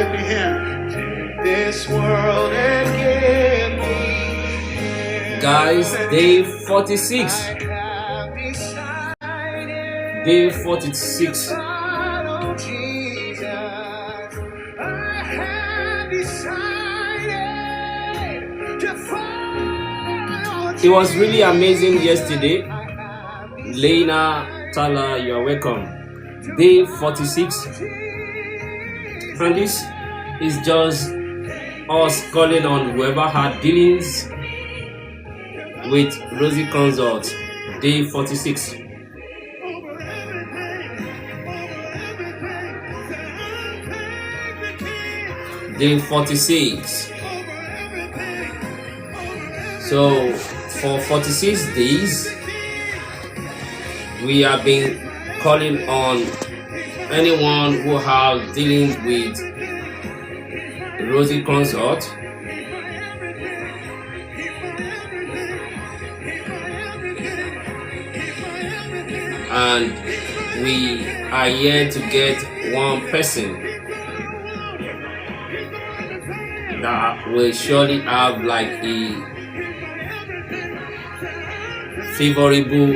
Let me hear. Take this world and give me. Guys, day 46. Day 46. It was really amazing yesterday. Lena, Tala, you are welcome. Day 46. And this is just us calling on whoever had dealings with Rosie Consult. Day 46. Day 46. So for 46 days we have been calling on anyone who has dealings with Rosie Consult and we are here to get one person that will surely have like a favorable,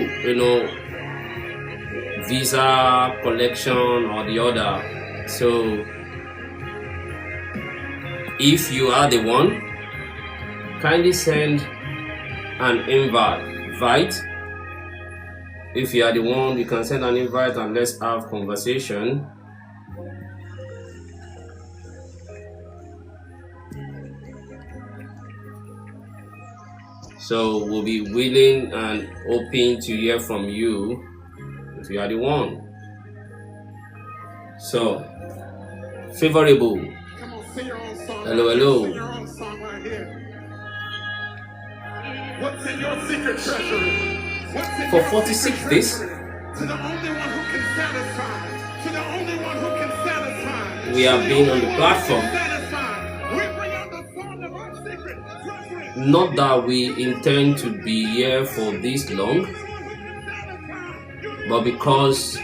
visa collection or the other. So if you are the one, kindly send an invite. If you are the one, you can send an invite and let's have conversation. So we'll be willing and open to hear from you if you are the one. So, favorable. Come on, sing your own song. Hello. Sing your own song right here. What's in your secret treasury? What's in For your 46 secret days, treasury? To the only one who can satisfy. To the only one who can satisfy. we have been on the platform. We bring out the song of our secret treasury. Not that we intend to be here for this long, but because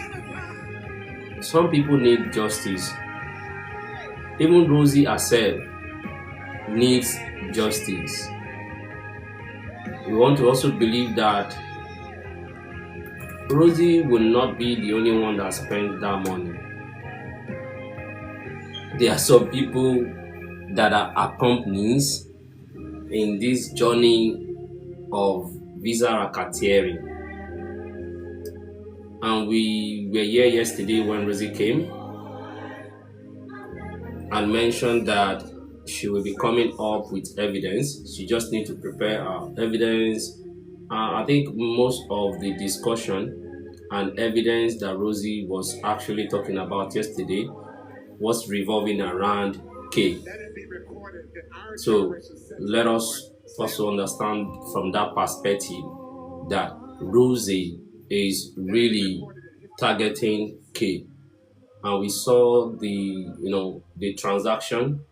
some people need justice. Even Rosie herself needs justice. We want to also believe that Rosie will not be the only one that spends that money. There are some people that are accomplices in this journey of visa racketeering. And we were here yesterday when Rosie came and mentioned that she will be coming up with evidence. She just needs to prepare her evidence. I think most of the discussion and evidence that Rosie was actually talking about yesterday was revolving around K. So let us also understand from that perspective that Rosie is really targeting K. And we saw the transaction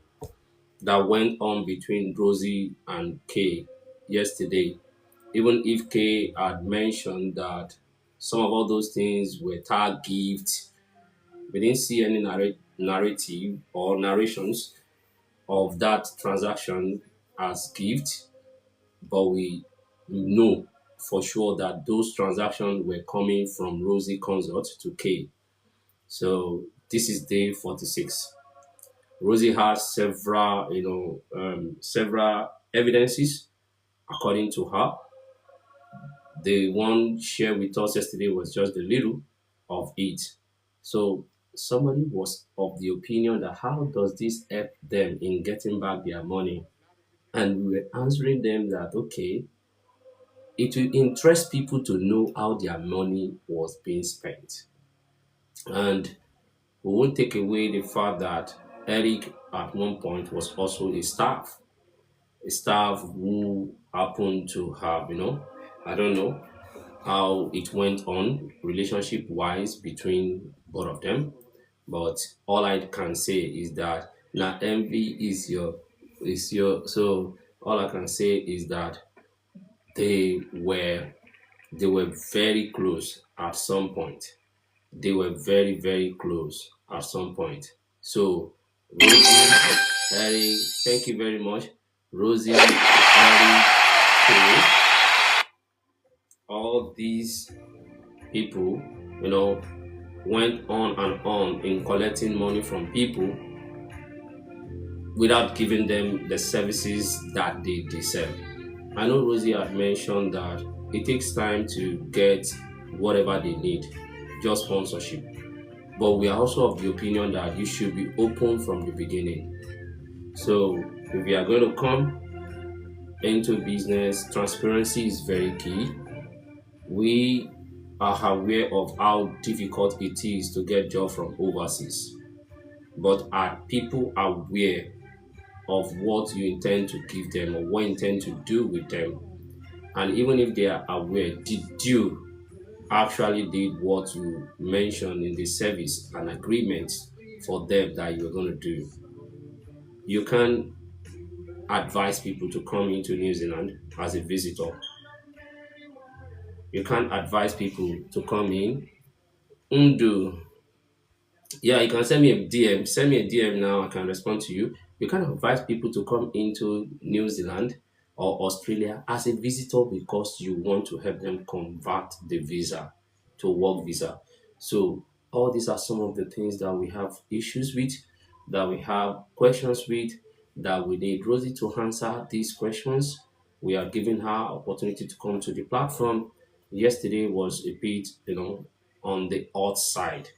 that went on between Rosie and K yesterday. Even if K had mentioned that some of all those things were tag gifts, we didn't see any narrative or narrations of that transaction as gift, but we know for sure that those transactions were coming from Rosie Consult to K. So this is day 46. Rosie has several evidences according to her. The one shared with us yesterday was just a little of it. So somebody was of the opinion that how does this help them in getting back their money? And we were answering them that, okay, it will interest people to know how their money was being spent. And we won't take away the fact that Eric at one point was also a staff who happened to have, I don't know how it went on relationship wise between both of them, but all I can say is that now envy is your so all I can say is that they were very close at some point. They were very, very close at some point. So Rosie, Eric, thank you very much. Rosie, Eric, Kay, all these people, you know, went on and on in collecting money from people without giving them the services that they deserve. I know Rosie had mentioned that it takes time to get whatever they need, just sponsorship. But we are also of the opinion that you should be open from the beginning. So if you are going to come into business, transparency is very key. We are aware of how difficult it is to get jobs from overseas. But are people aware of what you intend to give them or what you intend to do with them? And even if they are aware, did you actually did what you mentioned in the service and agreement for them that you're going to do? You can advise people to come into New Zealand as a visitor. You can't advise people to come in. Undo. Yeah, you can send me a DM. Send me a DM now. I can respond to you. You can advise people to come into New Zealand or Australia as a visitor because you want to help them convert the visa to work visa. So all these are some of the things that we have issues with, that we have questions with, that we need Rosie to answer these questions. We are giving her opportunity to come to the platform. Yesterday was a bit, on the odd side.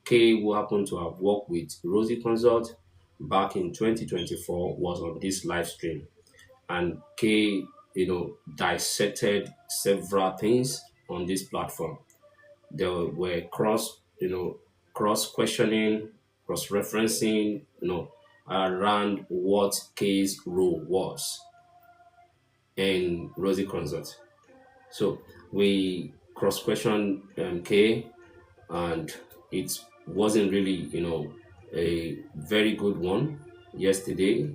Kay, who happened to have worked with Rosie Consult back in 2024, was on this live stream. And Kay, dissected several things on this platform. There were cross questioning, cross referencing, around what Kay's role was in Rosie Consult. So we cross questioned Kay, and it wasn't really, a very good one yesterday.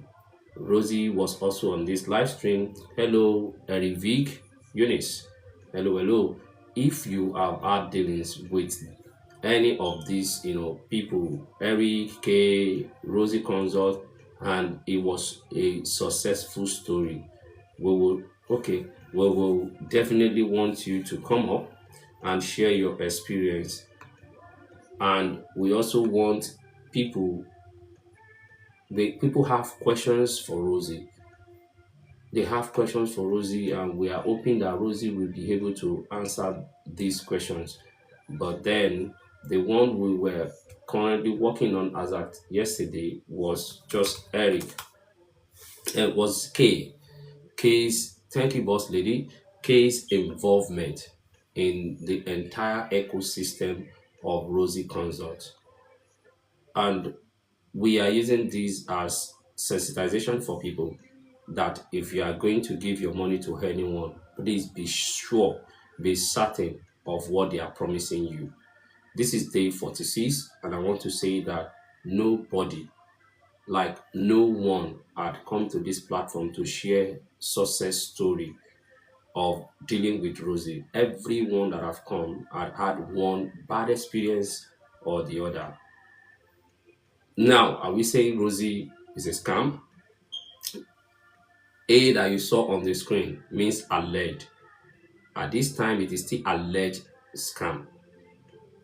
Rosie was also on this live stream. Hello, Erivik, Eunice. Hello, hello. If you have had dealings with any of these, people, Eric, K, Rosie Consult, and it was a successful story, we will, okay, we will definitely want you to come up and share your experience. And we also want people, the people have questions for Rosie. They have questions for Rosie, and we are hoping that Rosie will be able to answer these questions. But then the one we were currently working on as at yesterday was just Eric. It was K's, thank you, boss lady. K's involvement in the entire ecosystem of Rosie Consult. And we are using this as sensitization for people that if you are going to give your money to anyone, please be sure, be certain of what they are promising you. This is day 46, and I want to say that nobody, like no one, had come to this platform to share success story of dealing with Rosie. Everyone that have come had one bad experience or the other. Now, are we saying Rosie is a scam? A that you saw on the screen means alleged. At this time, it is still alleged scam.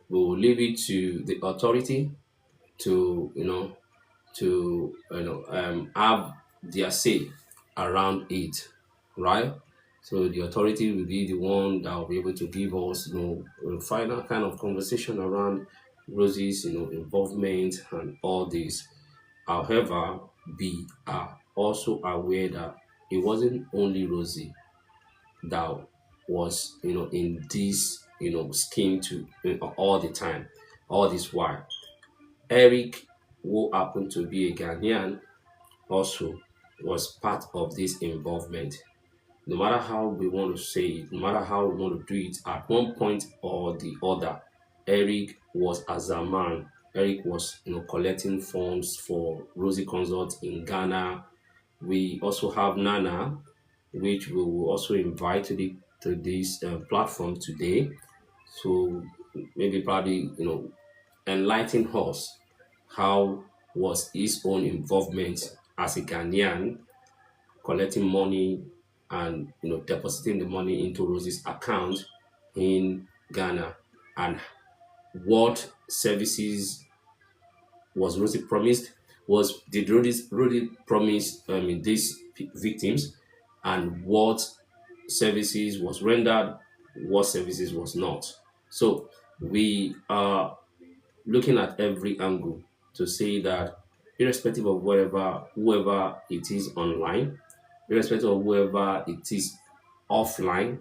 We will leave it to the authority to have their say around it, right? So the authority will be the one that will be able to give us a final kind of conversation around Rosie's involvement and all this. However, we are also aware that it wasn't only Rosie that was in this scheme to all the time, all this while. Eric, who happened to be a Ghanaian, also was part of this involvement. No matter how we want to say it, no matter how we want to do it, at one point or the other, Eric was as a man. Eric was collecting funds for Rosie Consult in Ghana. We also have Nana, which we will also invite to this platform today. So maybe probably enlighten us how was his own involvement as a Ghanaian collecting money and depositing the money into Rosie's account in Ghana, and what services was Rosie promised, was did Rosie promise these victims, and what services was rendered, what services was not. So we are looking at every angle to say that irrespective of whoever it is online, irrespective of whoever it is offline,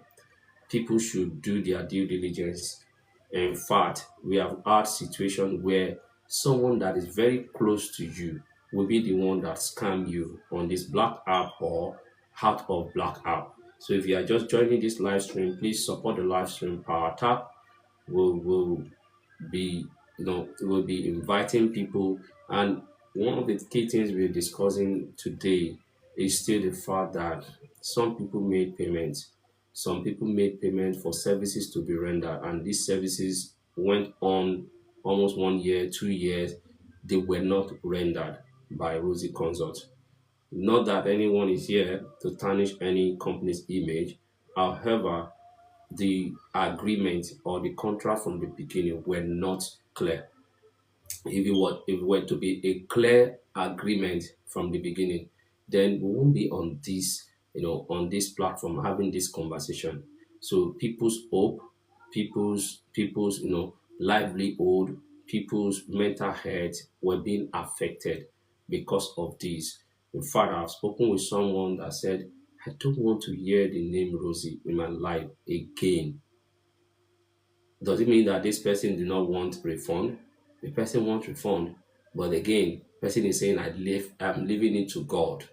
people should do their due diligence. In fact, we have had situations where someone that is very close to you will be the one that scam you on this black app or out of black app. So if you are just joining this live stream, please support the live stream power tap. Will be we'll be inviting people, and one of the key things we're discussing today is still the fact that some people made payments for services to be rendered, and these services went on almost 1 year, 2 years, they were not rendered by Rosie Consult. Not that anyone is here to tarnish any company's image. However, the agreement or the contract from the beginning were not clear. If it were to be a clear agreement from the beginning, then we won't be on this platform having this conversation. So people's hope, people's livelihood, people's mental health were being affected because of this. In fact, I've spoken with someone that said, I don't want to hear the name Rosie in my life again. Does it mean that this person do not want refund? The person wants refund, but again, person is saying I'm leaving it to God.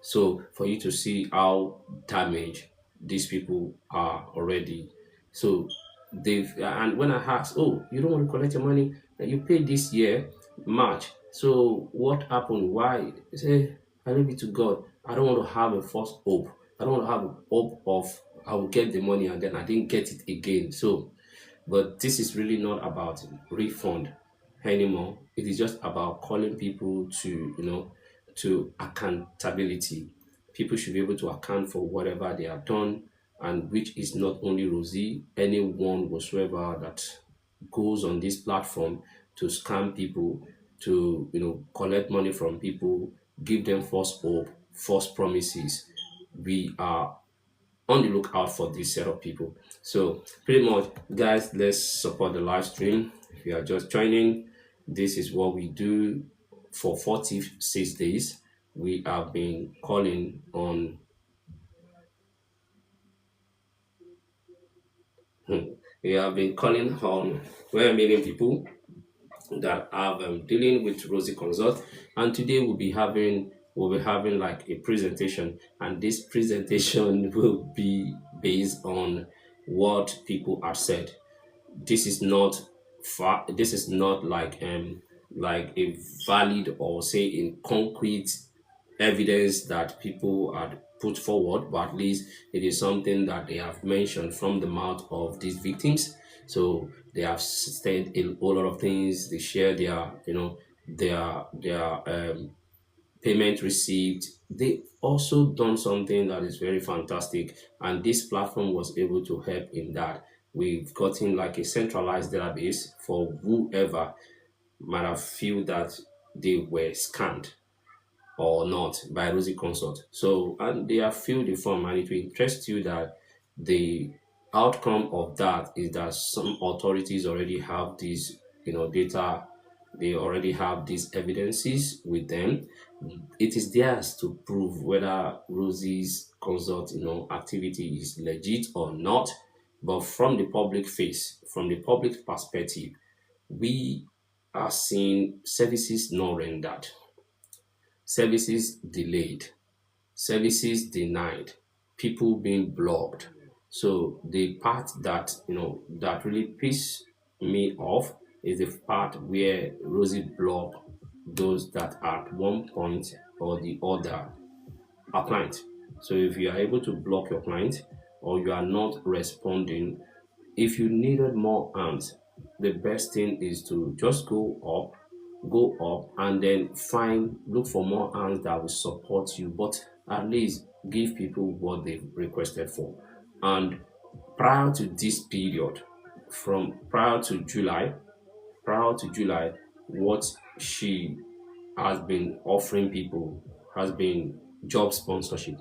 So for you to see how damaged these people are already. So and when I asked, oh, you don't want to collect your money that you paid this year, March. So what happened? Why? They say, I leave it to God. I don't want to have a false hope. I don't want to have a hope of I will get the money and then I didn't get it again. So but this is really not about refund anymore. It is just about calling people to accountability. People should be able to account for whatever they have done, and which is not only Rosie, anyone whatsoever that goes on this platform to scam people, to collect money from people, give them false hope, false promises. We are on the lookout for this set of people. So pretty much, guys, let's support the live stream. If you are just joining, this is what we do for 46 days. We have been calling on we have been calling on well-meaning people that have dealing with Rosie Consult, and today we'll be having like a presentation, and this presentation will be based on what people have said. This is not this is not like a valid or say in concrete evidence that people had put forward, but at least it is something that they have mentioned from the mouth of these victims. So they have said a whole lot of things. They share their payment received. They also done something that is very fantastic, and this platform was able to help in that. We've gotten like a centralized database for whoever might have feel that they were scammed or not by Rosie Consult. So, and they have filled the form, and it will interest you that the outcome of that is that some authorities already have these, data. They already have these evidences with them. It is theirs to prove whether Rosie's Consult, activity is legit or not. But from the public face, from the public perspective, we are seeing services not rendered, services delayed, services denied, people being blocked. So the part that that really pissed me off is the part where Rosie blocked those that at one point or the other are client. So if you are able to block your client or you are not responding, if you needed more hands, the best thing is to just go up go up and then look for more hands that will support you, but at least give people what they've requested for. And prior to this period, from prior to July, what she has been offering people has been job sponsorship,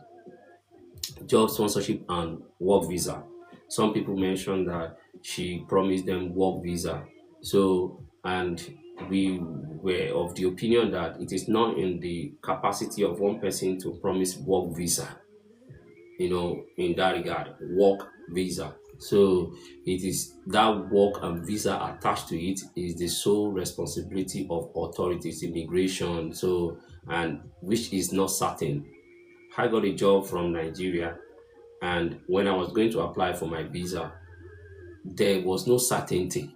and work visa. Some people mentioned that she promised them work visa. So, and we were of the opinion that it is not in the capacity of one person to promise work visa, in that regard, work visa. So it is that work and visa attached to it is the sole responsibility of authorities, immigration. So, and which is not certain. I got a job from Nigeria, and when I was going to apply for my visa, there was no certainty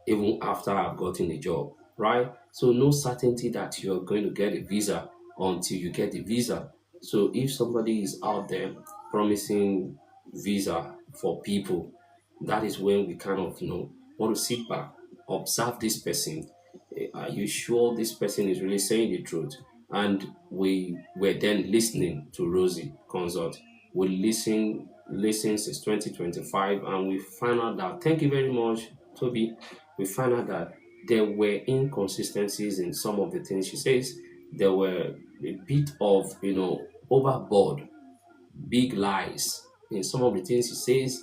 even after I've gotten a job, right? So no certainty that you're going to get a visa until you get the visa. So if somebody is out there promising visa for people, that is when we kind of want to sit back, observe this person. Are you sure this person is really saying the truth? And we were then listening to Rosie Consult. We listen since 2025, and we found out that, thank you very much, Toby. We found out that there were inconsistencies in some of the things she says. There were a bit of, overboard, big lies in some of the things she says.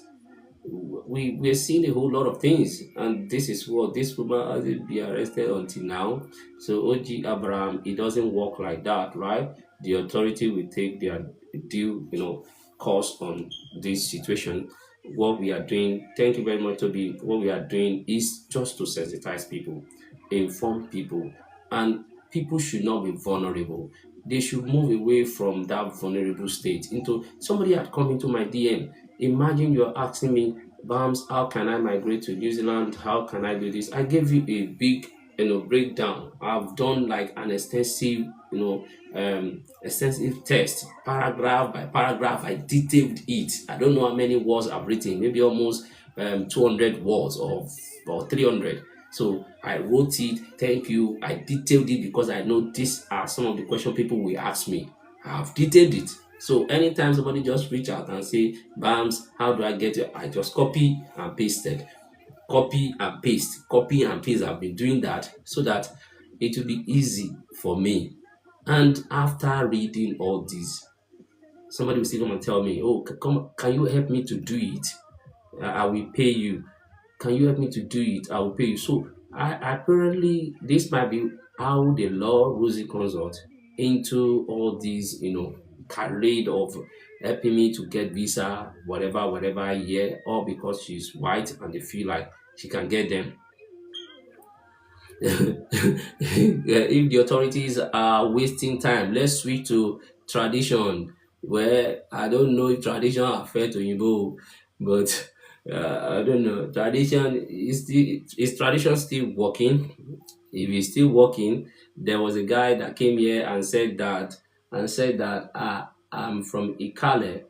We're seeing a whole lot of things, and this is what this woman hasn't been arrested until now. So OG Abraham, it doesn't work like that, right? The authority will take their due course on this situation. What we are doing, thank you very much, Toby. What we are doing is just to sensitize people, inform people, and people should not be vulnerable. They should move away from that vulnerable state into somebody had come into my DM. Imagine you're asking me, Bams, how can I migrate to New Zealand? How can I do this? I gave you a big, breakdown. I've done like an extensive, extensive test, paragraph by paragraph. I detailed it. I don't know how many words I've written, maybe almost 200 words or 300. So I wrote it. Thank you. I detailed it because I know these are some of the questions people will ask me. I've detailed it. So anytime somebody just reach out and say, Bams, how do I get it? I just copy and pasted. Copy and paste. Copy and paste. I've been doing that so that it will be easy for me. And after reading all this, somebody will still come and tell me, oh, can you help me to do it? I will pay you. Can you help me to do it? I will pay you. So apparently this might be how the law Rosie Consult into all these, charade of helping me to get visa, whatever year, all because she's white and they feel like she can get them. If the authorities are wasting time, let's switch to tradition. Where I don't know if tradition are fair to Igbo, but I don't know. Is tradition still working? If it's still working, there was a guy that came here and said that I'm from Ikale,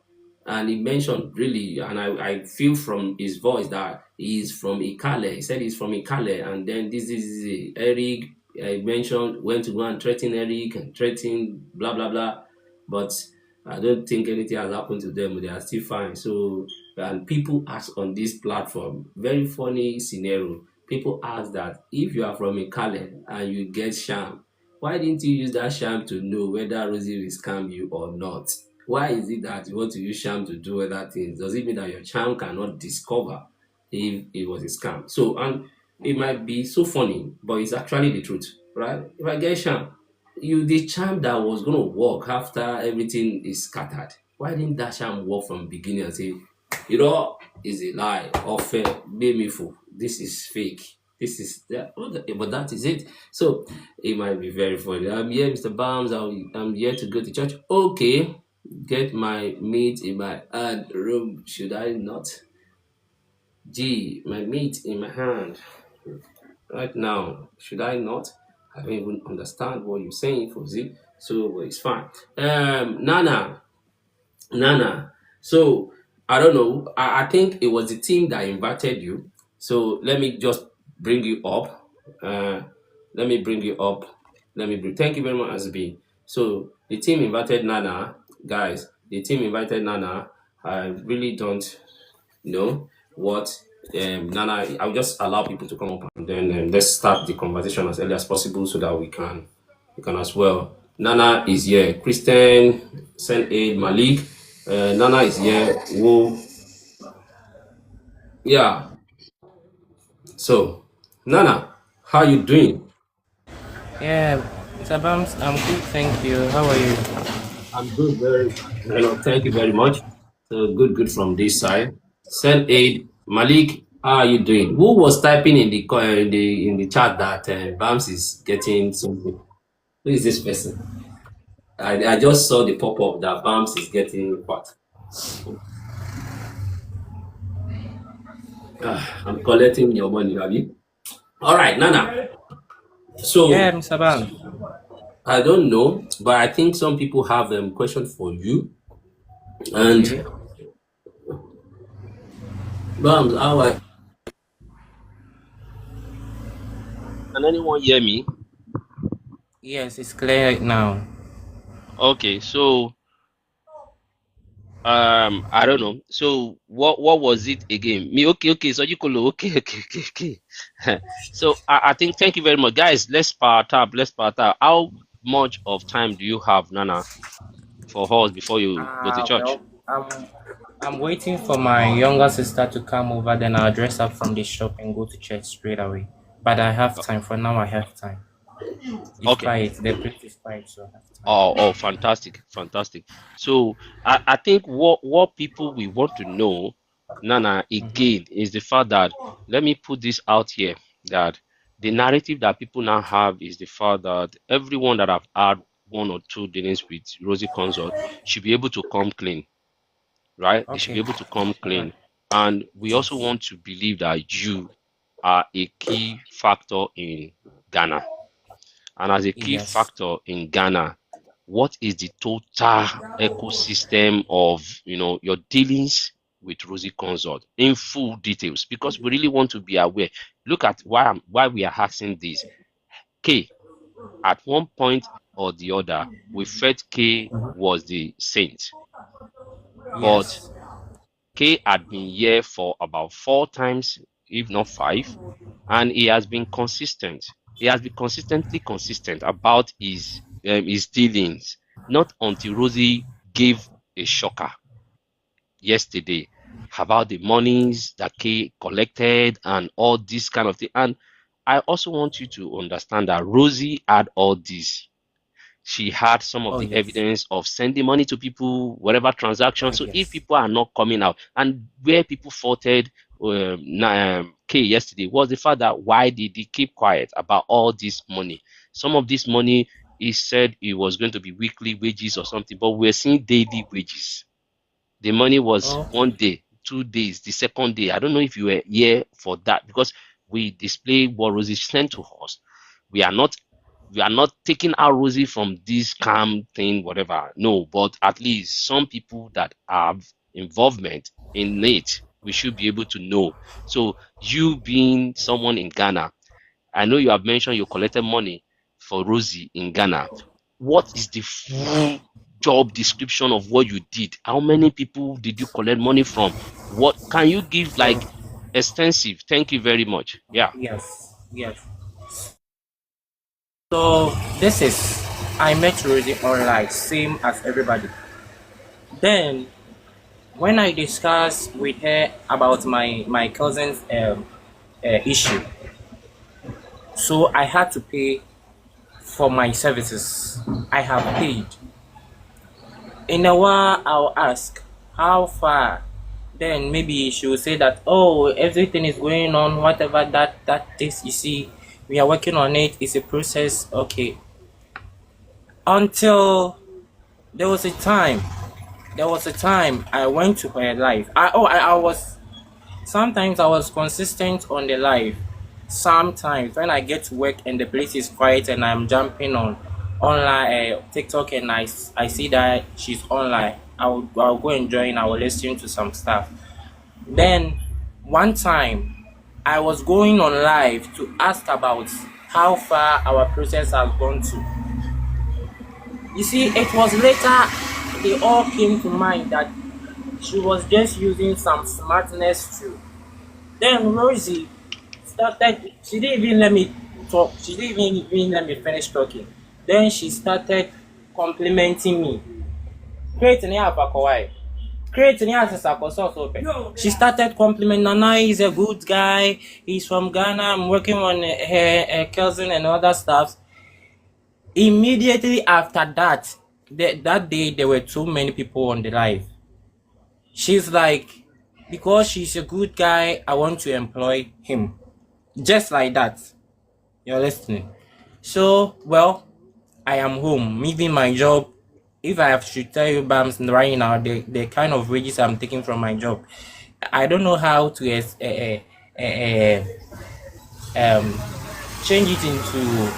and he mentioned really, and I feel from his voice that he's from Ikale. He said he's from Ikale, and then this is Eric. I mentioned went to go and threaten Eric and threaten blah blah blah, but I don't think anything has happened to them. They are still fine. So, and people ask on this platform, very funny scenario. People ask that if you are from Ikale and you get sham, why didn't you use that sham to know whether Rosie will scam you or not? Why is it that you want to use sham to do other things? Does it mean that your charm cannot discover if it was a scam? So, and it might be so funny, but it's actually the truth, right? If I get sham, the charm that was going to work after everything is scattered, why didn't that sham work from the beginning and say, is a lie, or fair, made me fool. This is fake. This is that, but that is it. So it might be very funny. I'm here, Mr. Bams. I'm here to go to church. Okay, get my meat in my hand. Room, should I not? G, my meat in my hand right now. Should I not? I don't even understand what you're saying, Fuzzy. So it's fine. Nana. So I don't know. I think it was the team that invited you. So let me just bring you up. Let me bring you up. Thank you very much, Asbi. So the team invited Nana, guys. The team invited Nana. I really don't know what Nana. I'll just allow people to come up and then let's start the conversation as early as possible so that we can as well. Nana is here. Christian, Saint Aid, Malik. Nana is here. Whoa, yeah. So, Nana, how you doing? Yeah, Sabams, I'm good, thank you. How are you? I'm good, thank you very much. So good from this side. Send aid, Malik. How are you doing? Who was typing in the chat that Bams is getting something? Who is this person? I just saw the pop up that Bams is getting what? I'm collecting your money, Ravi. All right, Nana. Yeah, So Sabams. I don't know, but I think some people have question for you. And Okay. Bams, can anyone hear me? Yes, it's clear right now. Okay, so I don't know. So what was it again? Me okay. So you could okay. So I think thank you very much, guys. Let's power tap. Let's power tap. How much of time do you have, Nana, for us before you go to church? Well, I'm waiting for my younger sister to come over, then I'll dress up from the shop and go to church straight away. But I have O- time. For now, I have time. It's Okay. quiet. The place is quiet, so I have time. Oh, fantastic. So I think what people we want to know, Nana, Mm-hmm. again, is the fact that let me put this out here that the narrative that people now have is the fact that everyone that have had one or two dealings with Rosie Consult should be able to come clean, right? They should be Okay. able to come All right. clean. And we also Yes. want to believe that you are a key factor in Ghana. And as a key Yes. factor in Ghana, what is the total ecosystem of your dealings with Rosie Consult in full details? Because we really want to be aware. Look at why we are asking this. K, at one point or the other, we felt K was the saint, but Yes. K had been here for about four times, if not five, and he has been consistent. He has been consistently consistent about his dealings. Not until Rosie gave a shocker yesterday about the monies that K collected and all this kind of thing. And I also want you to understand that Rosie had all this. She had some of Oh, the yes. evidence of sending money to people, whatever transaction. Oh, So if yes. people are not coming out, and where people faulted K yesterday was the fact that why did he keep quiet about all this money? Some of this money, he said it was going to be weekly wages or something, but we're seeing daily wages. The money was Okay. 1 day, 2 days, the second day. I don't know if you were here for that because we display what Rosie sent to us. We are not we are not taking our Rosie from this calm thing, whatever. No, but at least some people that have involvement in it, we should be able to know. So you being someone in Ghana, I know you have mentioned you collected money for Rosie in Ghana. What is the full job description of what you did? How many people did you collect money from? What can you give So, like extensive? Thank you very much. Yeah. yes. Yes. So this is I met Rosie online, same as everybody. Then when I discussed with her about my cousin's issue, so I had to pay for my services. I have paid. In a while, I'll ask how far. Then maybe she will say that oh everything is going on, whatever that is. You see, we are working on it. It's a process. Okay, until there was a time I went to her live. I was sometimes I was consistent on the live. Sometimes when I get to work and the place is quiet and I'm jumping on online TikTok and I see that she's online, I'll go and join. I will listen to some stuff. Then one time I was going on live to ask about how far our process has gone to. You see, it was later they all came to mind that she was just using some smartness too. Then Rosie started, she didn't even let me talk, she didn't even let me finish talking. Then she started complimenting me. Creating a Kawai. Creating as a consult open. She started complimenting Nana is a good guy. He's from Ghana. I'm working on her cousin and other stuff. Immediately after that, that day there were too many people on the live. She's like, because she's a good guy, I want to employ him. Just like that. You're listening. So, well, I am home, leaving my job. If I have to tell you, Bams, right now, the kind of wages I'm taking from my job, I don't know how to change it into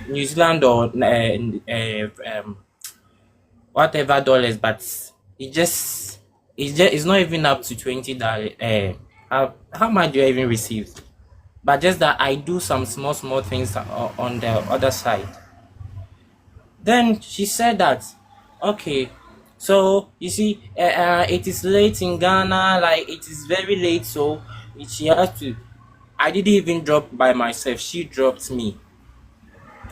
New Zealand or whatever dollars, but it's not even up to $20. How much do I even receive? But just that I do some small things on the other side. Then she said that, okay, so you see, it is late in Ghana, like it is very late, so she has to. I didn't even drop by myself, she dropped me.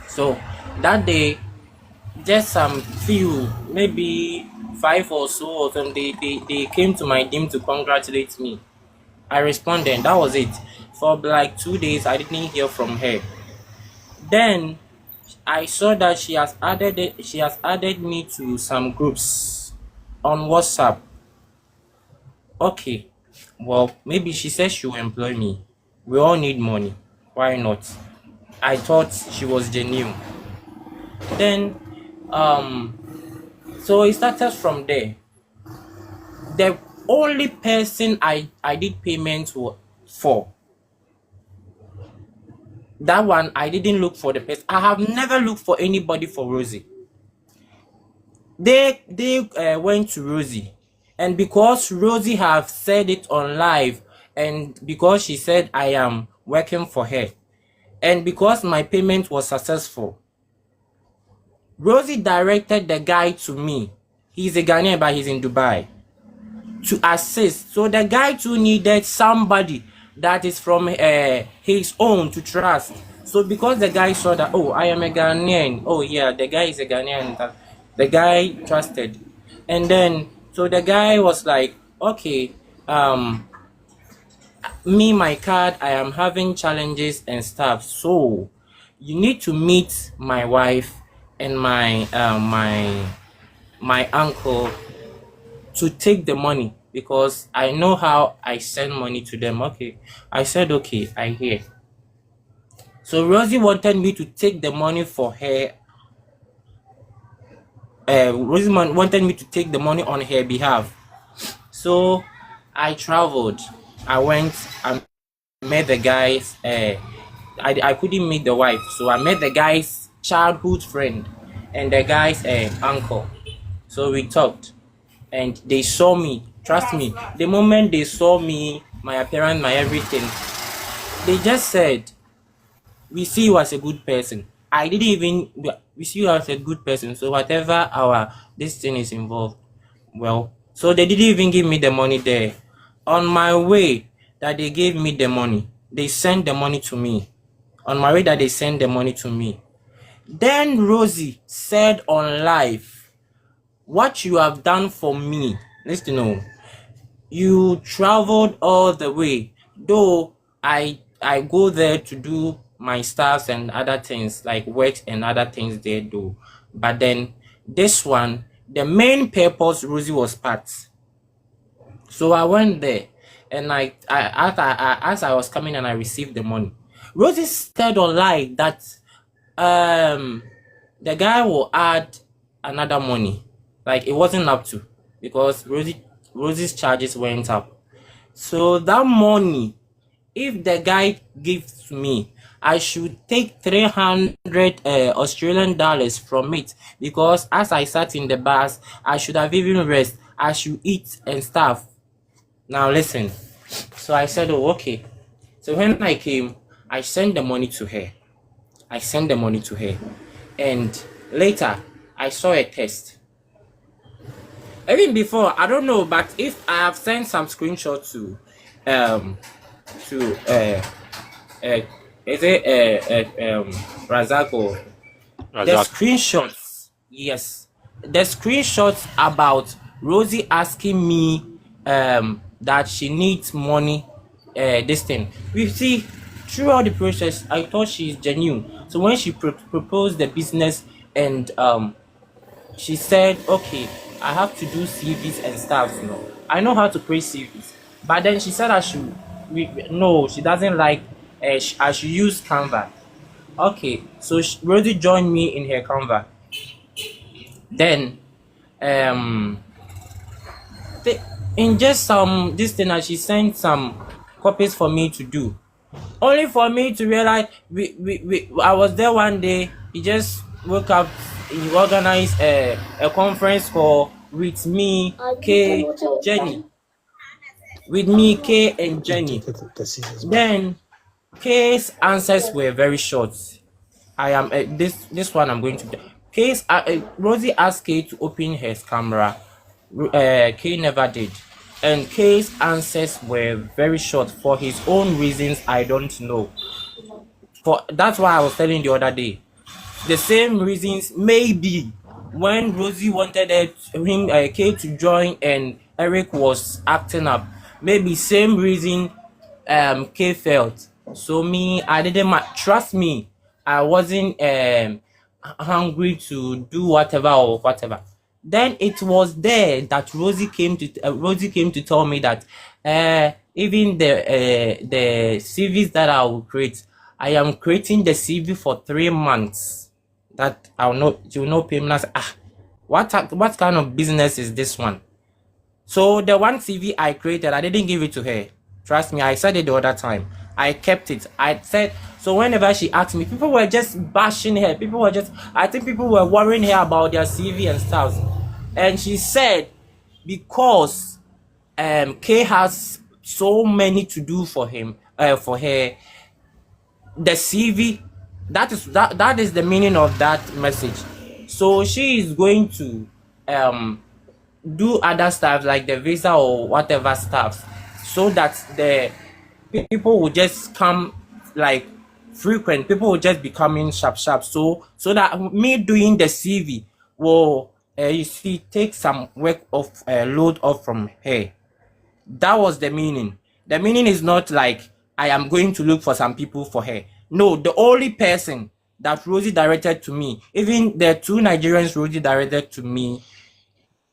So that day, just some few, maybe 5 or so of them, they came to my team to congratulate me. I responded, that was it. For like 2 days, I didn't hear from her. Then I saw that she has added me to some groups on WhatsApp. Okay, well, maybe she says she will employ me. We all need money. Why not? I thought she was genuine. Then, so it started from there. The only person I did payment for, that one I didn't look for the person. I have never looked for anybody for Rosie. They went to Rosie, and because Rosie have said it on live, and because she said I am working for her, and because my payment was successful, Rosie directed the guy to me. He's a Ghanaian, but he's in Dubai, to assist. So the guy too needed somebody that is from his own to trust. So because the guy saw that, oh, I am a Ghanaian, oh yeah, the guy is a Ghanaian, the guy trusted. And then so the guy was like, okay, me, my card, I am having challenges and stuff, so you need to meet my wife and my uncle to take the money, because I know how I send money to them. Okay, I said, okay, I hear. So Rosie wanted me to take the money for her. Rosie wanted me to take the money on her behalf. So I traveled. I went and met the guys. I couldn't meet the wife, so I met the guy's childhood friend and the guy's uncle. So we talked, and they saw me. Trust me, the moment they saw me, my appearance, my everything, they just said, we see you as a good person. I didn't even, we see you as a good person, so whatever this thing is involved, well, so they didn't even give me the money there. On my way that they gave me the money, they sent the money to me. On my way that they sent the money to me, then Rosie said on live, what you have done for me, listen, no, you traveled all the way, though I go there to do my stuff and other things like work and other things they do, but then this one, the main purpose, Rosie was part. So I went there, and as I was coming and I received the money, Rosie said on live that the guy will add another money, like it wasn't up to, because Rosie's charges went up. So that money, if the guy gives to me, I should take 300 Australian dollars from it, because as I sat in the bus, I should have even rest, I should eat and stuff. Now listen. So I said, oh, okay. So when I came, I sent the money to her. I sent the money to her, and later I saw a text. Even before, I don't know, but if I have sent some screenshots um to uh is it Razak, or the Razak. screenshots, yes, the screenshots about Rosie asking me that she needs money, this thing. We see throughout the process, I thought she's genuine. So when she proposed the business, and she said, okay, I have to do CVs and stuff, I know how to create CVs. But then she said no, she doesn't like, I should use Canva. Okay, so Rosie joined me in her Canva. Then, the, in just some this thing, she sent some copies for me to do. Only for me to realize, I was there one day. He just woke up. He organized a conference call with me, K, Jenny. With me, K, and Jenny. Then K's answers were very short. I am this one I'm going to. K's Rosie asked K to open his camera. K never did, and K's answers were very short for his own reasons. I don't know. That's why I was telling the other day. The same reasons, maybe when Rosie wanted K to join and Eric was acting up, maybe same reason K felt. So me, I didn't trust me. I wasn't hungry to do whatever or whatever. Then it was there that Rosie came to tell me that even the CVs that I will create, I am creating the CV for 3 months. That you will not pay me. What kind of business is this one? So the one CV I created, I didn't give it to her. Trust me, I said it the other time. I kept it. I said, so whenever she asked me, people were just bashing her. I think people were worrying her about their CV and stuff. And she said, because K has so many to do for her, the CV, that is the meaning of that message. So she is going to do other stuff like the visa or whatever stuff, so that the people will just come like frequent. People will just be coming sharp. So that me doing the CV will you see take some work off, load off from her. That was the meaning. The meaning is not like I am going to look for some people for her. No, the only person that Rosie directed to me, even the 2 Nigerians Rosie directed to me,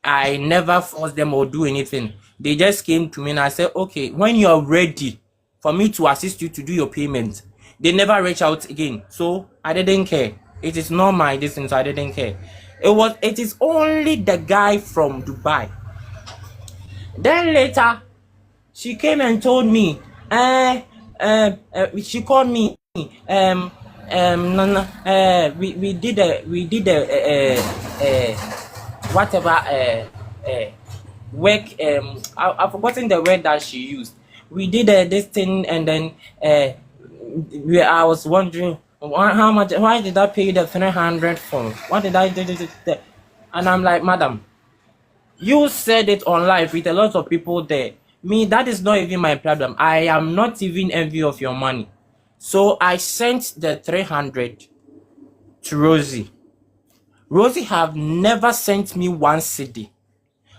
I never forced them or do anything. They just came to me and I said, okay, when you are ready for me to assist you to do your payment. They never reach out again. So I didn't care. It is not my distance, so I didn't care. It is only the guy from Dubai. Then later, she came and told me, she called me, we did whatever work. I've forgotten the word that she used. We did this thing, and then I was wondering how much. Why did I pay the 300 for? What did I do? And I'm like, madam, you said it on live with a lot of people there. Me, that is not even my problem. I am not even envy of your money. So I sent the 300 to Rosie. Rosie have never sent me one cedi.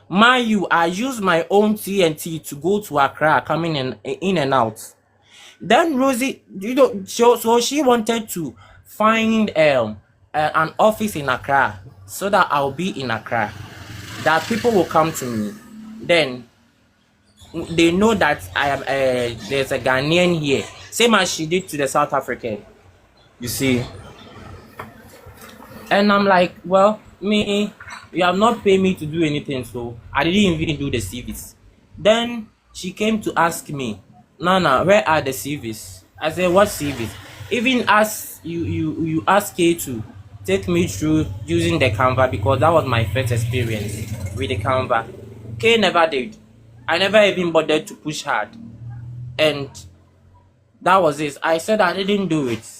Mind you, I use my own TNT to go to Accra, coming in and out. Then Rosie, so she wanted to find an office in Accra so that I'll be in Accra. That people will come to me. Then they know that I am there's a Ghanaian here, same as she did to the South African. You see. And I'm like, well, me, you have not paid me to do anything, so I didn't even do the CVs. Then she came to ask me, Nana, where are the CVs? I said, what CVs? Even as you asked Kay to take me through using the Canva, because that was my first experience with the Canva. Kay never did. I never even bothered to push hard. And that was it. I said I didn't do it.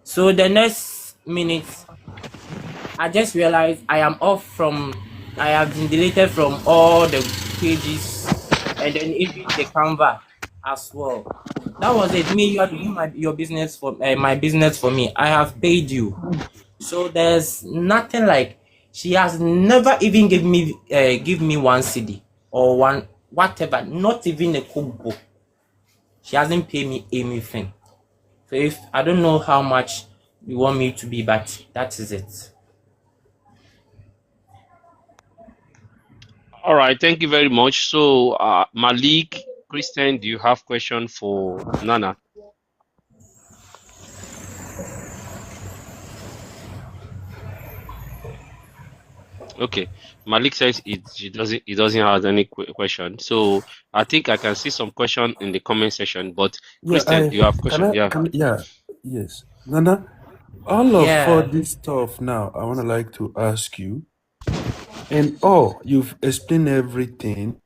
So the next minute, I just realized I am off from. I have been deleted from all the pages, and then even the Canva as well. That was it. Me, you have to do your business for my business for me. I have paid you. So there's nothing like she has never even give me one CD or one whatever, not even a cookbook. She hasn't paid me anything. So if I don't know how much you want me to be, but that is it. All right, thank you very much. So, Malik, Christian, do you have question for Nana? Okay, Malik says he doesn't have any question. So I think I can see some question in the comment section. But Yeah, Christian, do you have question? Yeah. yeah, yes. Nana, all Yeah. this stuff now, I wanna like to ask you, and you've explained everything.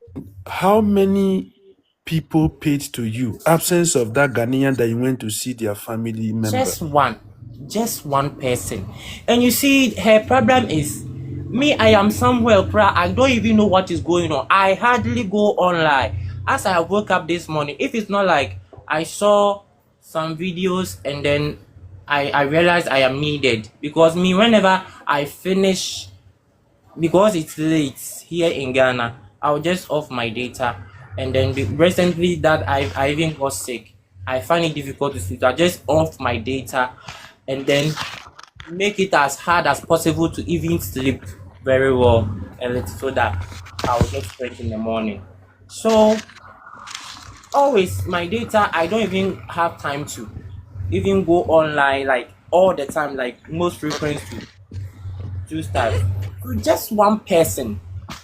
How many people paid to you? Absence of that Ghanaian that you went to see their family member. Just one person. And you see, her problem is me. I am somewhere, I don't even know what is going on. I hardly go online. As I woke up this morning, if it's not like I saw some videos and then I realized I am needed, because me, whenever I finish, because it's late here in Ghana, I'll just off my data. And then recently that I even got sick, I find it difficult to sleep. I just off my data and then make it as hard as possible to even sleep very well, and so that I'll get strength in the morning. So always my data, I don't even have time to even go online like all the time, like most frequent to do stuff. So just one person,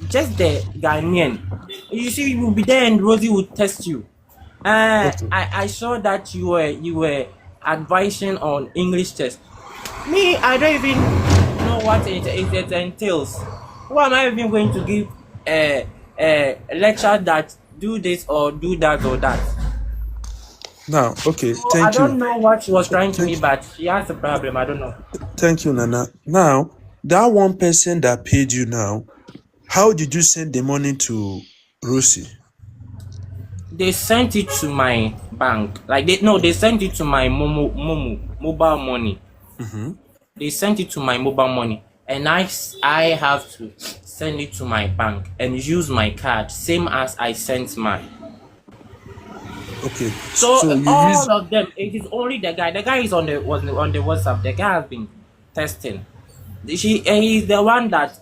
just the Ghanaian. You see, you will be there and Rosie will test you. Okay. I saw that you were advising on English test. Me, I don't even know what it entails. Who am I even going to give a lecture that do this or do that or that? Now, okay, So I thank don't you. know what she was trying to me, Thank but she has a problem. I don't know. thank you, Nana. Now, that one person that paid you now, how did you send the money to Rosie? They sent it to my bank. Like they sent it to my mobile money. Mm-hmm. They sent it to my mobile money, and I have to send it to my bank and use my card, same as I sent mine. Okay, So so you use all of them, it is only the guy. The guy is on the WhatsApp. The guy has been testing. He's the one that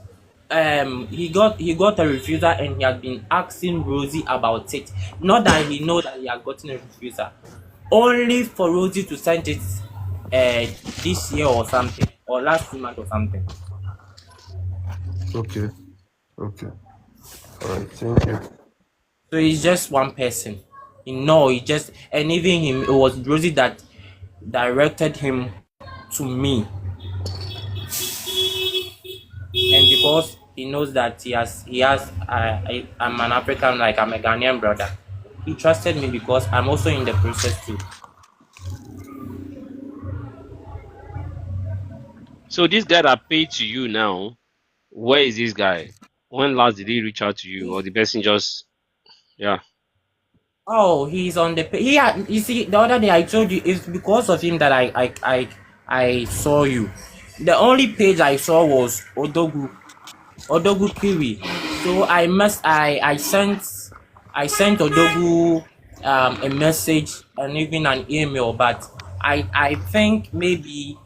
he got a refusal, and he has been asking Rosie about it. Not that he know that he has gotten a refusal, only for Rosie to send it this year or something, or last 2 months or something. okay. Okay. All right. Thank you. So he's just one person. He just, and even him, it was Rosie that directed him to me. And because he knows that I'm an African, like I'm a Ghanaian brother, he trusted me because I'm also in the process too. So this guy that paid to you now, where is this guy? When last did he reach out to you, or the person just yeah? Oh, he's on the you see, the other day I told you it's because of him that I saw you. The only page I saw was Odogu Kiwi. So I sent Odogu a message and even an email, but I think maybe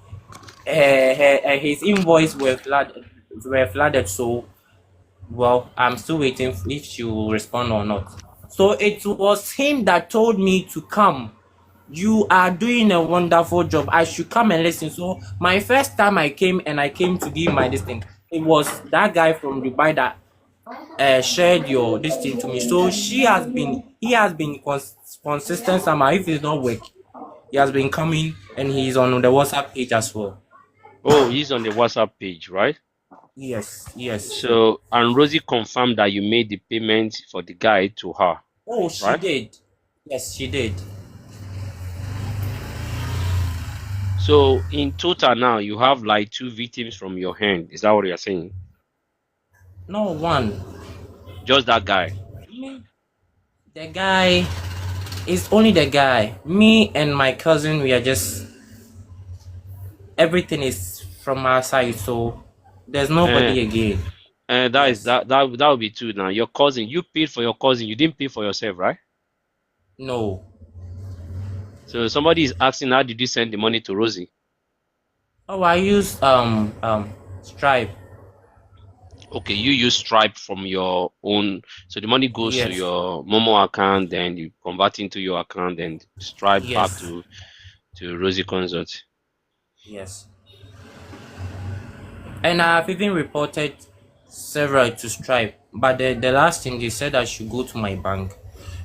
his invoice were flooded. So well, I'm still waiting if she will respond or not. So it was him that told me to come. You are doing a wonderful job. I should come and listen. So my first time I came to give my this thing, it was that guy from Dubai that shared your this thing to me. So he has been consistent somehow. If it's not work, he has been coming and he's on the WhatsApp page as well. Oh, he's on the WhatsApp page, right? Yes. So, and Rosie confirmed that you made the payment for the guy to her, Oh, she right? did. Yes, she did. So in total now, you have like 2 victims from your hand. Is that what you're saying? No, one. Just that guy. Me, the guy is only the guy. Me and my cousin, we are just everything is from our side, so there's Uh, nobody again. and that is Yes. that would be 2 now. Your cousin, you paid for your cousin. You didn't pay for yourself, right? No. So somebody is asking, how did you send the money to Rosie? Oh, I use Stripe. Okay, you use Stripe from your own. So the money goes to Yes. your Momo account, then you convert into your account, and Stripe back Yes. to Rosie Consult. Yes. And I've even reported several to Stripe, but the last thing they said I should go to my bank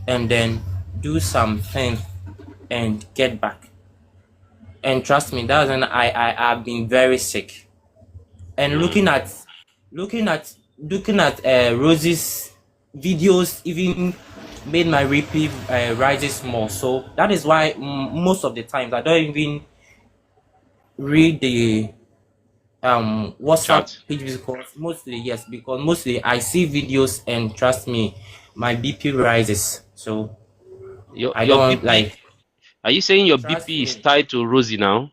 and then do something and get back. And trust me, that's when I've been very sick. And Mm. looking at Rosie's videos even made my repeat rises more. So that is why most of the times I don't even read the WhatsApp Chat. page because mostly I see videos and trust me, my BP rises. So I Your don't BP. like Are you saying your trust BP is me. tied to Rosie now?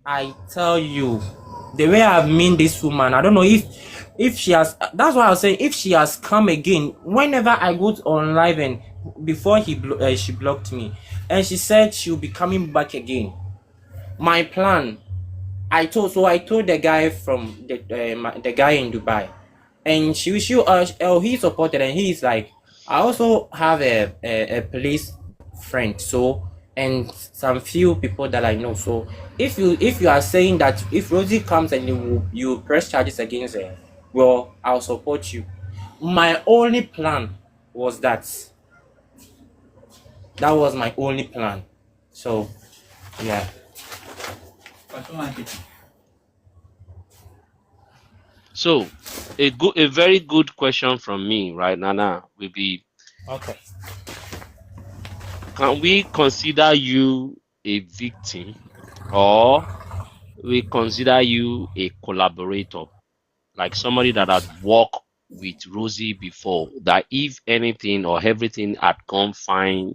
I tell you, the way I've met this woman, I don't know if she has. That's why I was saying if she has come again. Whenever I go on live and before she blocked me, and she said she'll be coming back again. My plan, I told the guy from the guy in Dubai, and he supported, and he's like, I also have a police friend, so and some few people that I know. So if you are saying that if Rosie comes and you press charges against her, well, I'll support you. My only plan was that was my only plan. So yeah. So a very good question from me, right, Nana, will be, Okay. can we consider you a victim, or we consider you a collaborator, like somebody that had worked with Rosie before, that if anything or everything had gone fine,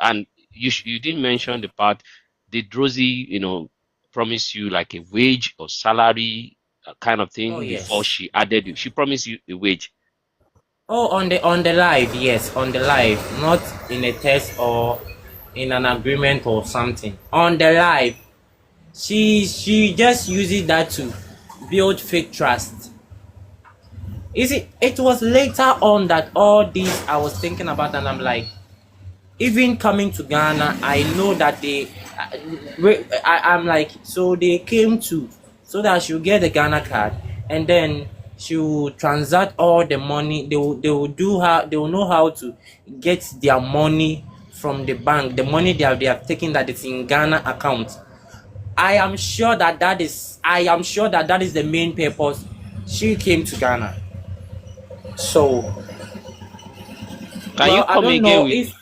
and you didn't mention the part, did Rosie, promise you like a wage or salary kind of Oh thing before yes. she added you? She promised you a wage. Oh, on the live, yes, on the live, not in a test or in an agreement or something. On the live, she just uses that to build fake trust. Is it? It was later on that all this I was thinking about, and I'm like, even coming to Ghana, I know that I'm like, so they came to, so that she'll get the Ghana card, and then she'll transact all the money. They will know how to get their money from the bank, the money they have taken that is in Ghana account. I am sure that that is the main purpose she came to Ghana. So, Can you well, I come don't again know with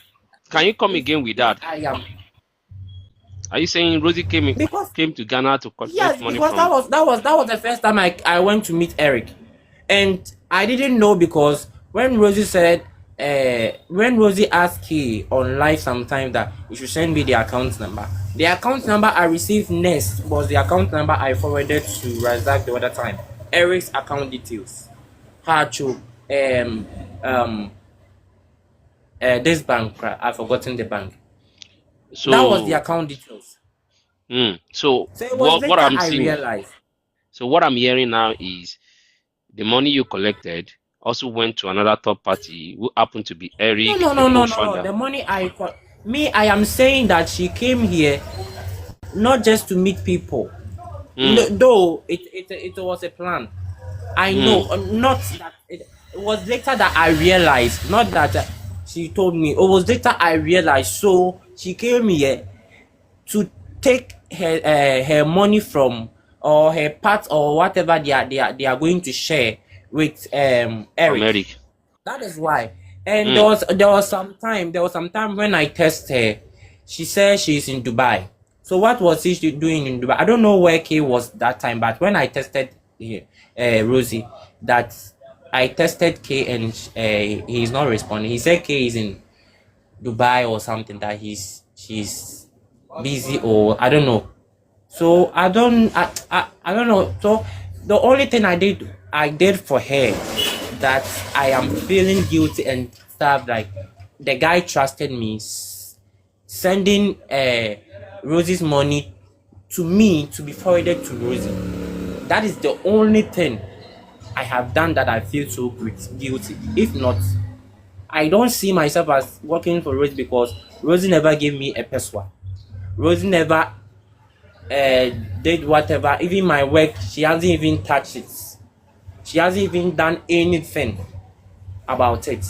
can you come again with if that? I am. Are you saying Rosie Because came to Ghana to collect yes, money because from? that was the first time I went to meet Eric, and I didn't know because when Rosie asked he on live sometime that you should send me the account number. The account number I received next was the account number I forwarded to Razak the other time. Eric's account details. Had to um this bank. I've forgotten the bank. That was the So, account details. so So it was what later I'm I seeing, realized. so what I'm hearing now is the money you collected also went to another third party who happened to be No, Eric, no, the no, no, no, no. co-founder. The money I am saying that she came here not just to meet people. No, Mm, though it was a plan. I know, mm, not that it was later that I realized, not that she told me. It was later I realized. So she came here to take her money from or her part or whatever they are going to share with from Eric. Eric. That is why. And Mm, there was some time when I tested her. She said she's in Dubai. So what was he doing in Dubai? I don't know where K was that time, but when I tested Rosie, that I tested K and he's not responding. He said K is in Dubai or something, that she's busy, or I don't know. So I don't know. So the only thing I did for her, that I am feeling guilty and stuff, like the guy trusted me, sending Rosie's money to me to be forwarded to Rosie. That is the only thing I have done that I feel so guilty. If not, I don't see myself as working for Rosie, because Rosie never gave me a peswa. Rosie never did whatever. Even my work, she hasn't even touched it. She hasn't even done anything about it.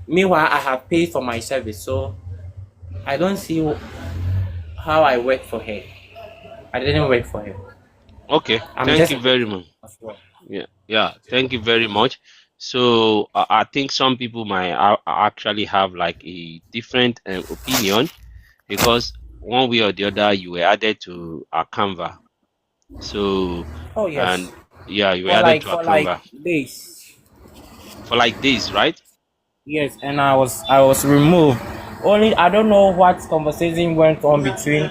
Meanwhile, I have paid for my service, so I don't see how I work for her. I didn't work for her. Okay, I'm thank just you very much. as well. Yeah, thank you very much. So I think some people might actually have like a different opinion, because one way or the other you were added to our Canva. So, Oh yes, and yeah, you were for added like to our for like Canva days. for like days, right? Yes, and I was removed. Only I don't know what conversation went on between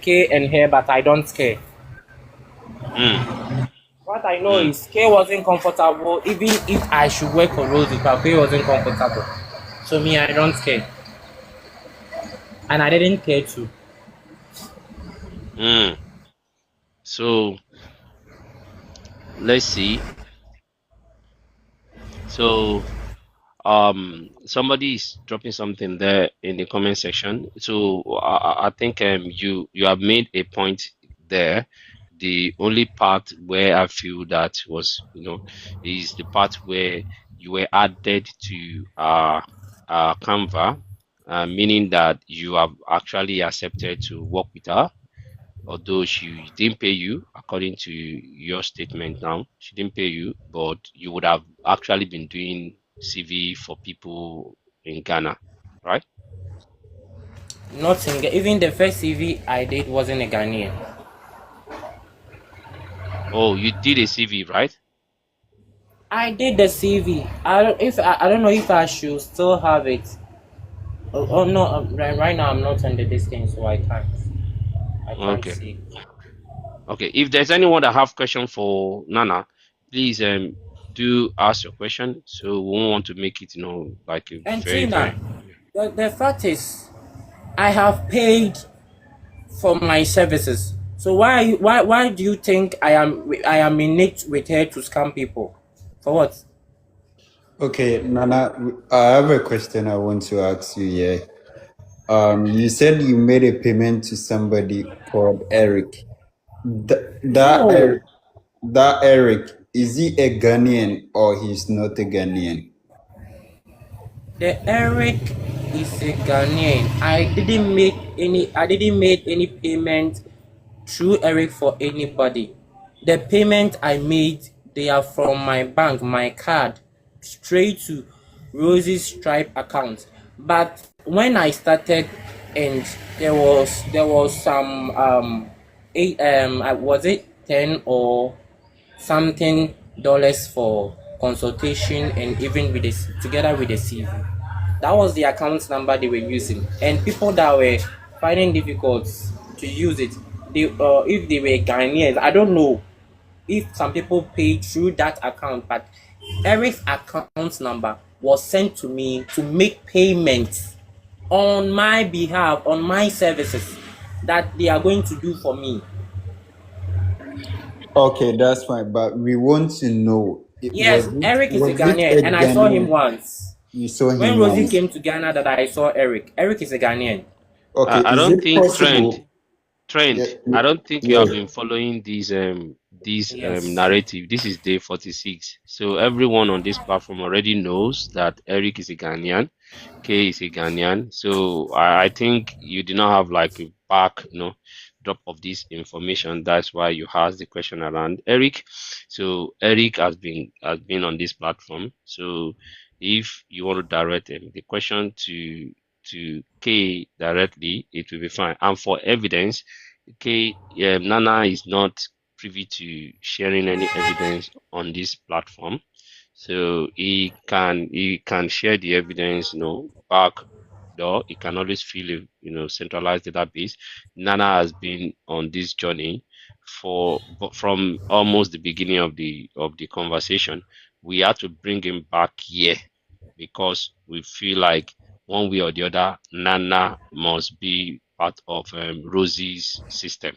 K and her, but I don't care. Mm, What I know mm, is K wasn't comfortable. Even if I should work for Rosie, but K wasn't comfortable. So me, I don't care, and I didn't care to. mm. So let's see. So somebody is dropping something there in the comment section. So I think you have made a point there. The only part where I feel that was, is the part where you were added to Canva, meaning that you have actually accepted to work with her, although she didn't pay you, according to your statement now. She didn't pay you, but you would have actually been doing CV for people in Ghana, right? Nothing. Even the first CV I did wasn't a Ghanaian. Oh, you did a CV, right? I did the CV. I don't know if I should still have it. Oh no, right now I'm not on the distance, so I can't Okay. see. Okay. If there's anyone that have question for Nana, please do ask your question. So we won't want to make it, like a And very, Tina, very. the fact is, I have paid for my services. So why do you think I am in it with her to scam people? For what? Okay, Nana, I have a question I want to ask you here. You said you made a payment to somebody called Eric. That No, Eric, that Eric, is he a Ghanaian or he's not a Ghanaian? the Eric is a Ghanaian. I didn't make any payment through Eric for anybody. The payment I made, they are from my bank, my card, straight to Rosie's Stripe account. But when I started, and there was some eight was it 10 or something dollars for consultation, and even with this together with the CV. That was the account number they were using, and people that were finding difficult to use it, if they were Ghanaians, I don't know if some people paid through that account, but Eric's account number was sent to me to make payments on my behalf, on my services that they are going to do for me. Okay, that's fine, but we want to know, Yes, Eric is a was it a Ghanaian, and I saw him Ghanaian? once. You saw When him Rosie once. came to Ghana, that I saw Eric. Eric is a Ghanaian. Okay, I is don't it think possible? Yeah, I don't think you yeah. have been following this Yes. narrative. This is day 46. So everyone on this platform already knows that Eric is a Ghanaian, K is a Ghanaian. So I think you did not have like a back, drop of this information. That's why you asked the question around Eric. So Eric has been on this platform. So if you want to direct the question to to K directly, it will be fine. And for evidence, K Nana is not privy to sharing any evidence on this platform, so he can share the evidence, back door. He can always fill a centralized database. Nana has been on this journey from almost the beginning of the conversation. We had to bring him back here because we feel like one way or the other, Nana must be part of Rosie's system.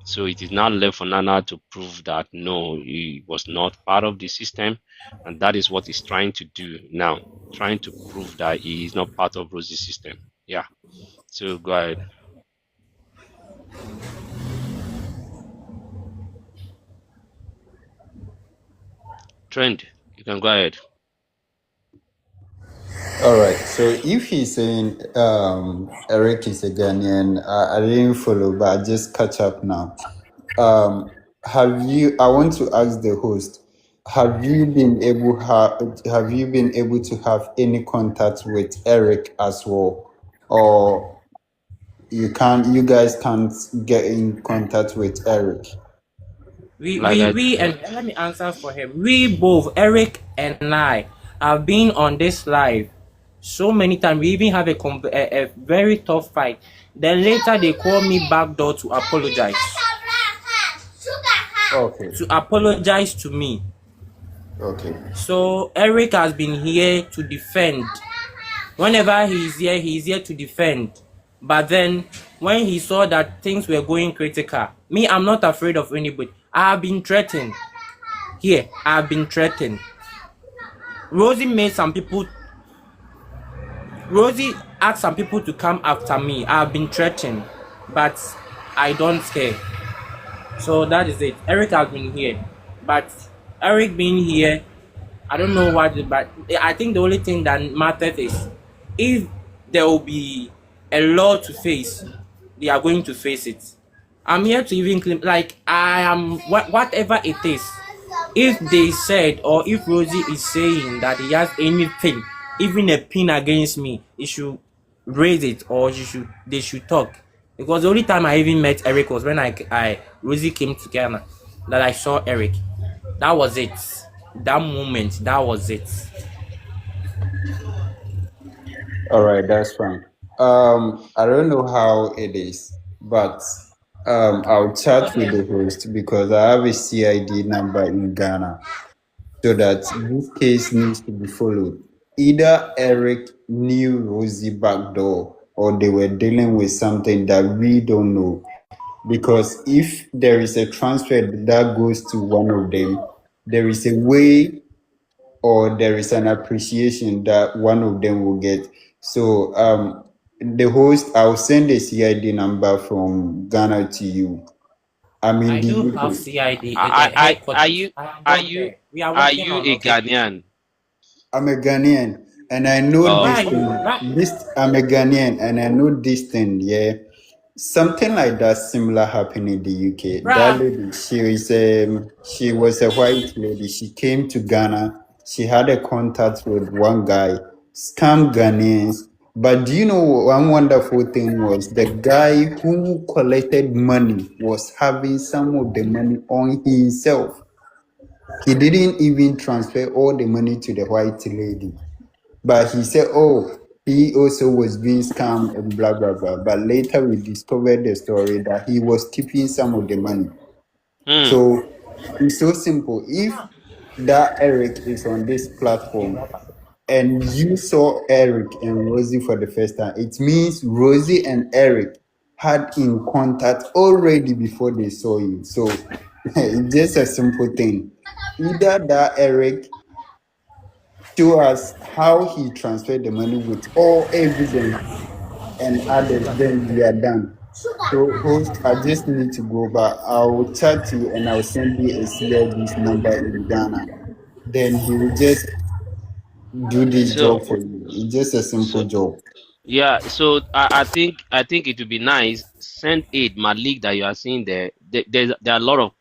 So it is now left for Nana to prove that no, he was not part of the system, and that is what he's trying to do now, trying to prove that he is not part of Rosie's system. Yeah. So go ahead. Trend, you can go ahead. All right. So if he's saying Eric is a Ghanaian, I didn't follow, but I just catch up now. Have you? I want to ask the host. Have you been able to have any contact with Eric as well, or you can't? You guys can't get in contact with Eric. Like I And let me answer for him. We both, Eric and I, have been on this live so many times. We even have a very tough fight. Then later they call me back door to apologize. Okay. To apologize to me. Okay. So Eric has been here to defend. Whenever he's here to defend. But then when he saw that things were going critical, me, I'm not afraid of anybody. I have been threatened. Here, I have been threatened. Rosie asked some people to come after me. I have been threatened, but I don't care. So that is it. Eric has been here, but Eric being here, I don't know what, but I think the only thing that matters is if there will be a law to face, they are going to face it. I'm here to even claim, like, I am, whatever it is. If they said, or if Rosie is saying that he has anything, even a pin against me, he should raise it, or they should talk. Because the only time I even met Eric was when Rosie came to Ghana, that I saw Eric. That was it. That moment, that was it. All right, that's fine. I don't know how it is, but I'll chat with the host because I have a CID number in Ghana, so that this case needs to be followed. Either Eric knew Rosie backdoor, or they were dealing with something that we don't know. Because if there is a transfer that goes to one of them, there is a way or there is an appreciation that one of them will get. So the host, I'll send a CID number from Ghana to you. I mean I the do have UK. CID are headquarters. you I am are not you there. We are are working you on, a okay? Ghanaian? I'm a Ghanaian and I know Oh, Why this are you? thing. I'm a Ghanaian and I know this thing, yeah. Something like that similar happened in the UK. That Bruh, lady, she was a white lady. She came to Ghana. She had a contact with one guy, scam Ghanaians. But do you know one wonderful thing was the guy who collected money was having some of the money on himself. He didn't even transfer all the money to the white lady. But he said, oh, he also was being scammed and blah, blah, blah. But later we discovered the story that he was keeping some of the money. So it's so simple. If that Eric is on this platform and you saw Eric and Rosie for the first time, it means Rosie and Eric had in contact already before they saw you. So it's just a simple thing. Either that Eric show us how he transferred the money with all evidence and others, then we are done. So, host, I just need to go, but I'll chat you and I'll send you a CID's number in Ghana. Then he will just do this so job for you. It's just a so simple job. yeah, so I think it would be nice. Send aid Malik that you are seeing there. There are a lot of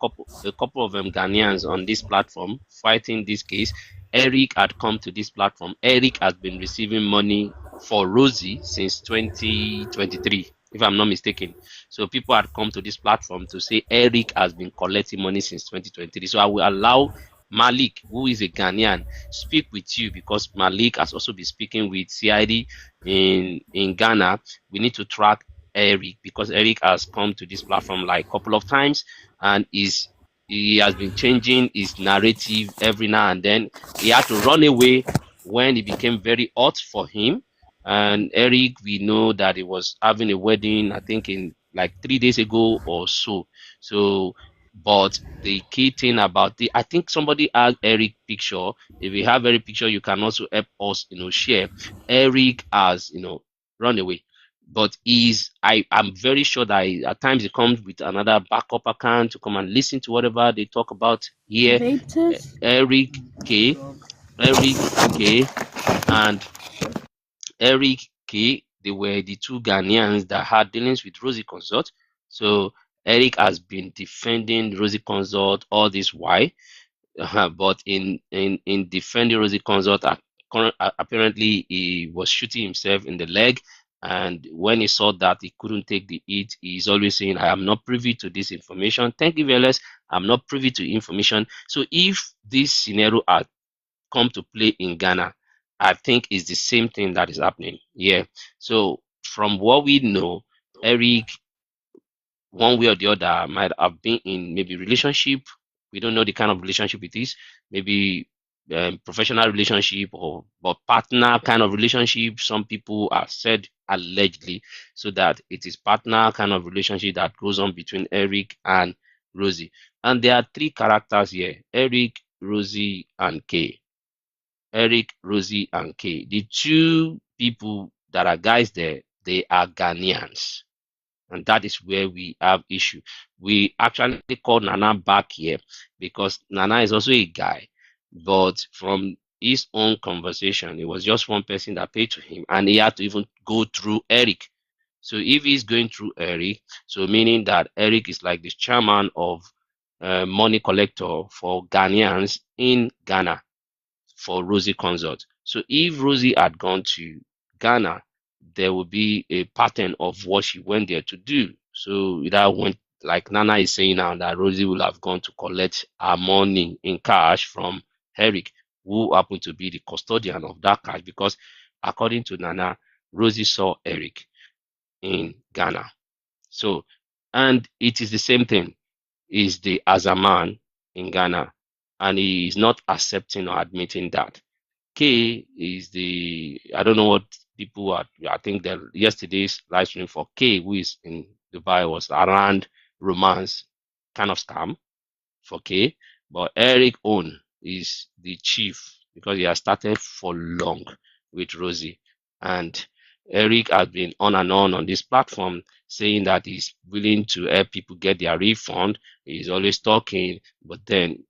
a couple of Ghanaians on this platform fighting this case. Eric had come to this platform. Eric has been receiving money for Rosie since 2023, if I'm not mistaken. So people had come to this platform to say Eric has been collecting money since 2023. So I will allow Malik, who is a Ghanaian, speak with you because Malik has also been speaking with CID in Ghana. We need to track Eric because Eric has come to this platform like a couple of times and he has been changing his narrative every now and then. He had to run away when it became very hot for him. And Eric, we know that he was having a wedding, I think in like 3 days ago or so. So, but the key thing about I think somebody asked Eric picture. If you have Eric picture, you can also help us, share. Eric has, run away. But I'm very sure that at times he comes with another backup account to come and listen to whatever they talk about here. Eric K, Eric K, and Eric K. They were the two Ghanaians that had dealings with Rosie Consult. So Eric has been defending Rosie Consult all this while. But in defending Rosie Consult, apparently he was shooting himself in the leg. And when he saw that he couldn't take the heat, he's always saying, I am not privy to this information. Thank you, VLS. I'm not privy to information. So if this scenario had come to play in Ghana, I think it's the same thing that is happening here. So from what we know, Eric, one way or the other, might have been in maybe relationship. We don't know the kind of relationship it is. Maybe professional relationship or but partner kind of relationship. Some people have said allegedly, so that it is partner kind of relationship that goes on between Eric and Rosie. And there are three characters here: Eric, Rosie, and Kay. Eric, Rosie, and Kay. The two people that are guys there, they are Ghanaians. And that is where we have issue. We actually called Nana back here because Nana is also a guy. But from his own conversation, it was just one person that paid to him. And he had to even go through Eric. So if he's going through Eric, so meaning that Eric is like the chairman of money collector for Ghanaians in Ghana for Rosie Consult. So if Rosie had gone to Ghana, there would be a pattern of what she went there to do. So that went, like Nana is saying now, that Rosie will have gone to collect her money in cash from Eric, who happened to be the custodian of that cash, because according to Nana, Rosie saw Eric in Ghana. So, and it is the same thing. Is the as a man in Ghana, and he is not accepting or admitting that. K is I don't know what people are, I think that yesterday's live stream for K, who is in Dubai, was around romance kind of scam for K. But Eric own is the chief because he has started for long with Rosie. And Eric has been on and on this platform saying that he's willing to help people get their refund. He's always talking, but then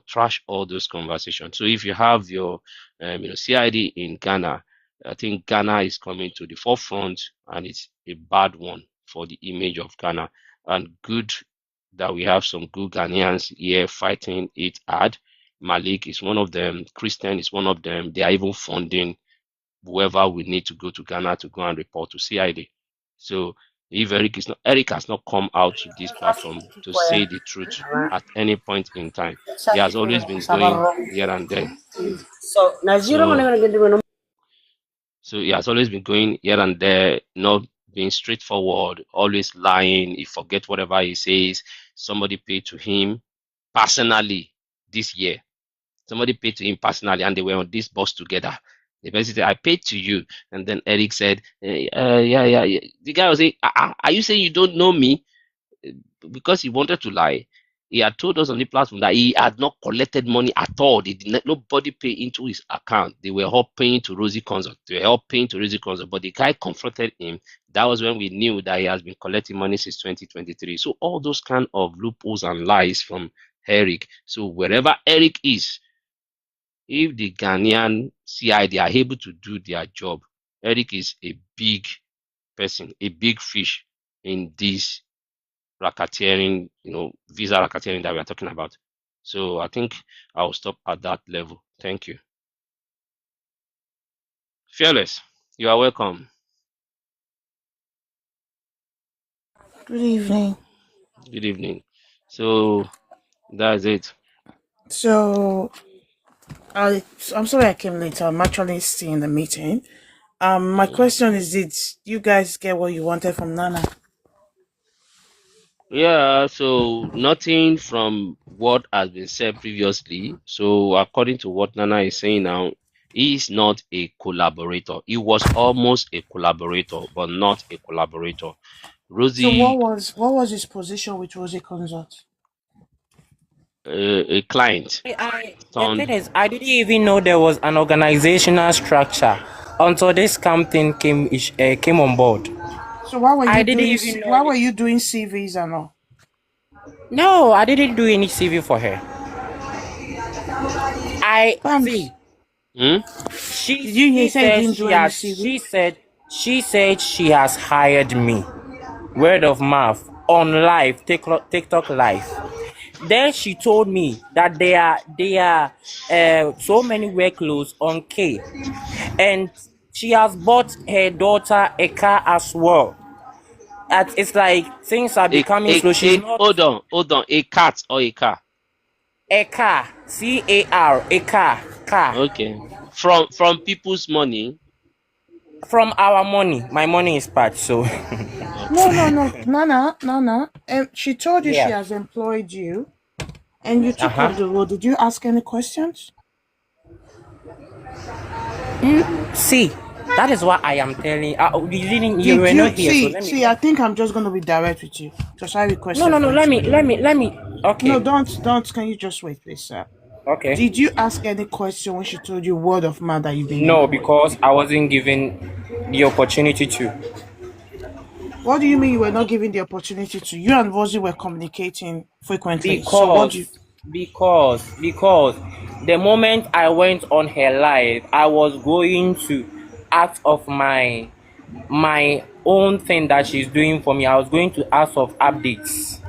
trash all those conversations. So if you have your CID in Ghana, I think Ghana is coming to the forefront, and it's a bad one for the image of Ghana. And good that we have some good Ghanaians here fighting it hard. Malik is one of them. Christian is one of them. They are even funding whoever we need to go to Ghana to go and report to CID. So if Eric has not come out to this platform to say the truth at any point in time. He has always been going here and there. So he has always been going here and there, not being straightforward, always lying. He forgets whatever he says. Somebody paid to him personally this year. Somebody paid to him personally, and they were on this bus together. The person said, I paid to you. And then Eric said, yeah. The guy was saying, are you saying you don't know me? Because he wanted to lie. He had told us on the platform that he had not collected money at all. Nobody pay into his account. They were all paying to Rosie Consult. But the guy confronted him. That was when we knew that he has been collecting money since 2023. So all those kind of loopholes and lies from Eric. So wherever Eric is, if the Ghanaian CID are able to do their job, Eric is a big person, a big fish in this racketeering, visa racketeering that we are talking about. So I think I'll stop at that level. Thank you. Fearless. You are welcome. Good evening. Good evening. So that's it. So, I'm sorry I came late. I'm actually still in the meeting. My question is: did you guys get what you wanted from Nana? Yeah, so nothing from what has been said previously. So according to what Nana is saying now, he is not a collaborator. He was almost a collaborator, but not a collaborator. So, Rosie, what was his position with Rosie Consult? a client, The thing turned is, I didn't even know there was an organizational structure until this campaign came on board. So, why were I you didn't doing? even know Why were this. you doing CVs and all? No, I didn't do any CV for her. I Bams, see. hmm? She did you hear? she Say you says didn't do she any has CV. she said she has hired me. Word of mouth on live TikTok live. Then she told me that there are so many workloads on K, and she has bought her daughter a car as well. It's like things are becoming slow. She's not Hold on, a cat or a car? a car, car, a car Okay. From people's money. from our money. My money is part, so No, Okay. no, no, Nana, Nana. She told you she yeah. has employed you, and you Uh took huh. up the role. Did you ask any questions? See, that is what I am telling. You Did were you not here, so see? let me. See, I think I'm just gonna be direct with you because I No, requested no, no. for you to be. Let me. No, Okay, don't. Can you just wait, please, sir? okay. Did you ask any question when she told you word of mouth that you've been No, employed? because I wasn't given the opportunity to. What do you mean you were not given the opportunity to? You and Rosie were communicating frequently. So what do you? Because the moment I went on her live, I was going to act of my own thing that she's doing for me. I was going to ask of updates,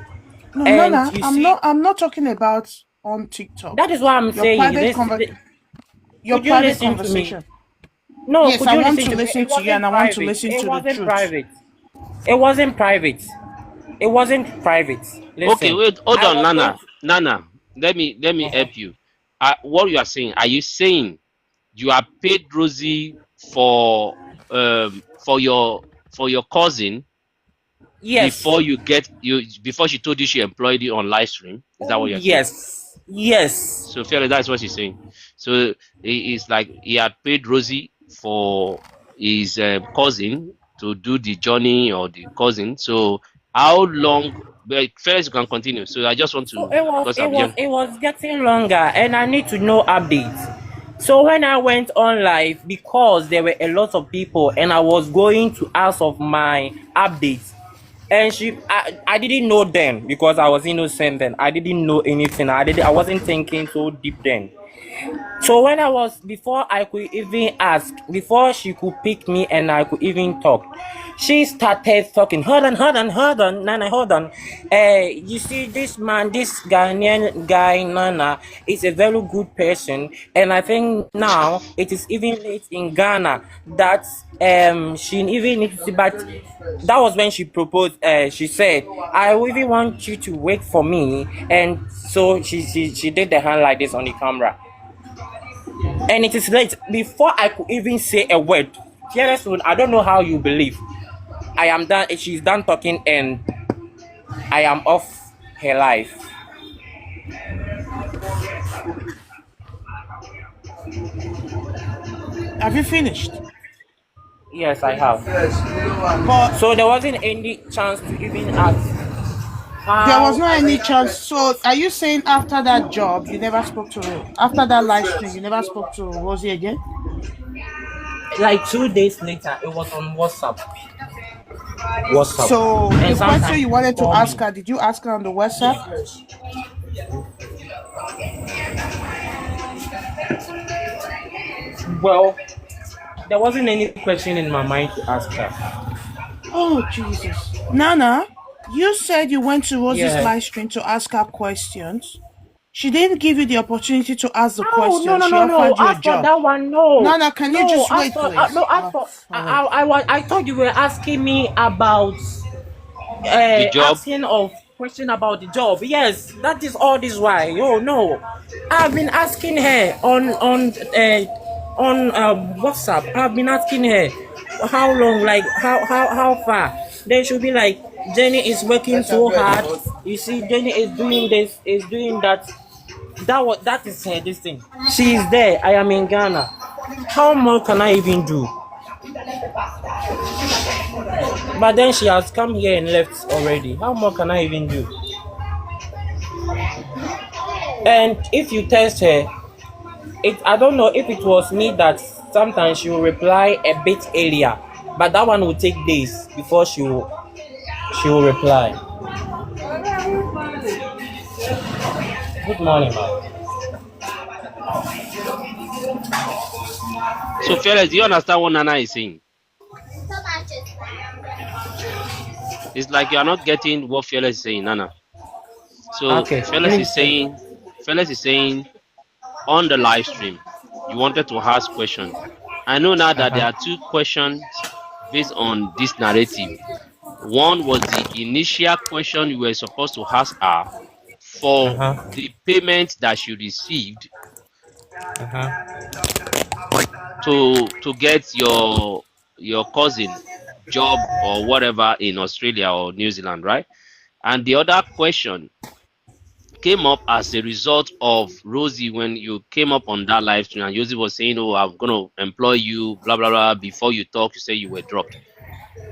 No, and Nana, you I'm see, not. I'm not talking about on TikTok. that is what I'm Your saying. private your Could you private listen to me? conversation. No, Yes, could I you want listen to to me? listen It to you, and wasn't I want to private. listen It to the wasn't truth. private. It wasn't private. It wasn't private. Okay, Listen, wait, hold I on, was going Nana. to. Nana, let me help you. What you are saying? Are you saying you have paid Rosie for your cousin Yes. before she told you she employed you on live stream? Is that Oh, what you're saying? yes. Yes. So fairly, that's what she's saying. So it's like he had paid Rosie for his cousin to do the journey or the cousin. So how long? But first, you can continue. So I just want So to because I'm here. it was getting longer, and I need to know updates. So when I went on live, because there were a lot of people, and I was going to ask of my updates, and I didn't know then because I was innocent then. I didn't know anything. I wasn't thinking so deep then. So when I was before I could even ask, before she could pick me and I could even talk, she started talking. Hold on, Nana, hold on. You see, this man, this Ghanaian guy, Nana, is a very good person, and I think now it is even late in Ghana that she even needs to see. But that was when she proposed. She said, "I even want you to wait for me," and so she did the hand like this on the camera, and it is late before I could even say a word. Fearless one, I don't know how you believe. I am done. She's done talking, and I am off her life. Have you finished? Yes, I have. But So there wasn't any chance to even ask there was how not I any went chance. on. So are you saying after that job, you never spoke to after that live stream, you never spoke to Rosie again? Like 2 days later, it was on WhatsApp. WhatsApp, So and the question sometimes you she would wanted to call ask me. her, did you ask her on the WhatsApp? Well, there wasn't any question in my mind to ask her. Oh Jesus. Nana, you said you went to Rosie's Yeah. live stream to ask her questions. She didn't give you the opportunity to ask the Oh no question. no She no no! offered you a As for job. that one, no, Nana, can you no. just As wait, for please? no, as for I thought you were asking me about The job. asking of question about the job. Yes, that is all this why. Oh no, I've been asking her on WhatsApp. I've been asking her how long, like how far. Then she'll be like, Jenny is working so hard. You see, Jenny is doing this, is doing that. That is her this thing. She is there. I am in Ghana. How more can I even do? But then she has come here and left already. How more can I even do? And if you test her, I don't know if it was me that sometimes she will reply a bit earlier, but that one will take days before she will reply. Good morning, ma'am. So Fearless, do you understand what Nana is saying? It's like you are not getting what Fearless is saying, Nana. So Okay, please. Fearless is saying on the live stream, you wanted to ask question. I know now that there Uh-huh. are two questions based on this narrative. One was the initial question you were supposed to ask her for Uh-huh. the payment that she received Uh-huh. to get your cousin job or whatever in Australia or New Zealand, right? And the other question came up as a result of Rosie when you came up on that live stream and Rosie was saying, "Oh, I'm gonna employ you, blah blah blah." Before you talk, you say you were dropped.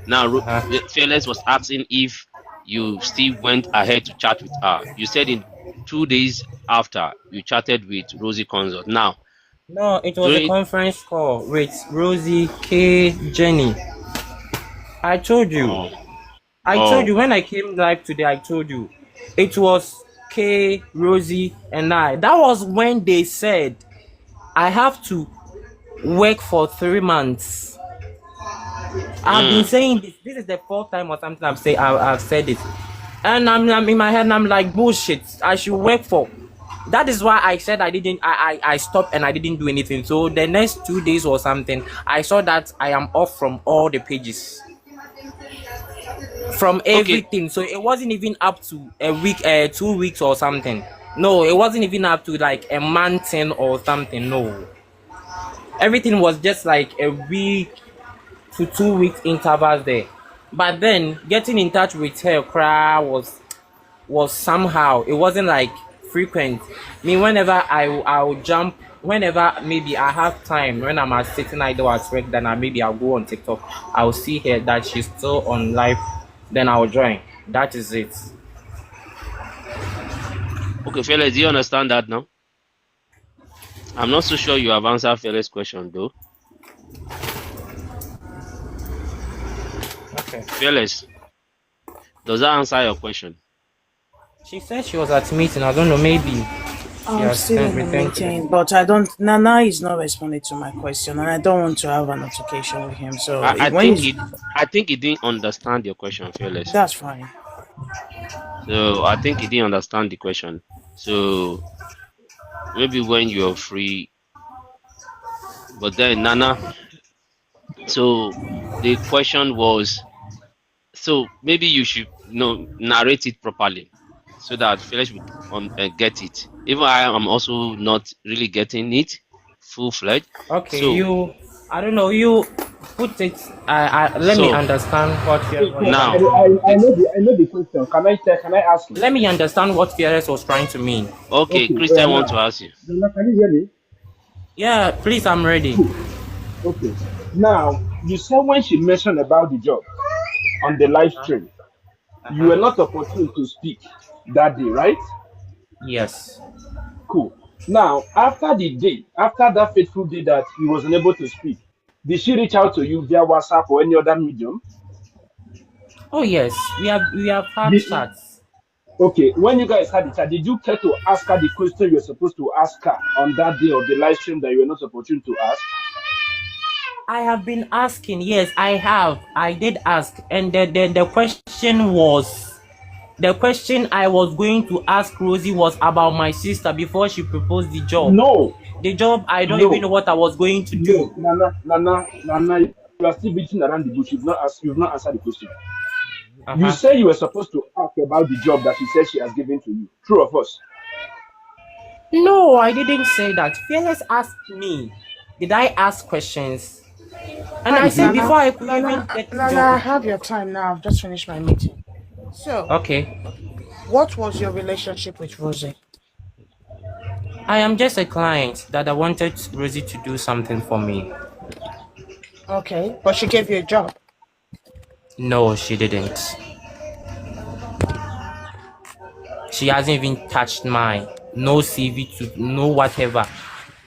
Now, Uh-huh. Fearless was asking if you still went ahead to chat with her. You said in 2 days after you chatted with Rosie Consult. Now, No, it was a during conference call with Rosie K. Jenny. I told you. oh I told oh you when I came live today, I told you. It was K, Rosie, and I. That was when they said I have to work for 3 months. I've been mm, saying this. This is the fourth time or something I've said it. And I'm in my head and I'm like, bullshit. I should work for. That is why I said I stopped and I didn't do anything. So the next 2 days or something, I saw that I am off from all the pages. From okay. everything. So it wasn't even up to a week, 2 weeks or something. No, it wasn't even up to like a month in or something. No, everything was just like a week to 2 weeks intervals there. But then getting in touch with her was somehow, it wasn't like frequent. I mean, whenever I'll jump, whenever maybe I have time, when I'm sitting idle at work, then I'll go on TikTok. I'll see her that she's still on live, then I'll join. That is it. Okay, Fearless, do you understand that now? I'm not so sure you have answered Fearless' question though. Okay. Fearless, does that answer your question? She said she was at meeting. I don't know. Maybe she I'm has still sent in the returned to meeting, the. but I don't. Nana is not responding to my question, and I don't want to have an altercation with him. So I, I when think he's, he I think he didn't understand your question, Fearless. that's fine. So I think he didn't understand the question. So maybe when you're free, but then Nana. So the question was, so maybe you should narrate it properly, so that Felix would get it. Even I am also not really getting it full fledged. Okay, So you. I don't know. You put it. Let me so understand what So, Fearless so was trying now to mean. the I know the question. Can I ask him? Let me understand what Fearless was trying to mean. okay, Okay, Christian want to now, ask you. Can you hear me? Yeah, please. I'm ready. Good. Okay. Now, you said when she mentioned about the job on the live Uh-huh. stream, you Uh-huh. were not opportune to speak that day, right? Yes. Cool. Now, after that fateful day that he was unable to speak, did she reach out to you via WhatsApp or any other medium? Oh yes. We have had Did, chats. okay, when you guys had the chat, did you care to ask her the question you were supposed to ask her on that day of the live stream that you were not opportune to ask? I have been asking. Yes, I have. I did ask, and the question was The question I was going to ask Rosie was about my sister before she proposed the job. No, The job, I don't even no, know what I was going to no, do. Nana, you are still beating around the bush. You've not answered the question. You Uh-huh. say you were supposed to ask about the job that she said she has given to you. True or false? No, I didn't say that. Fearless asked me, did I ask questions? And I said before I could even get the Nana, job. I have your time now. I've just finished my meeting. So, Okay. what was your relationship with Rosie? I am just a client that I wanted Rosie to do something for me. Okay, but she gave you a job. No, she didn't. She hasn't even touched mine. No CV to no whatever.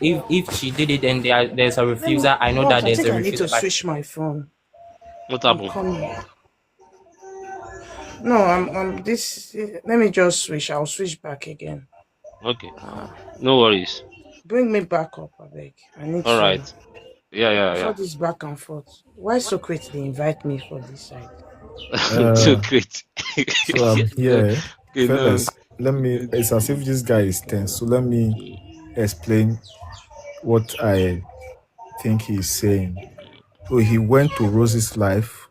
If she did it and there's a refusal, I know that I there's think a I need to refusal. But switch my phone. What I'm happened? coming. No, I'm this. Let me just switch. I'll switch back again. Okay, no worries. Bring me back up, I beg. I need All to. right. Yeah. Before this back and forth. Why so quickly invite me for this side? Too Uh, great. so I'm No, here. okay, no. Fellas, let me, it's as if this guy is tense. So let me explain what I think he's saying. So he went to Rosie's life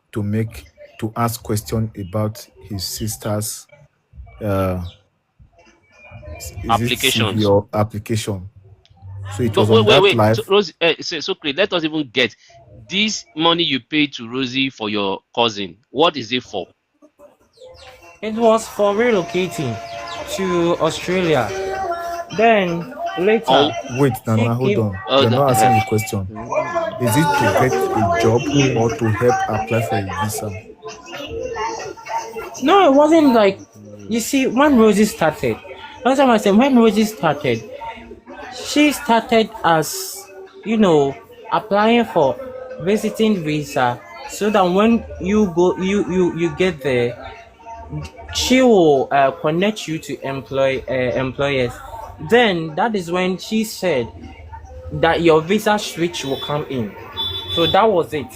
to ask question about his sister's uh is it CV Applications. or application. So it But was on that wait. So life. Rosie, so great. Let us even get this money you paid to Rosie for your cousin. What is it for? it was for relocating to Australia. Then later, Oh, Wait, she Nana, hold came. on. You're not answering the question. Is it to get a job Yeah. or to help apply for a visa? No, it wasn't like you see when Rosie started. That's what I said. When Rosie started, she started as applying for visiting visa, so that when you go, you get there, she will connect you to employers. Then that is when she said that your visa switch will come in. So that was it.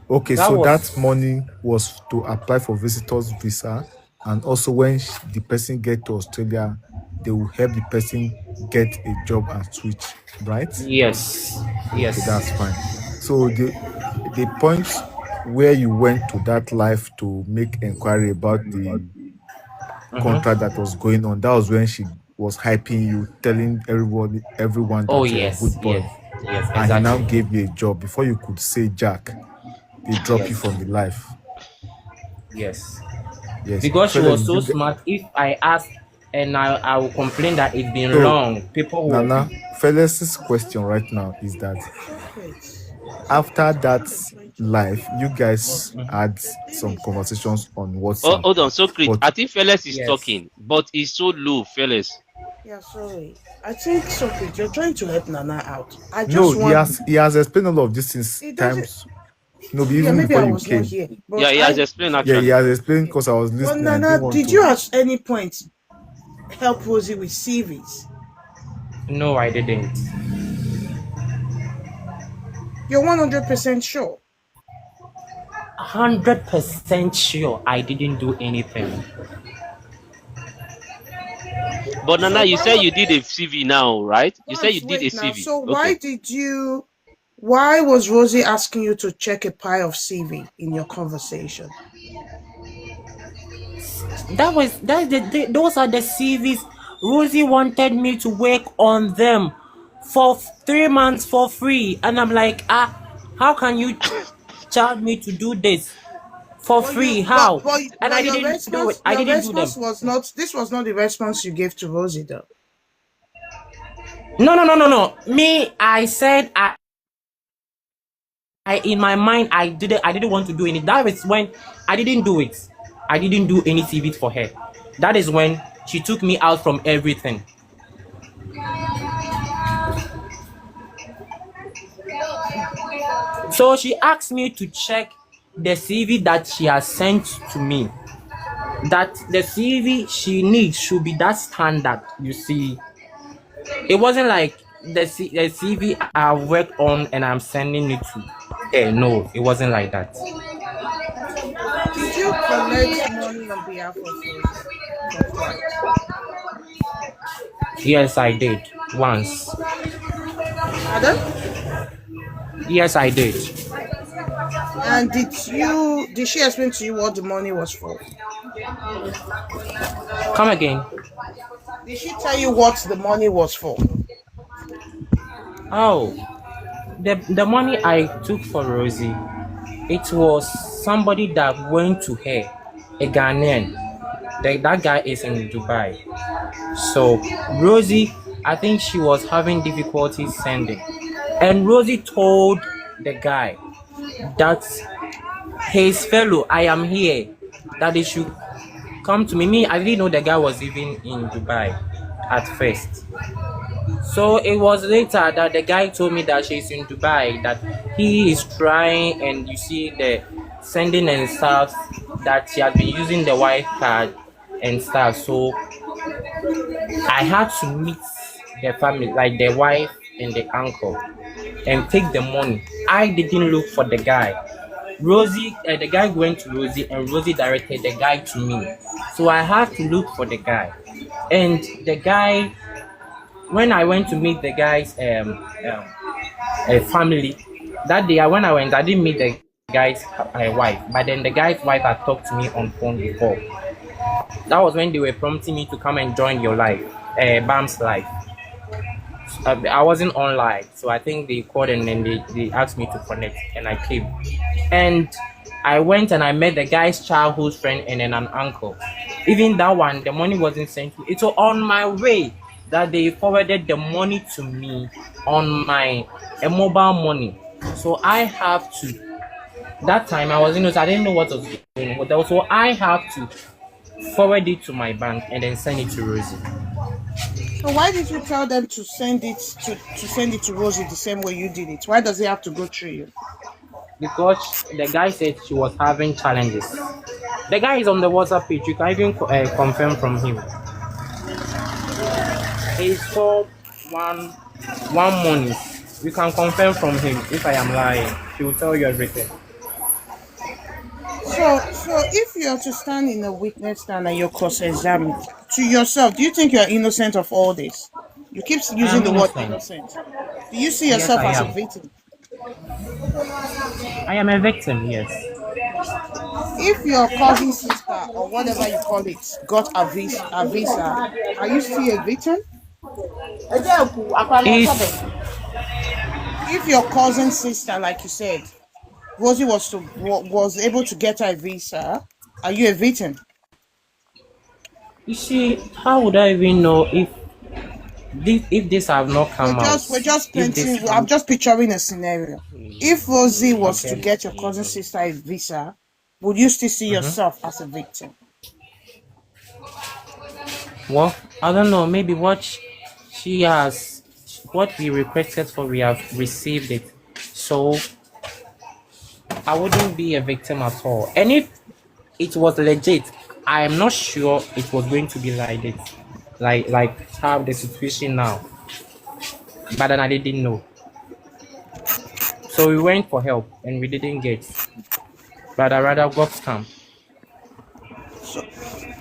Okay, That so was that money was to apply for visitors visa, and also when the person get to Australia, they will help the person get a job and switch, right? yes, Okay, yes. that's fine. So the point where you went to that life to make inquiry about the contract Mm-hmm. that was going on, that was when she was hyping you, telling everyone Oh that you're a yes, good boy, yes, yes, and he now exactly. gave you a job. Before you could say Jack, they drop you Yes, from the life. yes. Yes, Because she fella, was did so you get? smart. If I asked and I will complain that it's been So, long, people will. Nana, fella's question right now is that Chocolate. after that I'm trying to life, you guys Mhm. had Baby some is not conversations on oh, WhatsApp, hold on. So great. but I think Felix is Yes. talking, but he's so low, Felix. Yeah, sorry. I think Socrates, you're trying to help Nana out. I no, just want. he has explained all of these things It doesn't. times. No, Yeah, even maybe before I you was not came. here, Yeah, but he has I. explained Yeah, he actually. has explained because I was But listening. I didn't Nana, want did you to. at any point help Rosie with CVs? No, I didn't. You're 100% sure. 100% sure I didn't do anything. But So Nana, you why said was you did a CV now, right? You said you once did a wait now? CV. So why Okay. did you? Why was Rosie asking you to check a pile of CV in your conversation? Those are the CVs. Rosie wanted me to work on them for 3 months for free, and I'm like, how can you charge me to do this for But you, free? How? And but I didn't do it. I your didn't do them. response was not. This was not the response you gave to Rosie, though. No. Me, I said I in my mind I didn't want to do any. That is when I didn't do it. I didn't do any CV for her. That is when she took me out from everything. So she asked me to check the CV that she has sent to me. That the CV she needs should be that standard. You see, it wasn't like the CV I worked on and I'm sending it to. No, it wasn't like that. Did you collect money on behalf of Rosie for flight? Yes, I did once. Pardon? Yes, I did. And did she explain to you what the money was for? Come again. Did she tell you what the money was for? Oh, the money I took for Rosie, it was somebody that went to her, a Ghanaian. That guy is in Dubai. So Rosie, I think she was having difficulty sending, and Rosie told the guy that his fellow, I am here, that they should come to me. Me, I didn't know the guy was even in Dubai at first. So it was later that the guy told me that she's in Dubai, that he is trying, and you see the sending and stuff, that she has been using the wife card and stuff. So I had to meet the family, like the wife and the uncle, and take the money. I didn't look for the guy. Rosie, the guy went to Rosie, and Rosie directed the guy to me. So I had to look for the guy. And the guy, when I went to meet the guy's family, that day when I went, I didn't meet the guy's wife. But then the guy's wife had talked to me on phone before. That was when they were prompting me to come and join your life, BAM's life. I wasn't on live, so I think they called and then they asked me to connect, and I came. And I went and I met the guy's childhood friend and then an uncle. Even that one, the money wasn't sent to me. It was on my way that they forwarded the money to me on my mobile money. So I have to. That time I I didn't know what was going on. So I have to forward it to my bank and then send it to Rosie. So why did you tell them to send it to Rosie the same way you did it? Why does it have to go through you? Because the guy said she was having challenges. The guy is on the WhatsApp page. You can even confirm from him. He saw one money. You can confirm from him. If I am lying, he will tell you everything. So if you're to stand in a witness stand and you're cross-examined to yourself, do you think you're innocent of all this? You keep using the word innocent. Do you see Yes, yourself I as a am. victim? I am a victim, yes. If your cousin sister or whatever you call it got a visa, are you still a victim? If If your cousin sister, like you said, Rosie was able to get her a visa, are you a victim? you see, how would I even know if this have not come out? We're just If this painting. I'm just picturing a scenario. If Rosie was to okay. get your cousin sister a visa, would you still see Mm-hmm. yourself as a victim? Well, I don't know. Maybe what we requested for, we have received it. So I wouldn't be a victim at all. And if it was legit, I am not sure it was going to be like this, like how the situation now. But then I didn't know. So we went for help and we didn't get. But I rather got scammed. So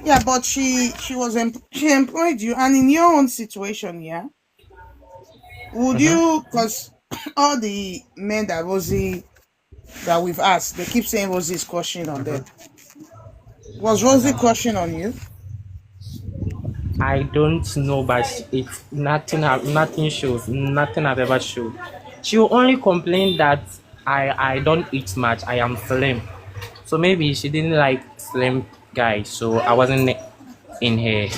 yeah, but she she employed you, and in your own situation, yeah, would Mm-hmm. you? Because all the men that we've asked, they keep saying Rosie's crushing on them. Was Rosie crushing on you? I don't know, but nothing shows. Nothing I've ever showed. She will only complain that I don't eat much. I am slim. So maybe she didn't like slim guys. So I wasn't in her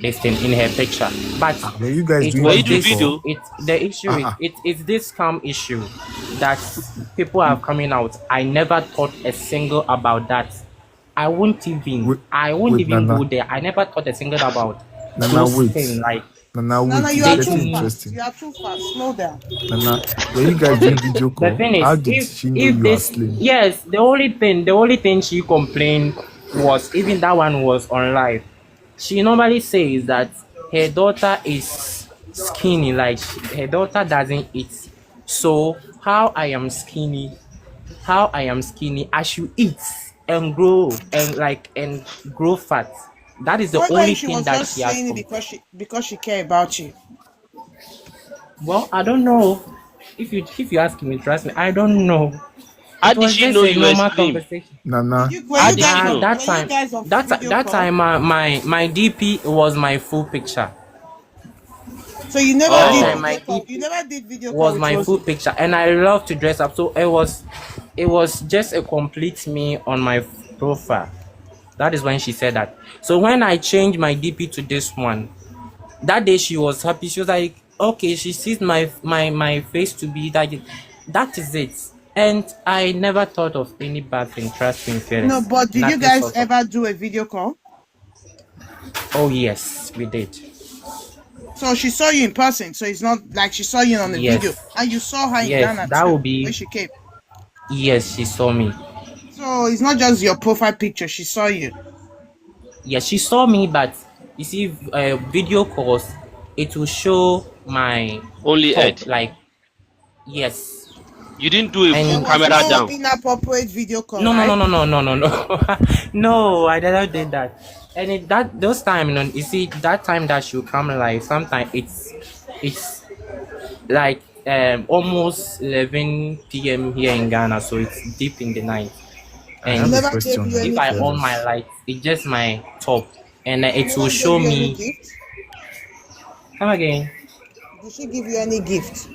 in her picture. But Were you guys it doing was Were you doing this. video? The issue Uh-uh. it's this scam issue that people are coming out. I never thought a single about that. I won't even Wait, go Nana. there. I never thought a single about Nana, those wait. things. Like Nana, wait. Nana, you It's are getting too fast. interesting. You are too fast. Slow down. Nana, were you guys doing video the call? thing How is, did she know if you are this slim? yes, the only thing she complained was, even that one was on live. She normally says that her daughter is skinny, like her daughter doesn't eat. So how I am skinny, I should eat. and grow fat. That is the What only if she thing was that just she has saying it come. because she care about you? Well, I don't know. If you ask me, trust me, I don't know. How It did was she just know a you were normal slim? conversation. Nana, Were How you did she guys know? That were you time, guys on that video that call? time, my DP was my full picture. So you never That did time, Oh, my video call. You DP never did video call was with my full Rosie. picture, and I love to dress up. So it was just a complete me on my profile. That is when she said that. So when I changed my DP to this one, that day she was happy. She was like, okay, she sees my face to be that. That is it. And I never thought of any bad thing. Trust me, No, feelings. but did you Nothing guys sort of. ever do a video call? Oh yes, we did. So she saw you in person. So it's not like she saw you on the video, Yes, and you saw her in yes, Ghana that too will when be. she came. Yes, she saw me. So it's not just your profile picture. She saw you. Yes, she saw me, but you see, video calls, it will show my only Ed. top. Like yes, You didn't do a There full and was you camera no see, down. inappropriate video call, no, no, no, right? no, no, no, no, no, no, I never did that. And that those time, you see, that time that she'll come live, sometimes it's like almost 11 p.m. here in Ghana, so it's deep in the night. I She have And a never gave question, you if any I on gift. my fellas. light, it's just my top, and She it will never gave show you any me. gift. Come again. Did she give you any gift?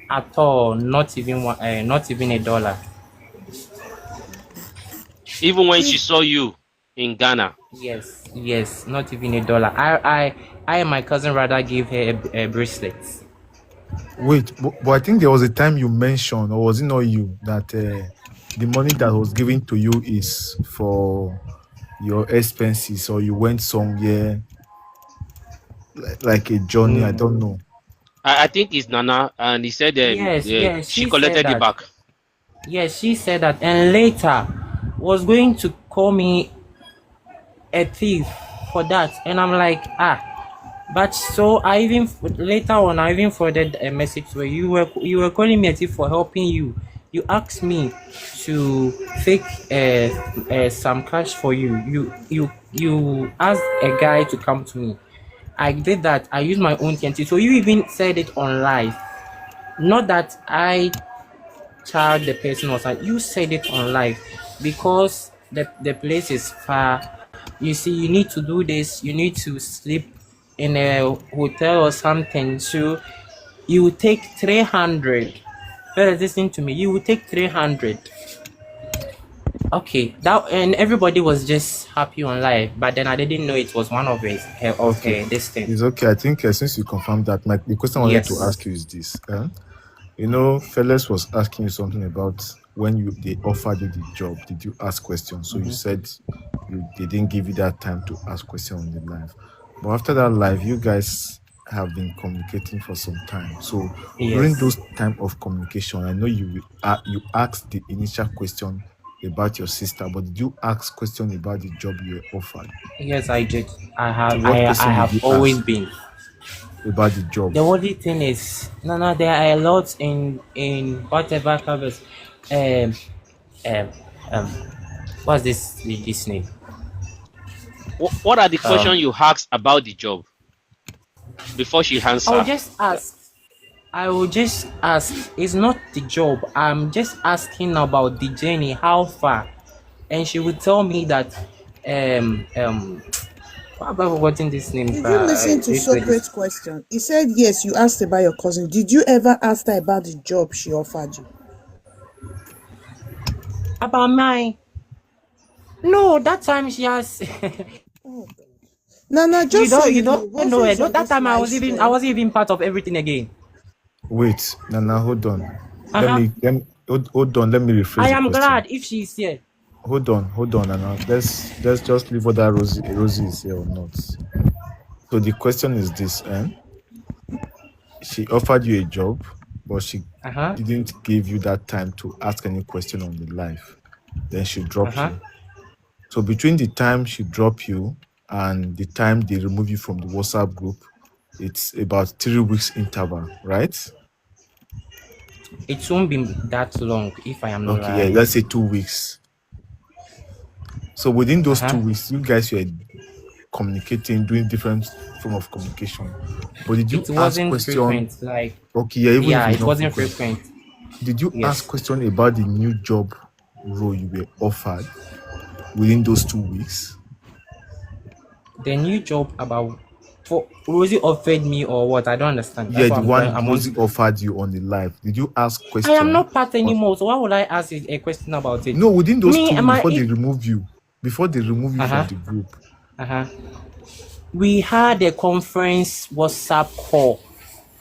At all, not even one, not even $1. Even when she Did saw you in Ghana. Yes, yes, not even $1. I and my cousin rather gave her a bracelet. Wait, but I think there was a time you mentioned, or was it not you, that the money that was given to you is for your expenses, or you went somewhere like a journey? I don't Mm. know. I think it's Nana, and he said Yes, yes, she she said collected it that. back. Yes, she said that, and later was going to call me a thief for that, and I'm like, ah. But so I even later on I even forwarded a message where you were calling me a thief for helping you. You asked me to take some cash for you. You asked a guy to come to me. I did that. I used my own TNT. So you even said it on live. Not that I charged the person or something. You said it on live because the place is far. You see, you need to do this. You need to sleep in a hotel or something. So you will take 300. Fellas, listen to me. You will take 300. Okay, that and everybody was just happy on live, but then I didn't know it was one of Okay, her this thing. it's okay. I think since you confirmed that, the question I wanted to Yes. ask you is this. You know, Felix was asking you something about when they offered you the job. Did you ask questions? So you said they didn't give you that time to ask questions on the live. But after that live, you guys have been communicating for some time. So during Yes. those time of communication, I know you asked the initial question about your sister, but did you ask question about the job you were offered? Yes, I did. So what I question did have you always ask been. about the job? The only thing is, no, no, there are a lot in whatever covers. Um, um, um, what's this name? What are the questions Um, you asked about the job before she I will answer? just ask. I will just ask. It's not the job. I'm just asking about the journey, how far, and she would tell me that. What about forgetting this name? Did you listen to This lady's Socrates' question? He said yes. You asked about your cousin. Did you ever ask her about the job she offered you? about mine. No, that time she has. Oh, no, no. you Just so don't you you don't know, know Rosie it. is on That this time live I stream. wasn't even part of everything again. Wait, Nana, hold on. Uh huh. Hold on. Let me I rephrase the am question. glad if she's here. Hold on, Nana. Let's just leave whether Rosie is here or not. So the question is this: she offered you a job, but she Uh huh. didn't give you that time to ask any question on the live. Then she Uh dropped huh. you. So between the time she dropped you and the time they remove you from the WhatsApp group, it's about 3 weeks interval, right? It won't be that long if I am not Okay, yeah, lying. let's say 2 weeks. So within those 2 Uh-huh. weeks, you guys were communicating, doing different form of communication. But did you It ask wasn't question? frequent. Like, Okay, yeah, even if yeah, it's it not wasn't frequent, frequent. did you ask Yes. question about the new job role you were offered within those 2 weeks? The new job about for Rosie offered me or what? I don't understand. Yeah, That's what the I'm trying. one I want Rosie to. offered you on the live. Did you ask I am question? not part Or, anymore. So why would I ask a question about it? no, within those Me 2 weeks and my before they remove you, uh from huh the group. uh-huh. We had a conference WhatsApp call.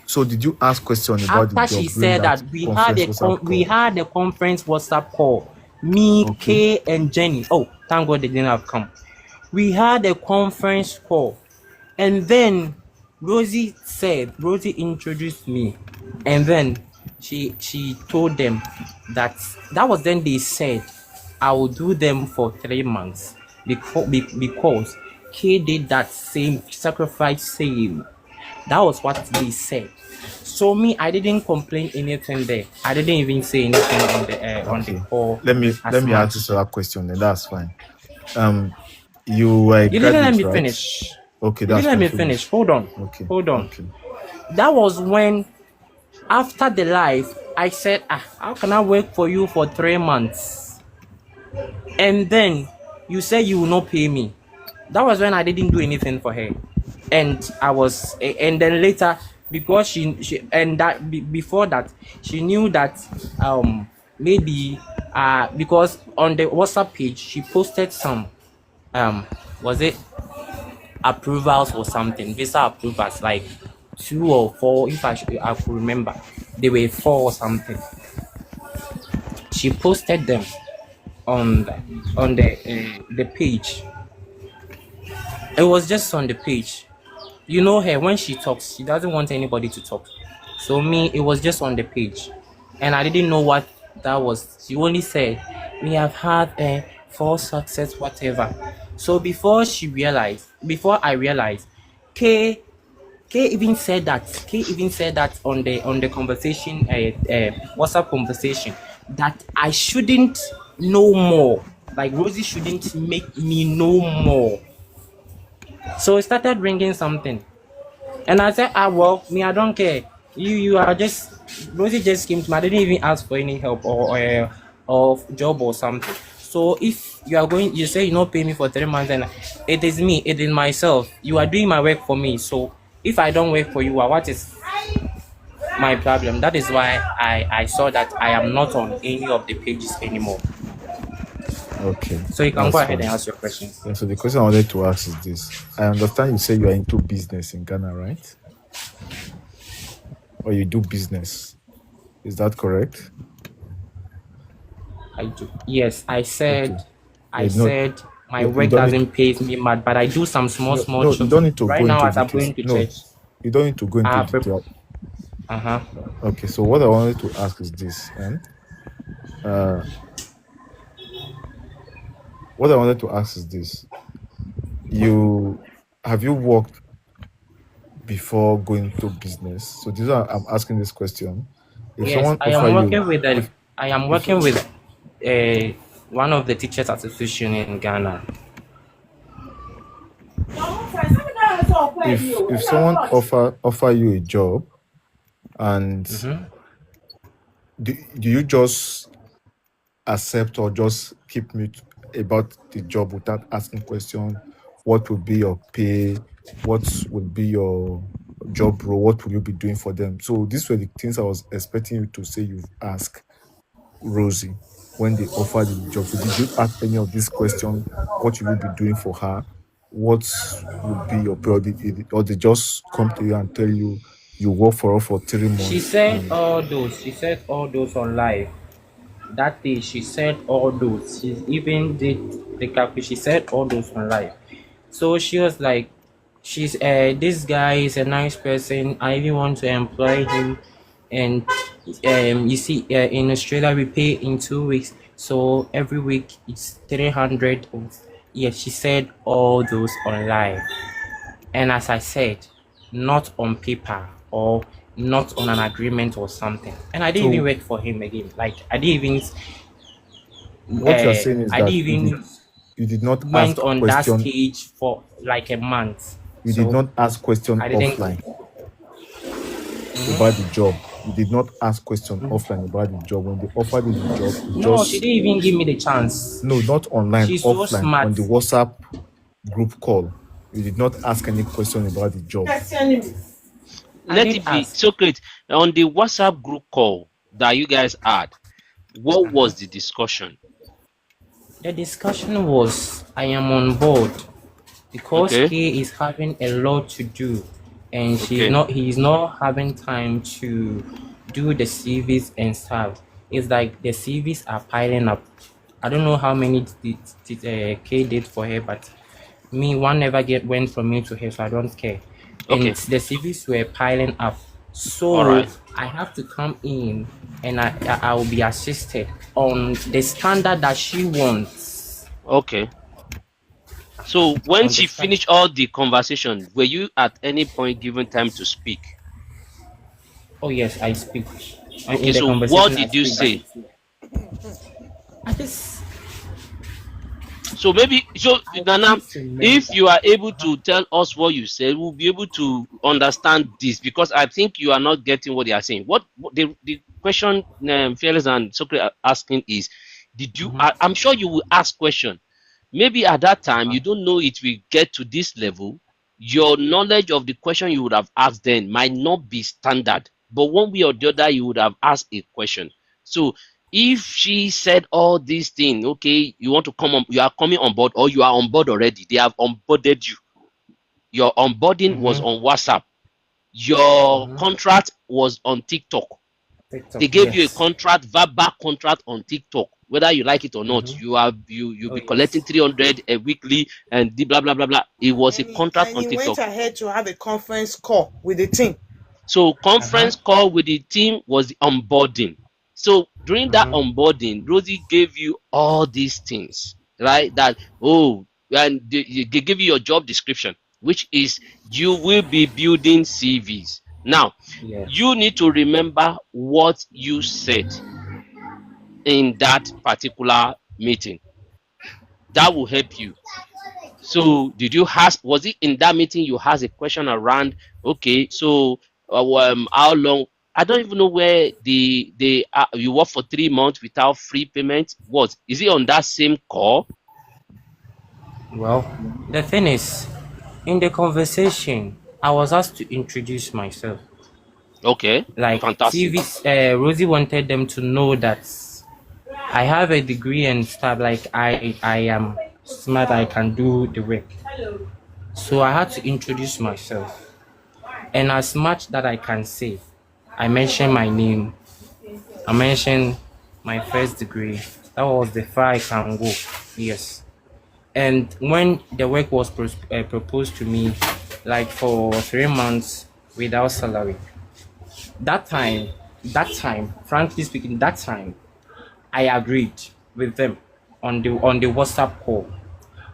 So did you ask question about the After she job during said that that conference WhatsApp we call? had a conference WhatsApp call. Me, Okay. Kay, and Jenny. Oh, thank God they didn't have come. We had a conference call, and then Rosie introduced me, and then she told them that was then they said I will do them for 3 months because Kay did that same sacrifice same. That was what they said. So me, I didn't complain anything there. I didn't even say anything on the Okay. call Let as me ask much. this other question, then that's fine. You were a You didn't let graduate, me right? finish. Okay, You that's didn't let fine. me finish. Finish. Hold on. Okay. Hold on. Okay. That was when, after the live, I said, how can I work for you for 3 months? And then you say you will not pay me. That was when I didn't do anything for her. And then later, because she and that before that, she knew that maybe because on the WhatsApp page she posted some was it approvals or something, visa approvals, like 2 or 4, if I could remember. They were 4 or something. She posted them on the page. It was just on the page. You know her, when she talks, she doesn't want anybody to talk. So me, it was just on the page, and I didn't know what that was. She only said we have had a full success, whatever. So before I realized, K Kay even said that. Kay even said that on the conversation, WhatsApp conversation, that I shouldn't know more. Like Rosie shouldn't make me know more. So it started ringing something, and I said, well, me, I don't care. You are just Rosie just came to me. I didn't even ask for any help or job or something. So if you are going, you say you not pay me for 3 months, and it is me, it is myself. You are doing my work for me. So if I don't work for you, what is my problem? That is why I saw that I am not on any of the pages anymore. Okay. So you can go That's ahead fine. and ask your questions. Yeah, so the question I wanted to ask is this. I understand you say you are into business in Ghana, right? Or you do business. Is that correct? I do. Yes, Okay. I Yeah, no, said my you work don't need doesn't pay me mad, but I do some small no, you jobs. don't need to Right go now, into as I'm details. going to No, church, you don't need to go I into have detail. uh-huh. Okay, so what I wanted to ask is this, uh what I wanted to ask is this. You have you worked before going to business? So this is why I'm asking this question. If Yes, someone offer you if I am if working with one of the teachers association in Ghana. if someone offer you a job, and Mm-hmm. do you just accept or just keep mute about the job without asking question? What would be your pay? What would be your job role? What will you be doing for them? So these were the things I was expecting you to say you've asked Rosie when they offered you the job. So did you ask any of these questions? What will you be doing for her? What would be your pay? Or they just come to you and tell you you work for her for 3 months and She said all those on live. That day she said all those. She even did the calculation. She said all those on live. So she was like, she's this guy is a nice person. I even want to employ him. And you see, in Australia we pay in 2 weeks. So every week it's 300. Yes, she said all those on live. And as I said, not on paper or not on an agreement or something. And I didn't even so work for him again. Like I didn't even what you're saying is I that didn't even You did not went ask on that question. stage for like a month. You did not ask question I didn't. offline about the job. You did not ask question offline about the job. When they offered you the job, you No, she just didn't even give me the chance. no, not online, She's so offline smart. on the WhatsApp group call. You did not ask any question about the job. Let did it be ask. so great. On the WhatsApp group call that you guys had, what was the discussion? The discussion was I am on board because Okay. K is having a lot to do and Okay. he's not having time to do the CVs and stuff. It's like the CVs are piling up. I don't know how many K did for her, but me one never went from me to her, so I don't care. And Okay. the CVs were piling up, All so right. I have to come in and I will be assisted on the standard that she wants. Okay. So when she Understand? finished all the conversation, were you at any point given time to speak? Oh yes, I speak. Okay, In the so what conversation, I did you speak, but say? I just So maybe, so Nana, can't remember. if you are able to tell us what you said, we'll be able to understand this, because I think you are not getting what they are saying. What the question Fearless and Socrates are asking is, did you? I'm sure you will ask question. Maybe at that time you don't know it will get to this level. Your knowledge of the question you would have asked then might not be standard, but one way or the other you would have asked a question. So if she said all these things, okay, you want to come on, you are coming on board, or you are on board already, they have onboarded you. Your onboarding was on WhatsApp. Your contract was on TikTok. TikTok, They gave you a yes. contract, verbal contract on TikTok. Whether you like it or not, you'll be collecting 300 a weekly and blah blah blah blah. It was a contract And on he went TikTok. ahead to have a conference call with the team. So conference call with the team was the onboarding. So during that onboarding, Rosie gave you all these things, right? That and they give you your job description, which is you will be building CVs. Now, Yes. you need to remember what you said in that particular meeting. That will help you. So did you ask, was it in that meeting you asked a question around, okay, so how long, I don't even know where you work for 3 months without free payment. What is it on that same call? Well, the thing is, in the conversation, I was asked to introduce myself. Okay, Like fantastic. Rosie wanted them to know that I have a degree and stuff. Like I am smart. I can do the work. So I had to introduce myself, and as much that I can say, I mentioned my name. I mentioned my first degree. That was the far I can go. Yes. And when the work was proposed to me, like for 3 months without salary, that time, frankly speaking, that time, I agreed with them on the WhatsApp call.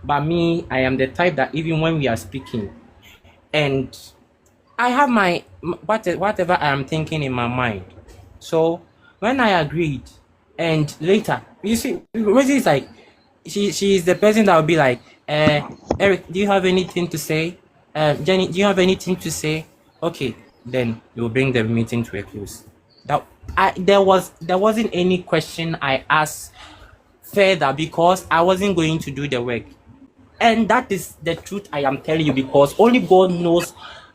But me, I am the type that even when we are speaking, and I have whatever I am thinking in my mind. So when I agreed, and later, you see, Rosie is like, she is the person that will be like, Eric, do you have anything to say? Jenny, do you have anything to say? Okay, then you'll bring the meeting to a close. There wasn't any question I asked further because I wasn't going to do the work. And that is the truth I am telling you, because only God knows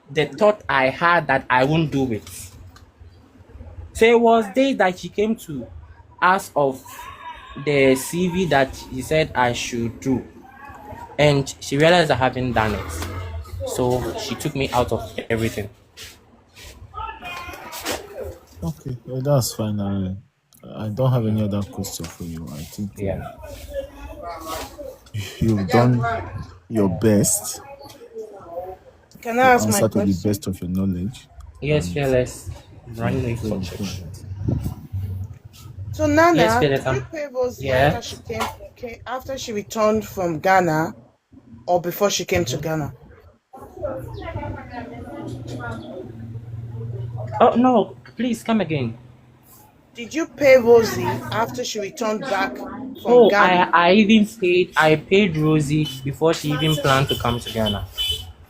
the thought I had that I won't do it. So it was days that she came to ask of the CV that he said I should do. And she realized I haven't done it. So she took me out of everything. Okay, that's fine. I don't have any other question for you. I think Yeah. you've done your best Can to I ask my answer to the question? best of your knowledge. Yes, And fearless. Running late go for on, go church. on. So Yes, Nana, fearless. did you pay Rosie Yeah. after she came after she returned from Ghana, or before she came to Ghana? Oh no, please come again. Did you pay Rosie after she returned back from Oh, I Ghana? I even paid Rosie before she even planned to come to Ghana.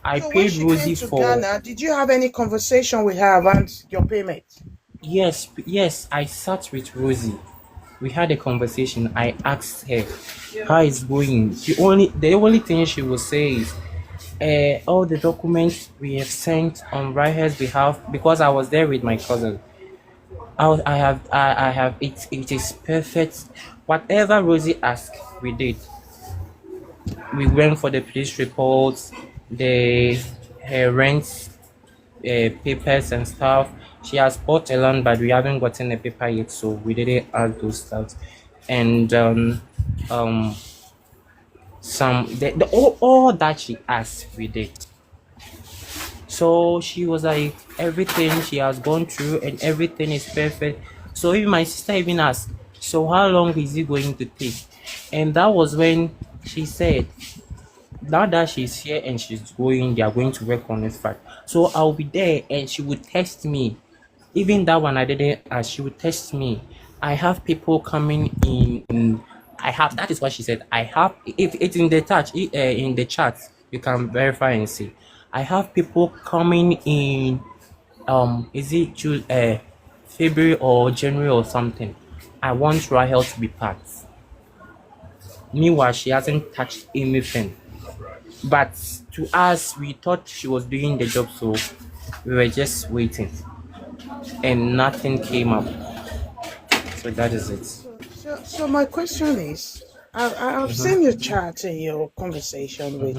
I So when paid she came Rosie to for Ghana, did you have any conversation with her around your payment? yes, I sat with Rosie. We had a conversation. I asked her how it's going. The only thing she will say is all the documents we have sent on Rahe's behalf, because I was there with my cousin. I have it is perfect. Whatever Rosie asked, we did. We went for the police reports, the her rent papers and stuff. She has bought a land, but we haven't gotten the paper yet, so we didn't add those stuff. And um, all that she asked, we did. So she was like, everything she has gone through and everything is perfect. So even my sister even asked, so how long is it going to take? And that was when she said, now that she's here and they are going to work on this fact. So I'll be there and she would text me. Even that one I didn't ask, she would text me. I have people coming in. I have, that is what she said. I have, if it's in the in the chat, you can verify and see. I have people coming in, is it February or January or something. I want Rahel to be part. Meanwhile, she hasn't touched anything. But to us, we thought she was doing the job, so we were just waiting, and nothing came up. So that is it. So my question is, I've seen your chat and your conversation with,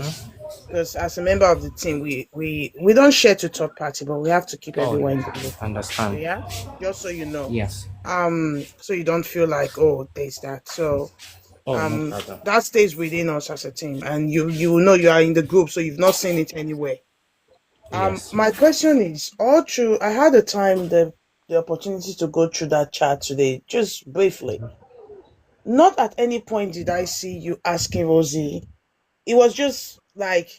because as a member of the team, we don't share to third party, but we have to keep Oh everyone in yes, the loop. understand. Yeah, just so you know. Yes. So you don't feel like, oh, there's that. So Oh, no problem. that stays within us as a team, and you will know you are in the group, so you've not seen it anywhere. Yes. My question is, all through, I had the opportunity to go through that chat today, just briefly. Not at any point did I see you asking Rosie. It was just like,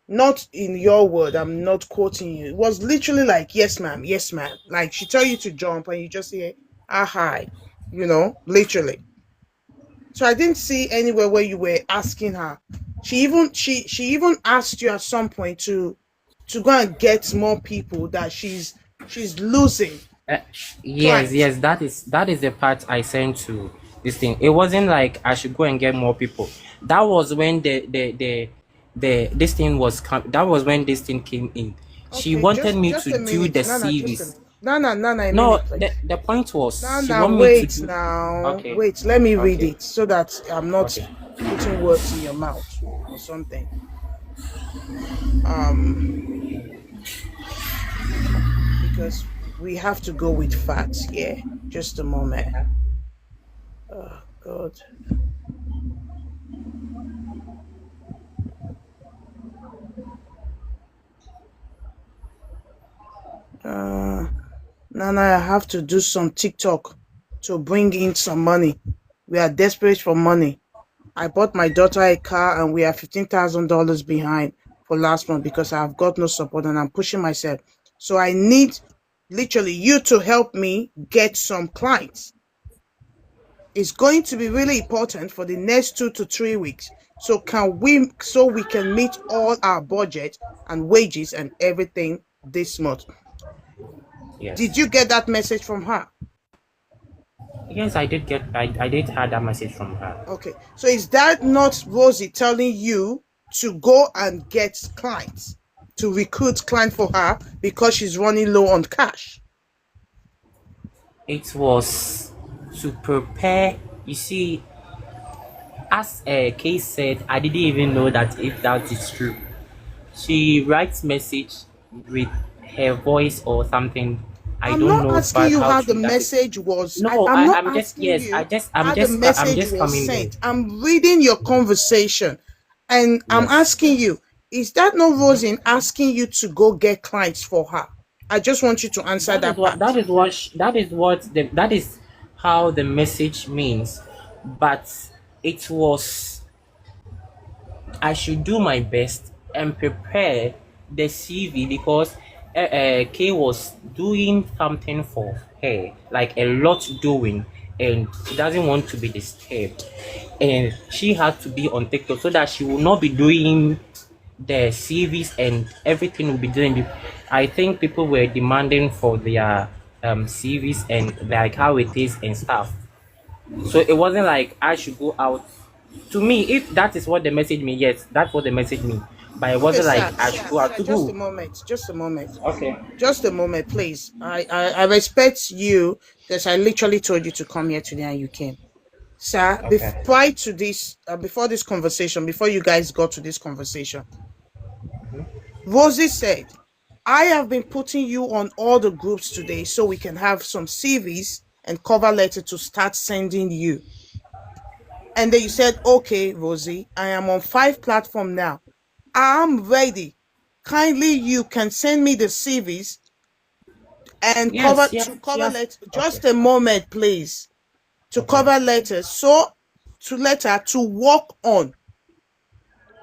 not in your word, I'm not quoting you. It was literally like, yes, ma'am, yes, ma'am. Like she tell you to jump and you just say, ah, hi, literally. So I didn't see anywhere where you were asking her. She even asked you at some point to go and get more people that she's losing Uh, yes, clients. yes, that is the part I sent to this thing. It wasn't like I should go and get more people. That was when the this thing that was when this thing came in. She Okay, wanted just me just to a do the minute. Nana, just a CVs. minute. Nana, a No, minute, the, please. the point was she Nana, want me to wait do. now. Okay, Wait, let me read okay, it so that I'm not okay. putting words in your mouth or something. Um, because we have to go with facts. Yeah, just a moment. Oh God. Nana, I have to do some TikTok to bring in some money. We are desperate for money. I bought my daughter a car and we are $15,000 behind for last month because I've got no support and I'm pushing myself. So I need literally you to help me get some clients. It's going to be really important for the next 2 to 3 weeks. So we can meet all our budget and wages and everything this month. Did Yes, you get that message from her? yes, I did have that message from her. Okay. So is that not Rosie telling you to go and get clients, to recruit clients for her because she's running low on cash? It was to prepare. You see, as a case said, I didn't even know that if that is true. She writes message with her voice or something. I I'm don't not know asking but you how how the true that is. message was. No, I'm not I'm just asking yes. you I'm how the just I'm message just was coming there. sent. I'm reading your conversation and I'm Yes. asking you, is that not Rosie asking you to go get clients for her? I just want you to answer That is that what part. that is what sh- that is what the that is how the message means. But it was I should do my best and prepare the CV because Kay was doing something for her, like a lot doing, and she doesn't want to be disturbed. And she had to be on TikTok so that she will not be doing the CVs and everything will be doing. I think people were demanding for their CVs and like how it is and stuff. So it wasn't like I should go out. To me, if that is what the message mean, yes, that's what the message mean. But it Okay, wasn't sir, like I should go out to just a who. moment, just a moment. Okay. Just a moment, please. I respect you because I literally told you to come here today and you came. Sir, Okay. prior to this, before this conversation, before you guys got to this conversation, Rosie said, I have been putting you on all the groups today so we can have some CVs and cover letter to start sending you. And then you said, okay, Rosie, I am on 5 platforms now. I'm ready. Kindly, you can send me the CVs and Yes, yes, cover yes. letter. Okay. Just a moment, please. To Okay. cover letters. So to letter to work on.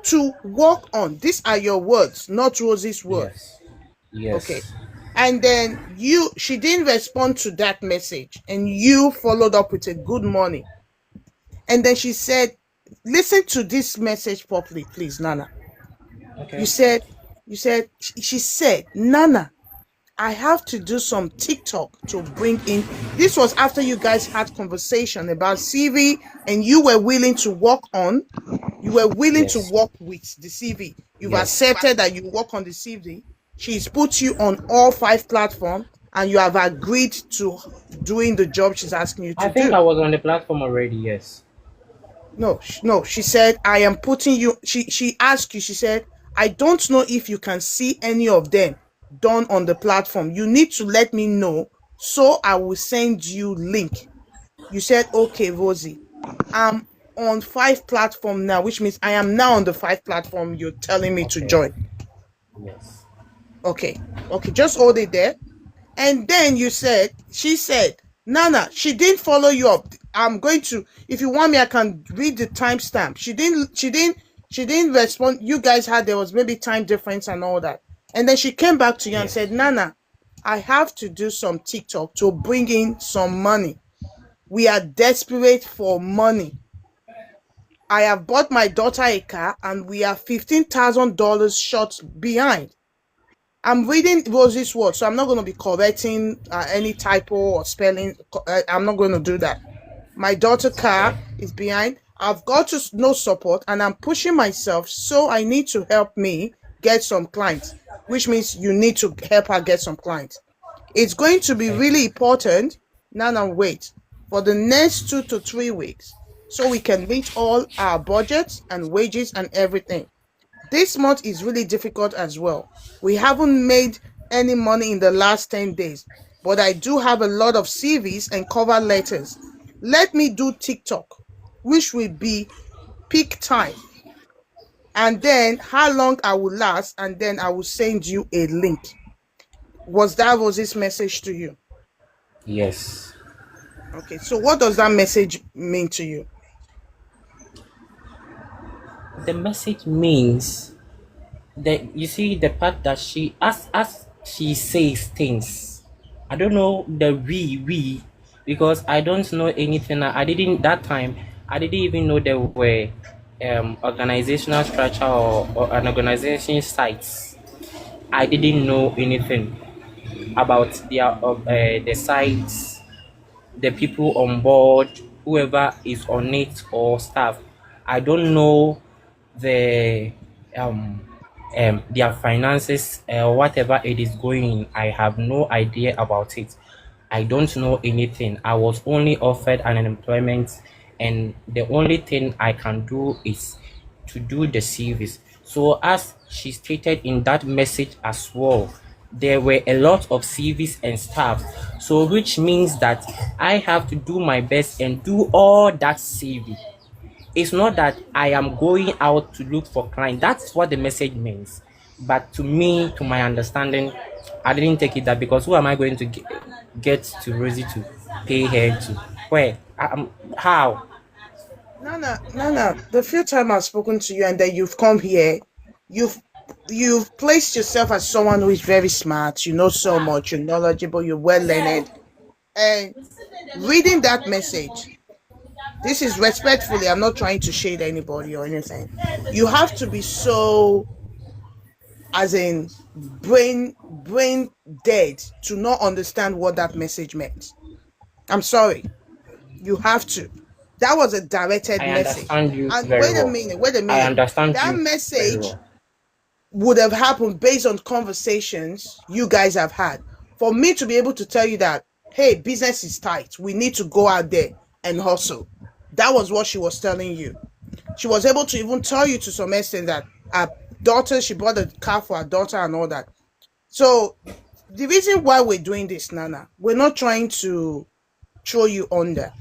To work on. These are your words, not Rosie's word. Yes. Okay. Yes. And then she didn't respond to that message, and you followed up with a good morning. And then she said, listen to this message properly, please, Nana. Okay. You said, she said, Nana, I have to do some TikTok to bring in. This was after you guys had conversation about CV and you were willing to work on. You were willing to Yes. work with the CV. You've Yes. accepted that you work on the CV. She's put you on all 5 platforms and you have agreed to doing the job she's asking you I to think do. I was on the platform already. Yes. No, she said, I am putting you, she asked you, she said, I don't know if you can see any of them done on the platform. You need to let me know so I will send you link. You said, okay, Rosie, I'm on 5 platform now, which means I am now on the 5 platform you're telling me to Okay. join. Yes. Okay, just hold it there. And then she said, Nana, she didn't follow you up. I'm going to, if you want me, I can read the timestamp. She didn't respond. You guys there was maybe time difference and all that. And then she came back to you and Yes. said, Nana, I have to do some TikTok to bring in some money. We are desperate for money. I have bought my daughter a car and we are $15,000 short behind. I'm reading Rosie's words, so I'm not going to be correcting any typo or spelling. I'm not going to do that. My daughter's car Okay. is behind. I've got no support and I'm pushing myself, so I need to help me get some clients, which means you need to help her get some clients. It's going to be Okay. really important, now wait, for the next 2 to 3 weeks, so we can meet all our budgets and wages and everything. This month is really difficult as well. We haven't made any money in the last 10 days, but I do have a lot of CVs and cover letters. Let me do TikTok, which will be peak time. And then how long I will last, and then I will send you a link. Was this message to you? Yes. Okay, so what does that message mean to you? The message means that you see the part that she as she says things. I don't know the we because I don't know anything. I didn't that time. I didn't even know there were organizational structure or an organization sites. I didn't know anything about the sites, the people on board, whoever is on it or staff. I don't know the um their finances, whatever it is going. I have no idea about it. I don't know anything. I was only offered an employment, and the only thing I can do is to do the service. So as she stated in that message as well, there were a lot of CVs and staff. So which means that I have to do my best and do all that CV. It's not that I am going out to look for clients. That's what the message means. But to me, to my understanding, I didn't take it that because who am I going to get to Rosie to pay her to? Where? How? Nana, the few time I've spoken to you and then you've come here, you've you've placed yourself as someone who is very smart, you know so much, you're knowledgeable, you're well learned, and reading that message, this is respectfully, I'm not trying to shade anybody or anything. You have to be so, as in brain dead to not understand what that message meant. I'm sorry. You have to. That was a directed I message. understand you And very well. wait a I minute. understand That you very message well. would have happened based on conversations you guys have had. For me to be able to tell you that, hey, business is tight, we need to go out there and hustle. That was what she was telling you. She was able to even tell you to some extent that her daughter, she bought a car for her daughter and all that. So the reason why we're doing this, Nana, we're not trying to throw you under.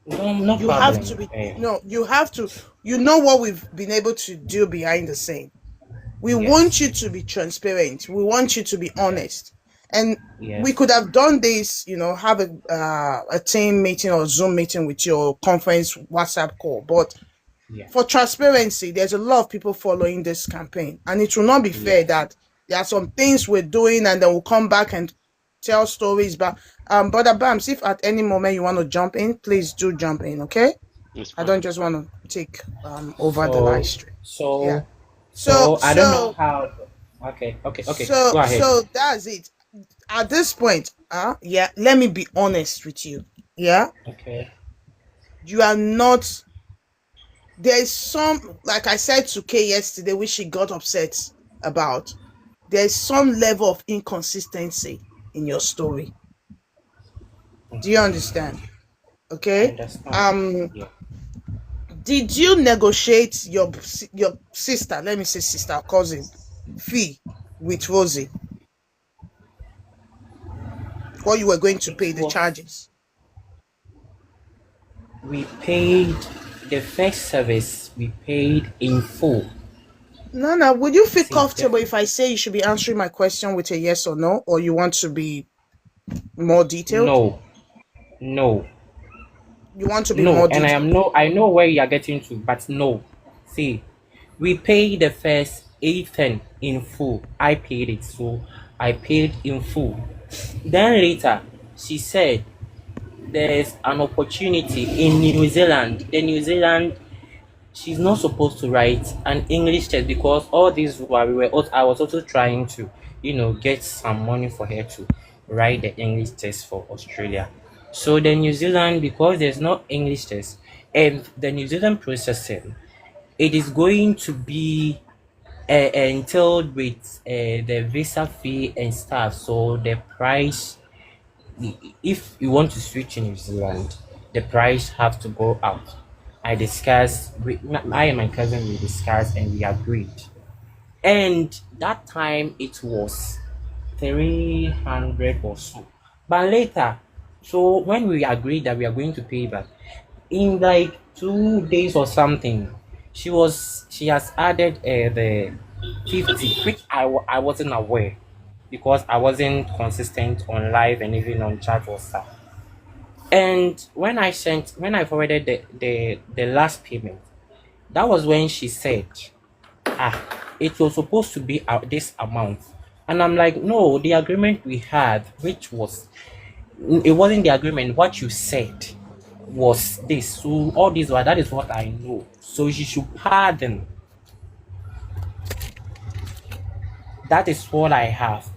No, no You have problem. to be, no, you have to, you know what we've been able to do behind the scene. We want Yes. you to be transparent. We want you to be honest. And we Yes. could have done this, have a team meeting or Zoom meeting with your conference WhatsApp call. But Yeah. for transparency, there's a lot of people following this campaign. And it will not be fair Yes. that there are some things we're doing and then we'll come back and tell stories. But Brother Bams, if at any moment you want to jump in, please do jump in, okay? It's I fine. don't just want to take over the live So stream. Yeah. so So so I don't know so how. Okay. Okay. Okay. so Go ahead. so that's it. At this point, yeah, let me be honest with you. Yeah, Okay. you are not. There's some, like I said to Kay yesterday, which she got upset about. There's some level of inconsistency in your story. Do you Okay. understand? I Okay. understand. Um, Yeah. did you negotiate your sister? Let me say sister, cousin, fee with Rosie? What you were going to pay It the was. charges? We paid the first service. We paid in full. Nana, would you feel See, comfortable if I say you should be answering my question with a yes or no, or you want to be more detailed? no, no, You want to be no, more and I am detailed. no. I know where you are getting to, but no. See, we paid the first 810 in full. I paid it, so I paid in full. Then later, she said there's an opportunity in New Zealand. The New Zealand, she's not supposed to write an English test because all these while I was also trying to, get some money for her to write the English test for Australia. So the New Zealand, because there's no English test, and the New Zealand processing, it is going to be entailed with the visa fee and stuff. So the price, if you want to switch in New Zealand, the price have to go out. I and my cousin, we discussed and we agreed. And that time it was 300 or so. But later, so when we agreed that we are going to pay back, in like 2 days or something, she has added the 50, which I wasn't aware because I wasn't consistent on live and even on chat or stuff. And when I forwarded the last payment, that was when she said, it was supposed to be this amount. And I'm like, no, the agreement we had, which was, it wasn't the agreement. What you said was this. So all this, that is what I know. So she should pardon. That is what I have.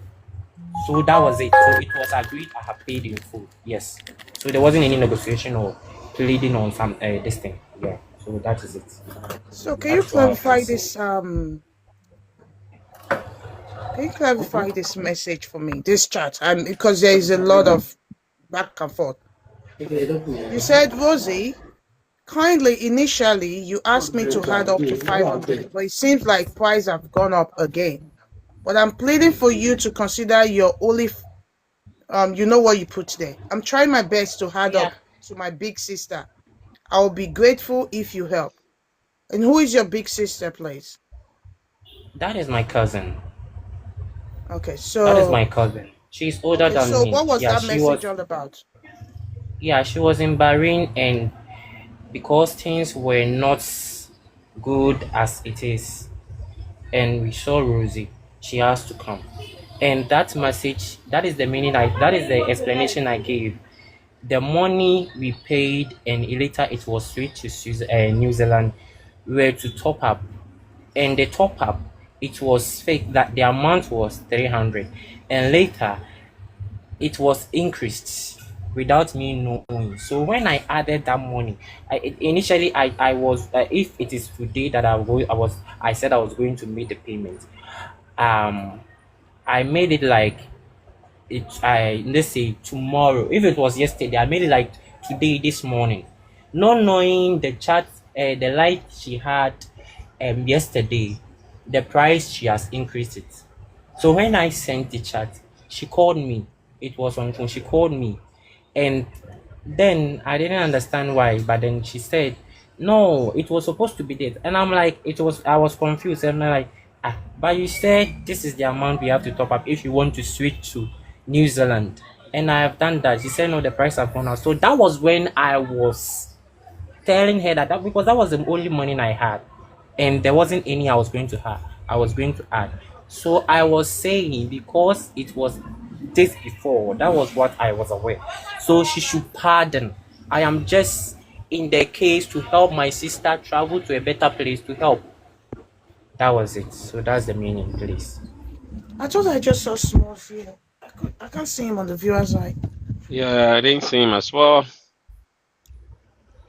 So that was it. So it was agreed. I have paid in full. Yes. So there wasn't any negotiation or pleading on some this thing. Yeah. So that is it. So That's what I can say. can you clarify this message for me, this chat? Because there is a lot of back and forth. You said, Rosie, kindly, initially, you asked me to add up to 500, but it seems like price have gone up again. But I'm pleading for you to consider your only, you know what you put there. I'm trying my best to add Yeah. up to my big sister. I'll be grateful if you help. And who is your big sister, please? That is my cousin. Okay, That is my so cousin. She's older than me. what was that message all about? Yeah, she was in Bahrain, and because things were not good as it is, and we saw Rosie. She has to come. And that message, that is the meaning that is the explanation I gave. The money we paid and later it was switched to New Zealand were to top up. And the top up, it was fake that the amount was 300. And later it was increased without me knowing. So when I added that money, initially I was if it is today that I said I was going to make the payment. Um, I made it like let's say tomorrow. If it was yesterday, I made it like today this morning, not knowing the chat, the light she had yesterday, the price she has increased it. So when I sent the chat, she called me. It was on phone. She called me, and then I didn't understand why. But then she said, "No, it was supposed to be this," and I'm like, "It was." I was confused, and I'm like, "Ah, but you said this is the amount we have to top up if you want to switch to New Zealand," and I have done that. She said, "No, the price have gone up." So that was when I was telling her that because that was the only money I had, and there wasn't any I was going to have. I was going to add. So I was saying because it was this before, that was what I was aware. So she should pardon. I am just in the case to help my sister travel to a better place to help. That was it. So that's the meaning, please. I thought I just saw small view. I can't see him on the viewer side. Yeah, I didn't see him as well.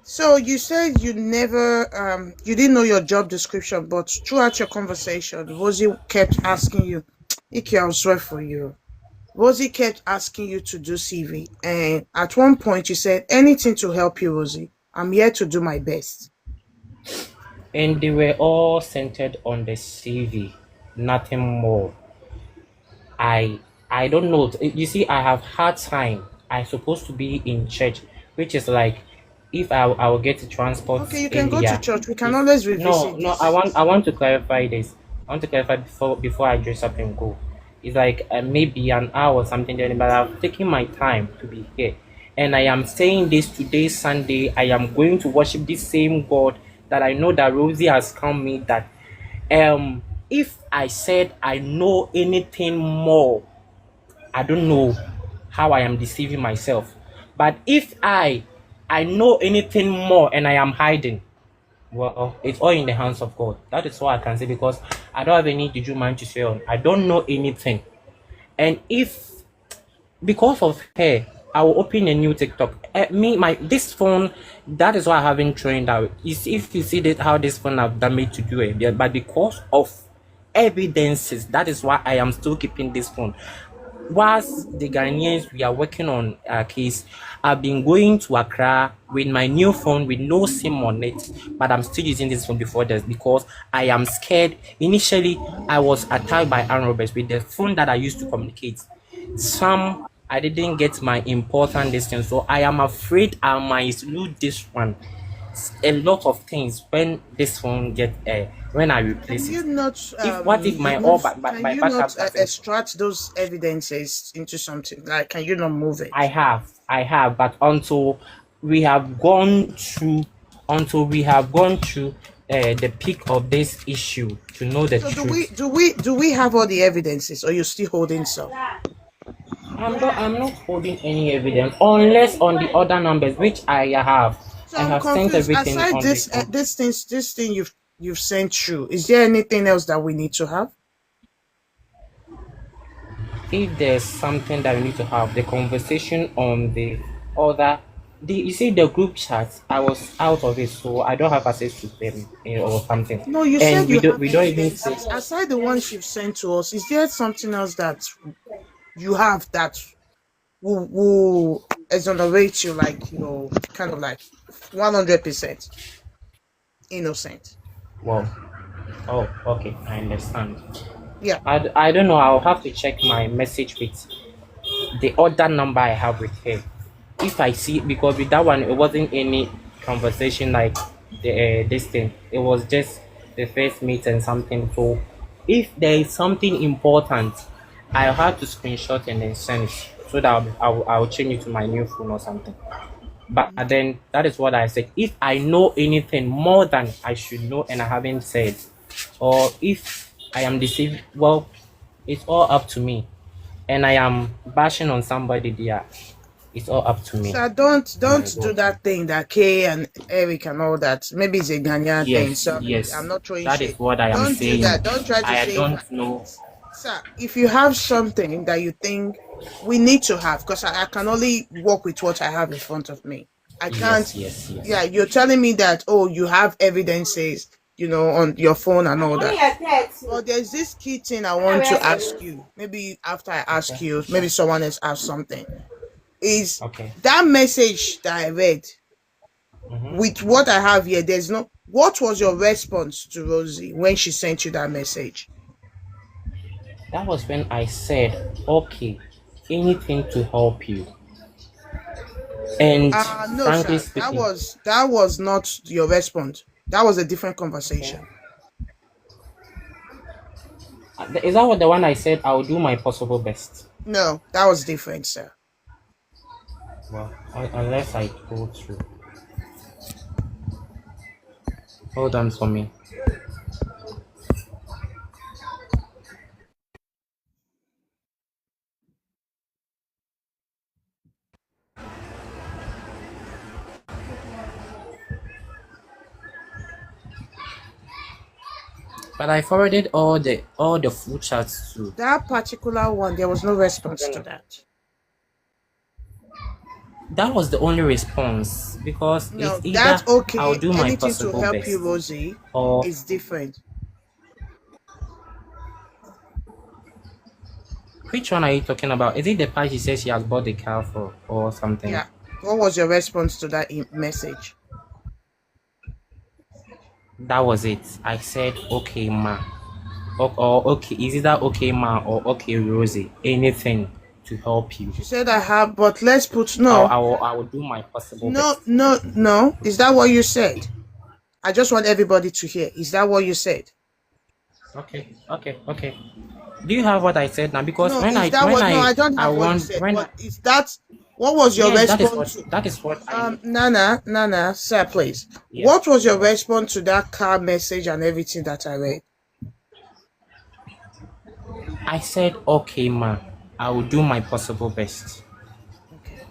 So you said you never you didn't know your job description, but throughout your conversation, Rosie kept asking you, Iki, I'll swear for you. Rosie kept asking you to do CV. And at one point you said, anything to help you, Rosie. I'm here to do my best. And they were all centered on the CV, nothing more. I don't know. You see, I have hard time. I supposed to be in church, which is like if I will get the transport Okay, you can go to earlier. church. We can If always no revisit no, this. I want to clarify this. I want to clarify before I dress up and go. It's like maybe an hour or something there, but I've taken my time to be here, and I am saying this today Sunday. I am going to worship this same God that I know that Rosie has come me that if I said I know anything more, I don't know how I am deceiving myself. But if I know anything more and I am hiding, well, it's all in the hands of God. That is all I can say because I don't have any juju mind to say on. I don't know anything. And if because of her, I will open a new TikTok. This phone, that is why I haven't trained out. If you see that how this phone have damaged to do it, yeah, but because of evidences, that is why I am still keeping this phone. Whilst the Ghanaians we are working on a case, I've been going to Accra with my new phone with no SIM on it, but I'm still using this phone before this because I am scared. Initially, I was attacked by armed robbers with the phone that I used to communicate. Some I didn't get my important distance, so I am afraid I might lose this one. A lot of things when this phone get when I Can replace it. you not If what if my all can my you not backup doesn't. extract those evidences into something? Like, can you not move it? I have, but we have gone through, the peak of this issue to know the So truth. do we have all the evidences, or you're still holding some? I'm not holding any evidence unless on the other numbers which I have. So I I'm have sent confused. everything Aside on the this thing you've sent through, is there anything else that we need to have? if there's something that we need to have the conversation on the other you see the group chat I was out of it so I don't have access to them or something No, you said and you have we don't even say evidences. Aside the ones you've sent to us, is there something else that you have that will exonerate you, like, kind of like 100% innocent? well oh okay I understand Yeah. I don't know I'll have to check my message with the other number I have with her. If I see because with that one it wasn't any conversation like this thing. It was just the first meet and something. So if there is something important, I'll have to screenshot and then send it so that I'll change it to my new phone or something. But Okay. then that is what I said. If I know anything more than I should know and I haven't said, or if I am deceived. Well, it's all up to me, and I am bashing on somebody there. It's all up to me. Sir, don't Oh my do God. that thing that Kay and Eric and all that. Maybe it's a Ghanaian thing. Yes, Sorry, I'm yes. not throwing That is shade. what I am Don't do saying. that. Don't try to I say, don't know. sir, if you have something that you think we need to have, because I can only work with what I have in front of me. I can't. Yes, yes, Yeah, yes. you're telling me that, oh, you have evidences, on your phone and all that. But there's this key thing I want to ask you. Maybe after I ask Okay, you, maybe someone else asks something. Is okay. that message that I read with what I have here? There's no. What was your response to Rosie when she sent you that message? That was when I said, okay, anything to help you. And No, frankly sir. That speaking, was not your response. That was a different okay. conversation. Is that what the one I said? I'll do my possible best. No, that was different, sir. Well, unless I go through. Hold on for me. But I forwarded all the full chats to. That particular one, there was no response to that. That was the only response because it's No, either that's I'll okay. do my Anything to possible help best you, Rosie, or is different. which one are you talking about? Is it the part she says she has bought the car for or something? Yeah. What was your response to that message? That was it. I said, okay, ma. Or okay, is it that okay, ma, or okay, Rosie? Anything to help you. She said I have, but let's put I will do my possible best. no. Is that what you said? I just want everybody to hear. Is that what you said? Okay. Do you have what I said now? Because No, is that what? No, I don't have what you said. But is that what was your yes, response to? that is what I Nana, sir, please. yes. What was your response to that car message and everything that I read? I said, okay, ma, I will do my possible best. Okay.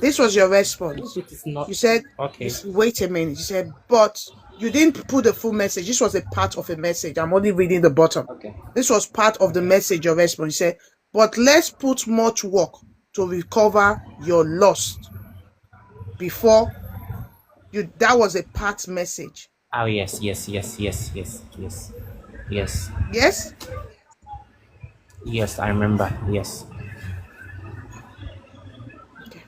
This was your response. It is not You said, okay. Wait a minute. You said, but you didn't put the full message. This was a part of a message. I'm only reading the bottom. Okay. This was part of the message, your response. You said, but let's put much work to recover your lost before you. That was a part message. Oh, yes. Yes, Yes? I remember. Yes. Okay.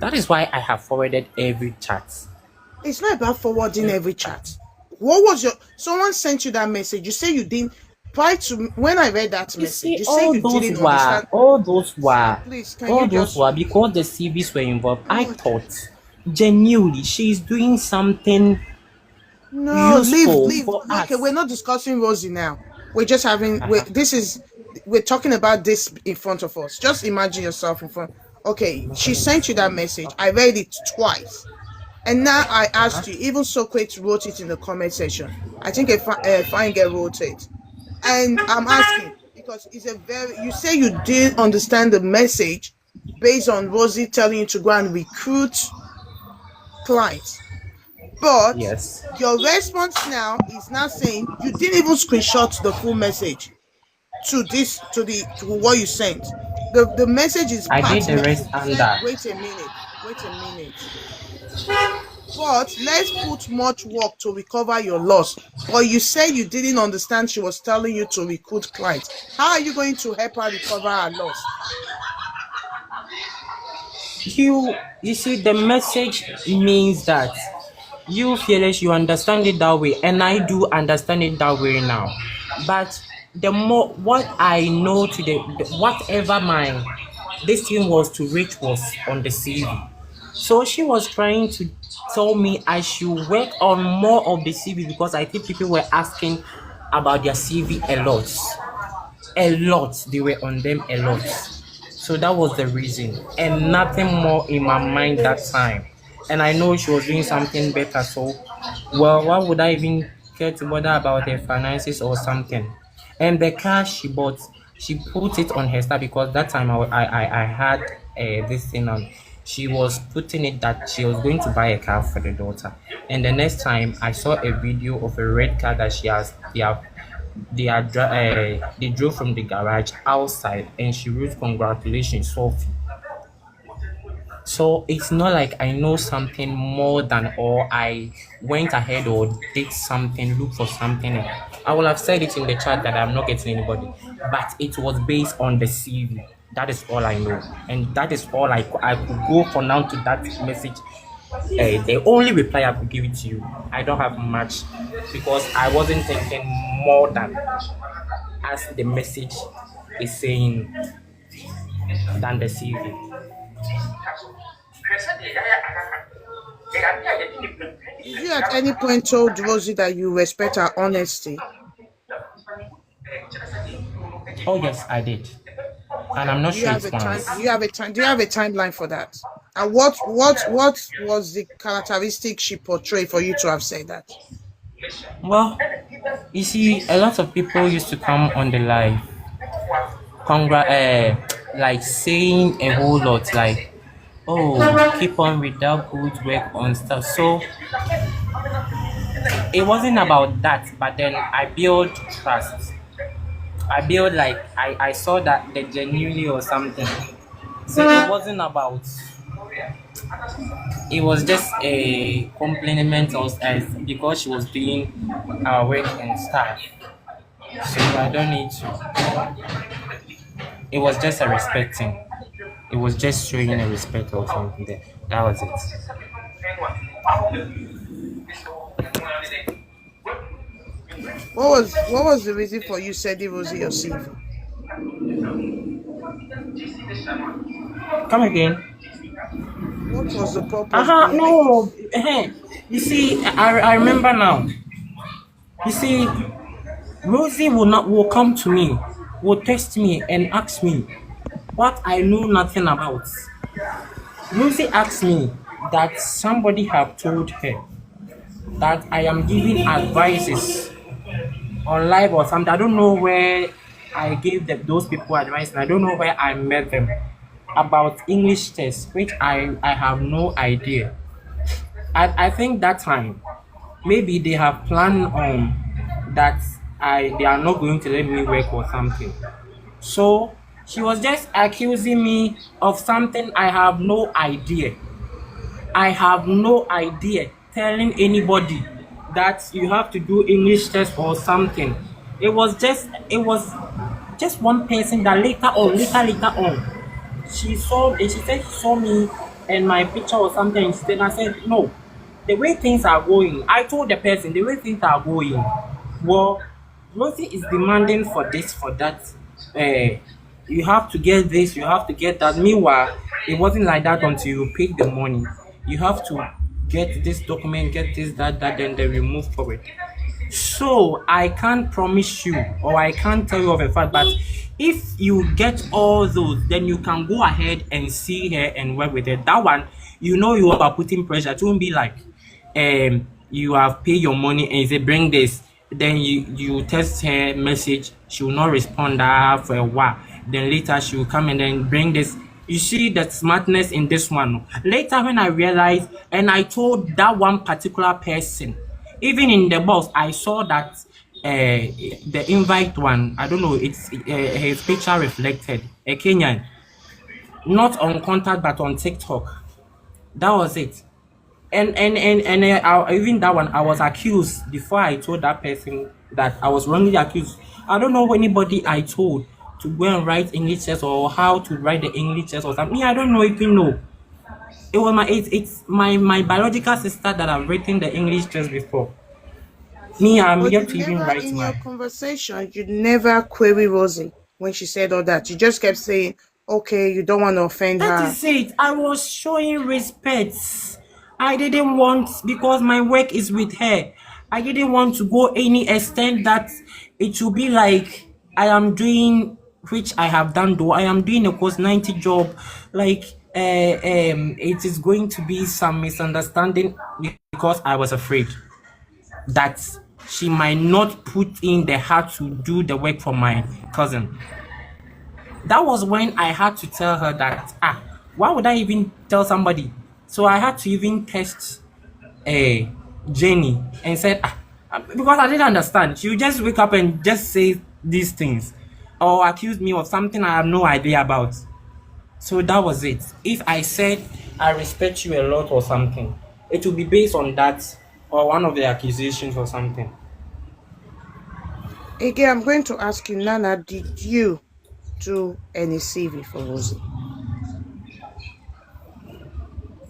That is why I have forwarded every chat. It's not about forwarding every chat. What was someone sent you that message? You say you didn't. Prior to when I read that message, you say you didn't understand. All those were Please, can you just because the CVs were involved. I thought genuinely she is doing something useful for us. Okay, we're not discussing Rosie now. We're just having. We're talking about this in front of us. Just imagine yourself in front. Okay, she sent you that message. I read it twice. And now I asked you, even Socrates wrote it in the comment section. I think a fine girl wrote it. And I'm asking, because you say you didn't understand the message based on Rosie telling you to go and recruit clients. But yes, your response now is now saying you didn't even screenshot the full message to what you sent. The message is I part did the rest message. under. Wait a minute. But let's put much work to recover your loss. But you say you didn't understand she was telling you to recruit clients. How are you going to help her recover her loss? You see, the message means that you Fearless, you understand it that way, and I do understand it that way now. But the more what I know today, whatever this thing was to reach was on the CV. So she was trying to tell me I should work on more of the CV because I think people were asking about their CV a lot. They were on them a lot. So that was the reason, and nothing more in my mind that time. And I know she was doing something better. So, well, why would I even care to bother about her finances or something. And the car she bought, she put it on her star because that time I had this thing on. She was putting it that she was going to buy a car for the daughter. And the next time I saw a video of a red car that she has, they drove from the garage outside, and she wrote congratulations, Sophie. So it's not like I know something more than, or I went ahead or did something, look for something. I will have said it in the chat that I'm not getting anybody, but it was based on the CV. That is all I know, and that is all I could go for now to that message. The only reply I could give it to you, I don't have much because I wasn't thinking more than as the message is saying than the CV. Did you at any point told Rosie that you respect her honesty? Oh yes, I did, and I'm not Do you sure have it's a time? once. Do you have a time? Do you have a timeline for that? And what was the characteristic she portrayed for you to have said that? Well, you see, a lot of people used to come on the live, like saying a whole lot, like, "Oh, keep on with that good work on stuff." So it wasn't about that, but then I built trust. I built like I saw that they genuinely or something. So it wasn't about. It was just a compliment of as because she was doing our work and stuff. So I don't need to. It was just a respecting. It was just showing a respect or something there. That was it. What was the reason for you sending Rosie your CV? Come again. What was the purpose behind No. this? You see, I remember now. You see, Rosie will come to me, will text me and ask me what I know nothing about. Rosie asked me that somebody have told her that I am giving advices on live or something. I don't know where I gave those people advice, and I don't know where I met them about English tests, which I have no idea. I think that time maybe they have planned on that they are not going to let me work or something. So she was just accusing me of something I have no idea. I have no idea telling anybody that you have to do English test or something. It was just one person that later on she saw and she said she saw me and my picture or something instead. I said no. The way things are going, I told the person the way things are going. Well, Rosie is demanding for this, for that. You have to get this, you have to get that. Meanwhile, it wasn't like that until you paid the money. You have to get this document, get this, that, then they will move forward. So I can't promise you or I can't tell you of a fact, but if you get all those, then you can go ahead and see her and work with her. That one, you are putting pressure. It won't be like you have paid your money and you say bring this. Then you text her message, she will not respond for a while. Then later she will come and then bring this. You see the smartness in this one. Later when I realized and I told that one particular person, even in the box, I saw that the invite one, I don't know, it's his picture reflected, a Kenyan, not on contact but on TikTok. That was it. And even that one, I was accused before I told that person that I was wrongly accused. I don't know anybody I told to go and write English test or how to write the English test or something. Me, I don't know if you know. It was it's my biological sister that I've written the English test before. Me, I'm But yet to even write in your mine. conversation, you never query Rosie when she said all that. You just kept saying, okay, you don't want to offend That her. is it. I was showing respect. I didn't want, because my work is with her, I didn't want to go any extent that it will be like I am doing, which I have done though. I am doing a course 90 job. Like, it is going to be some misunderstanding because I was afraid that she might not put in the heart to do the work for my cousin. That was when I had to tell her that, why would I even tell somebody? So I had to even test Jenny and said, because I didn't understand. She would just wake up and just say these things or accuse me of something I have no idea about. So that was it. If I said I respect you a lot or something, it will be based on that or one of the accusations or something. Again, I'm going to ask you, Nana, did you do any CV for Rosie?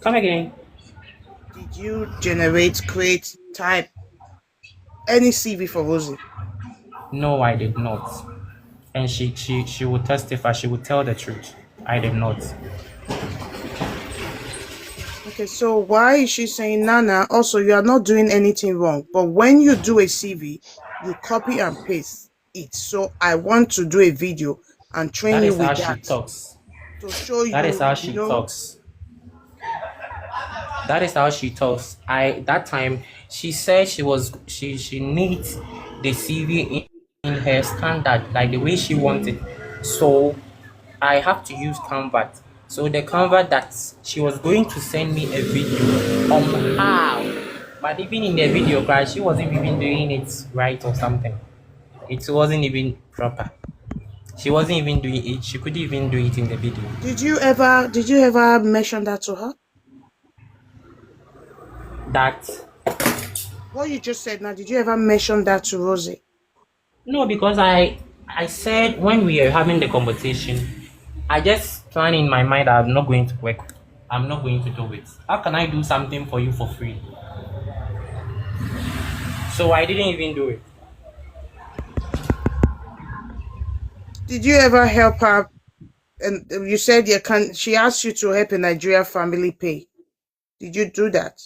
Come again. Did you generate, create, type any CV for Rosie? No, I did not. And she would testify, she would tell the truth. I did not. Okay, so why is she saying, Nana, also you are not doing anything wrong, but when you do a CV, you copy and paste it. So I want to do a video and train That you is how with she that talks. to show That is you, how she talks. That is how she talks. That time she said she needs the CV in her standard, like the way she wants it. So I have to use Canva. So the Canva that she was going to send me a video on how, but even in the video, guys, she wasn't even doing it right or something. It wasn't even proper. She wasn't even doing it. She couldn't even do it in the video. Did you ever mention that to her? That What you just said now, did you ever mention that to Rosie? No, because I said when we are having the conversation, I just plan in my mind I'm not going to work. I'm not going to do it. How can I do something for you for free? So I didn't even do it. Did you ever help her? And you said she asked you to help a Nigeria family pay. Did you do that?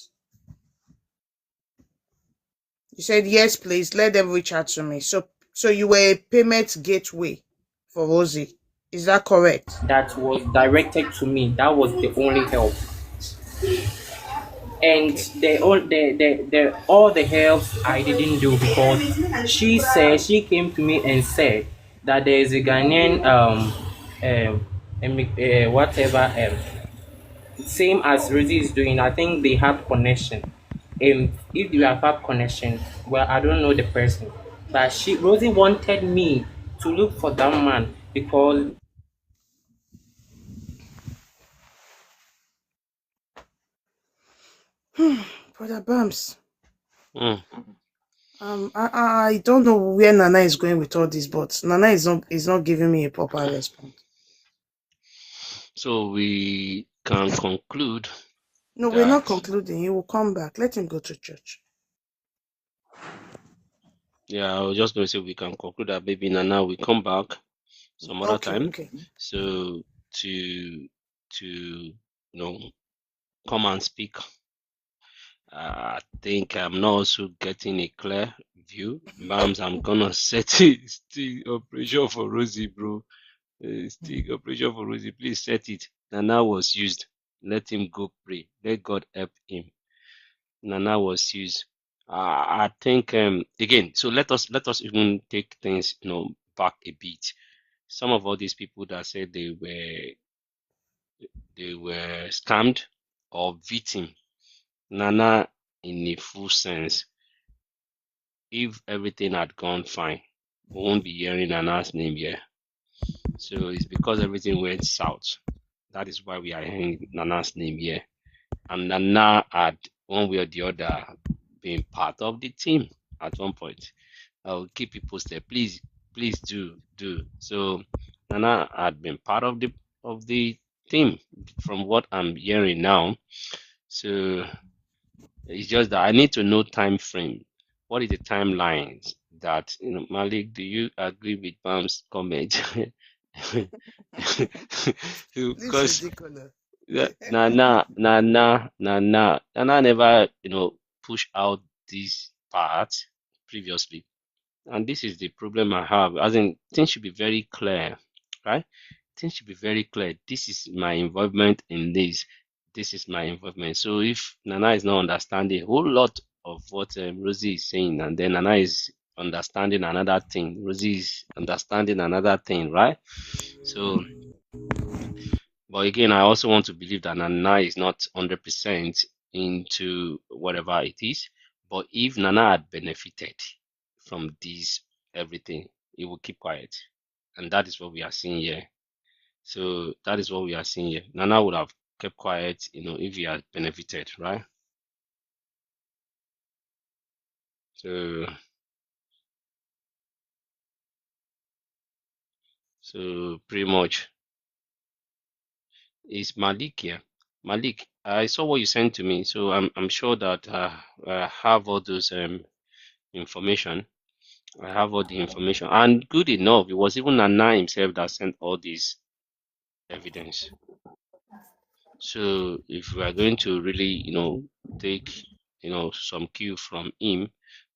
You said, yes, please, let them reach out to me. So you were a payment gateway for Rosie. Is that correct? That was directed to me. That was the only help. And Okay. all the helps I didn't do because she came to me and said that there is a Ghanaian whatever same as Rosie is doing. I think they have connection. If you have connection, well, I don't know the person, but Rosie wanted me to look for that man because Brother Bams, Mm. I don't know where Nana is going with all this, but Nana is not giving me a proper response. So we can conclude No, we're not that, concluding. He will come back. Let him go to church. yeah, I was just going to say we can conclude that maybe Nana will come back some other Okay, time. okay. So to come and speak. I think I'm not also getting a clear view. Bams, I'm gonna set it. Still operation for Rosie, bro. Still operation for Rosie. Please set it. Nana was used. Let him go pray. Let God help him. Nana was used. I think again. So let us even take things back a bit. Some of all these people that said they were scammed or victim. Nana, in a full sense, if everything had gone fine, we won't be hearing Nana's name here. So it's because everything went south. That is why we are hearing Nana's name here. And Nana had, one way or the other, been part of the team at one point. I'll keep you posted. Please, please do. So Nana had been part of the team from what I'm hearing now. So it's just that I need to know time frame. What is the timelines that Malik? Do you agree with Bam's comment? This is Because ridiculous. Nana never push out this part previously, and this is the problem I have. As in, things should be very clear, right? Things should be very clear. This is my involvement in this. This is my involvement. So if Nana is not understanding a whole lot of what Rosie is saying, and then Nana is understanding another thing. Rosie is understanding another thing, right? So, but again, I also want to believe that Nana is not 100% into whatever it is. But if Nana had benefited from this everything, he will keep quiet, and that is what we are seeing here. So that is what we are seeing here. Nana would have kept quiet, if he had benefited, right? So, pretty much, it's Malik here. Malik, I saw what you sent to me, so I'm sure that I have all those information. I have all the information, and good enough, it was even Nana himself that sent all this evidence. So if we are going to really, take, some cue from him,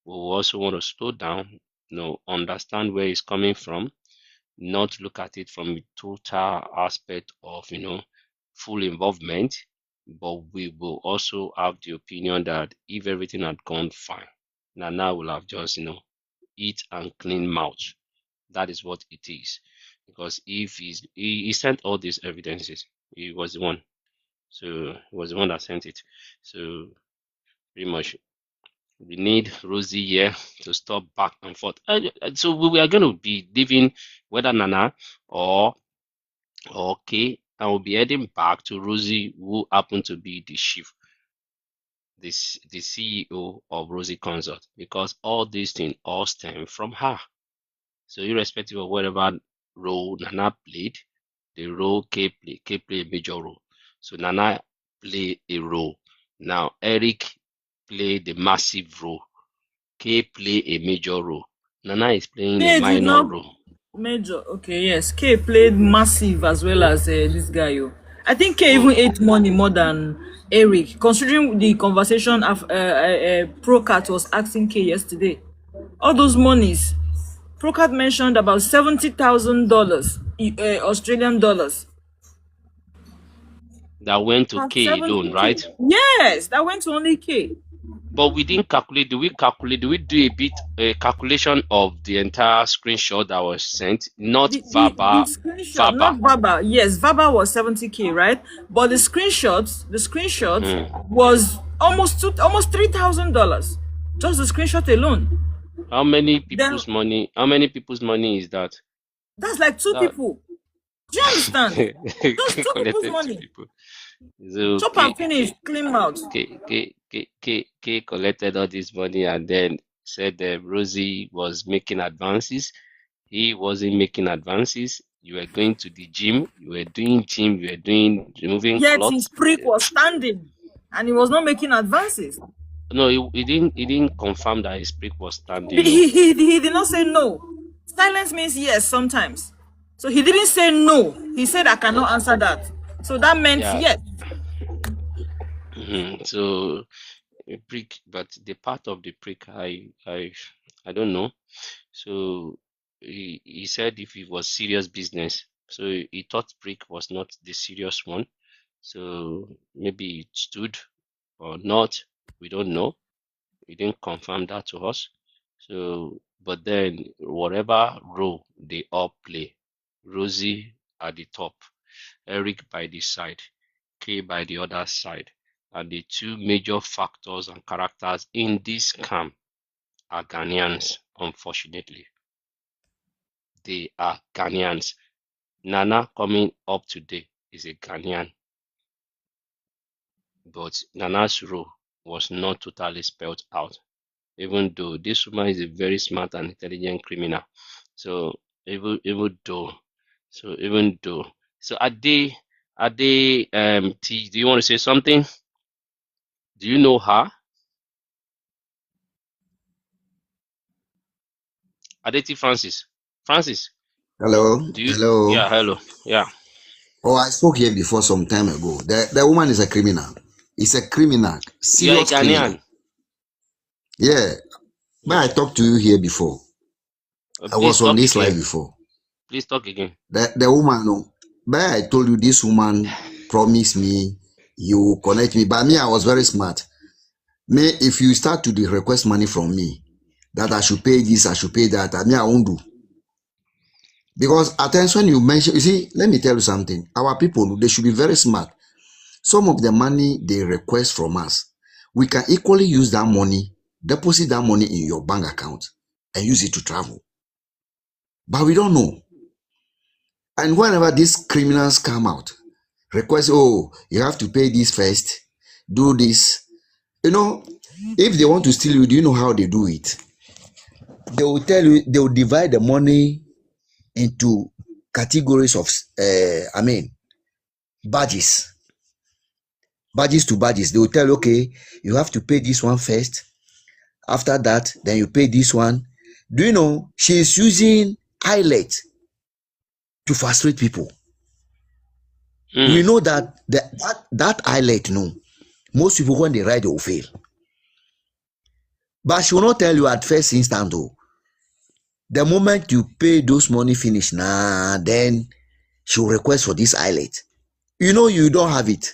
we will also want to slow down, understand where he's coming from, not look at it from a total aspect of, full involvement, but we will also have the opinion that if everything had gone fine, Nana will have just, eat and clean mouth. That is what it is. Because if he sent all these evidences, he was the one. So he was the one that sent it. So pretty much we need Rosie here to stop back and forth. So we are going to be leaving whether Nana or Kay, and we'll be heading back to Rosie, who happened to be the chief, the CEO of Rosie Consult, because all these things all stem from her. So irrespective of whatever role Nana played, the role Kay played a major role. So Nana played a role. Now Eric played the massive role. Kay played a major role. Nana is playing a K did minor not role. major. Okay, yes. K played massive as well as this guy. I think K even Mm. ate money more than Eric, considering the conversation of Procat was asking K yesterday. All those monies, Procat mentioned about $70,000 Australian dollars. That went to Past K alone, 70K. right? Yes, that went to only K. But we didn't calculate. Do we calculate? Do we do a calculation of the entire screenshot that was sent? Not The screenshot, not Vaba. Vaba. Yes, Vaba was 70K, right? But the screenshot was almost $3,000. Just the screenshot alone. How many Then people's money? How many people's money is that? that's like two That people. Do you understand? Just two people's collected to money. people. So Chop and finish, clean mouth. Collected all this money and then said that Rosie was making advances. He wasn't making advances. You were going to the gym. You were doing gym. You were doing removing Yet his cloths. prick was standing, and he was not making advances. No, he didn't. He didn't confirm that his prick was standing. No. He did not say no. Silence means yes sometimes. So he didn't say no. He said I cannot answer that. So that meant yes. So a prick, but the part of the prick, I don't know. So he said if it was serious business, so he thought prick was not the serious one. So maybe it stood or not. We don't know. He didn't confirm that to us. So, but then whatever role they all play, Rosie at the top, Eric by the side, Kay by the other side, and the two major factors and characters in this scam are Ghanaians, unfortunately. They are Ghanaians. Nana coming up today is a Ghanaian, but Nana's role was not totally spelled out, even though this woman is a very smart and intelligent criminal. So even though, so Ade, T, do you want to say something? Do you know her? Adeti Francis. Hello, hello. Yeah, hello. Yeah. Oh, I spoke here before some time ago. The woman is a criminal. It's a criminal, You are a serious criminal. Ghanaian. Yeah, but I talked to you here before. I was on this live before. Please talk again. The woman, no. But I told you this woman promised me you will connect me. But me, I was very smart. Me, if you start to request money from me, that I should pay this, I should pay that, I mean, I won't do. Because at times when you mention, you see, let me tell you something. Our people, they should be very smart. Some of the money they request from us, we can equally use that money, deposit that money in your bank account and use it to travel. But we don't know. And whenever these criminals come out, request, oh, you have to pay this first, do this. You know, if they want to steal you, do you know how they do it? They will tell you, they will divide the money into categories of, badges. Badges to badges. They will tell you, okay, you have to pay this one first. After that, then you pay this one. Do you know, she is using eyelet to frustrate people. We know that that eyelet, no, most people when they write, they will fail. But she will not tell you at first instant, though. The moment you pay those money finish, then she will request for this eyelet. You know you don't have it,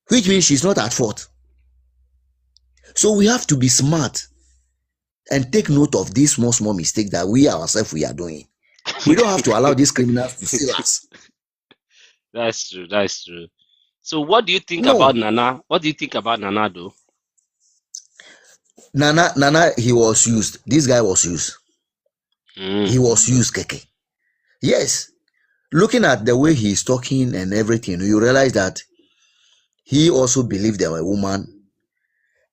which means she's not at fault. So we have to be smart and take note of this small mistake that we ourselves we are doing. We don't have to allow these criminals to steal us. That's true. That's true. So, what do you think No, about Nana? What do you think about Nana, though? Nana, he was used. This guy was used. He was used, Keke. Yes. Looking at the way he's talking and everything, you realize that he also believed there were a woman,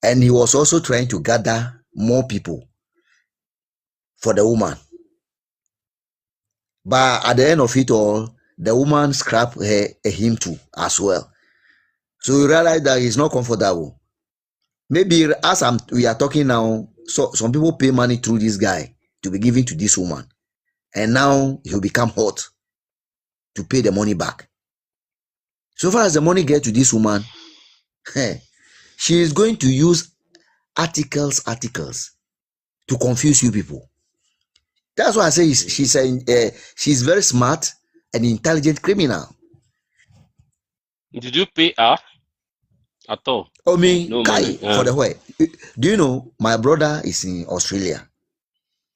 and he was also trying to gather more people for the woman. But at the end of it all, the woman scrapped him too as well. So you realize that he's not comfortable. Maybe as we are talking now, so some people pay money through this guy to be given to this woman, and now he'll become hot to pay the money back. So far as the money gets to this woman, she is going to use articles to confuse you people. That's why I say she's very smart and intelligent criminal. Did you pay her at all? I mean, No Kai, money. for the way. Do you know my brother is in Australia?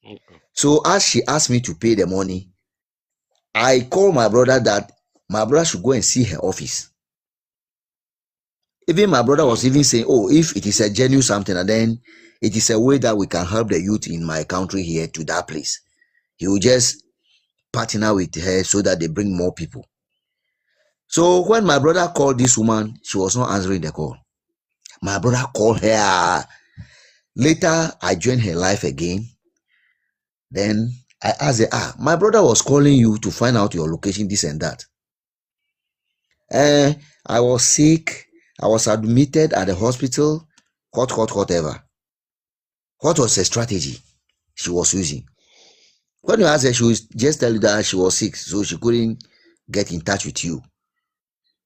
Okay. So as she asked me to pay the money, I called my brother that my brother should go and see her office. Even my brother was even saying, oh, if it is a genuine something, and then it is a way that we can help the youth in my country here to that place. He will just partner with her so that they bring more people. So when my brother called this woman, she was not answering the call. My brother called her. Later, I joined her life again. Then I asked her, my brother was calling you to find out your location, this and that. I was sick. I was admitted at the hospital. Whatever. What was the strategy she was using? When you asked her, she was just tell you that she was sick, so she couldn't get in touch with you.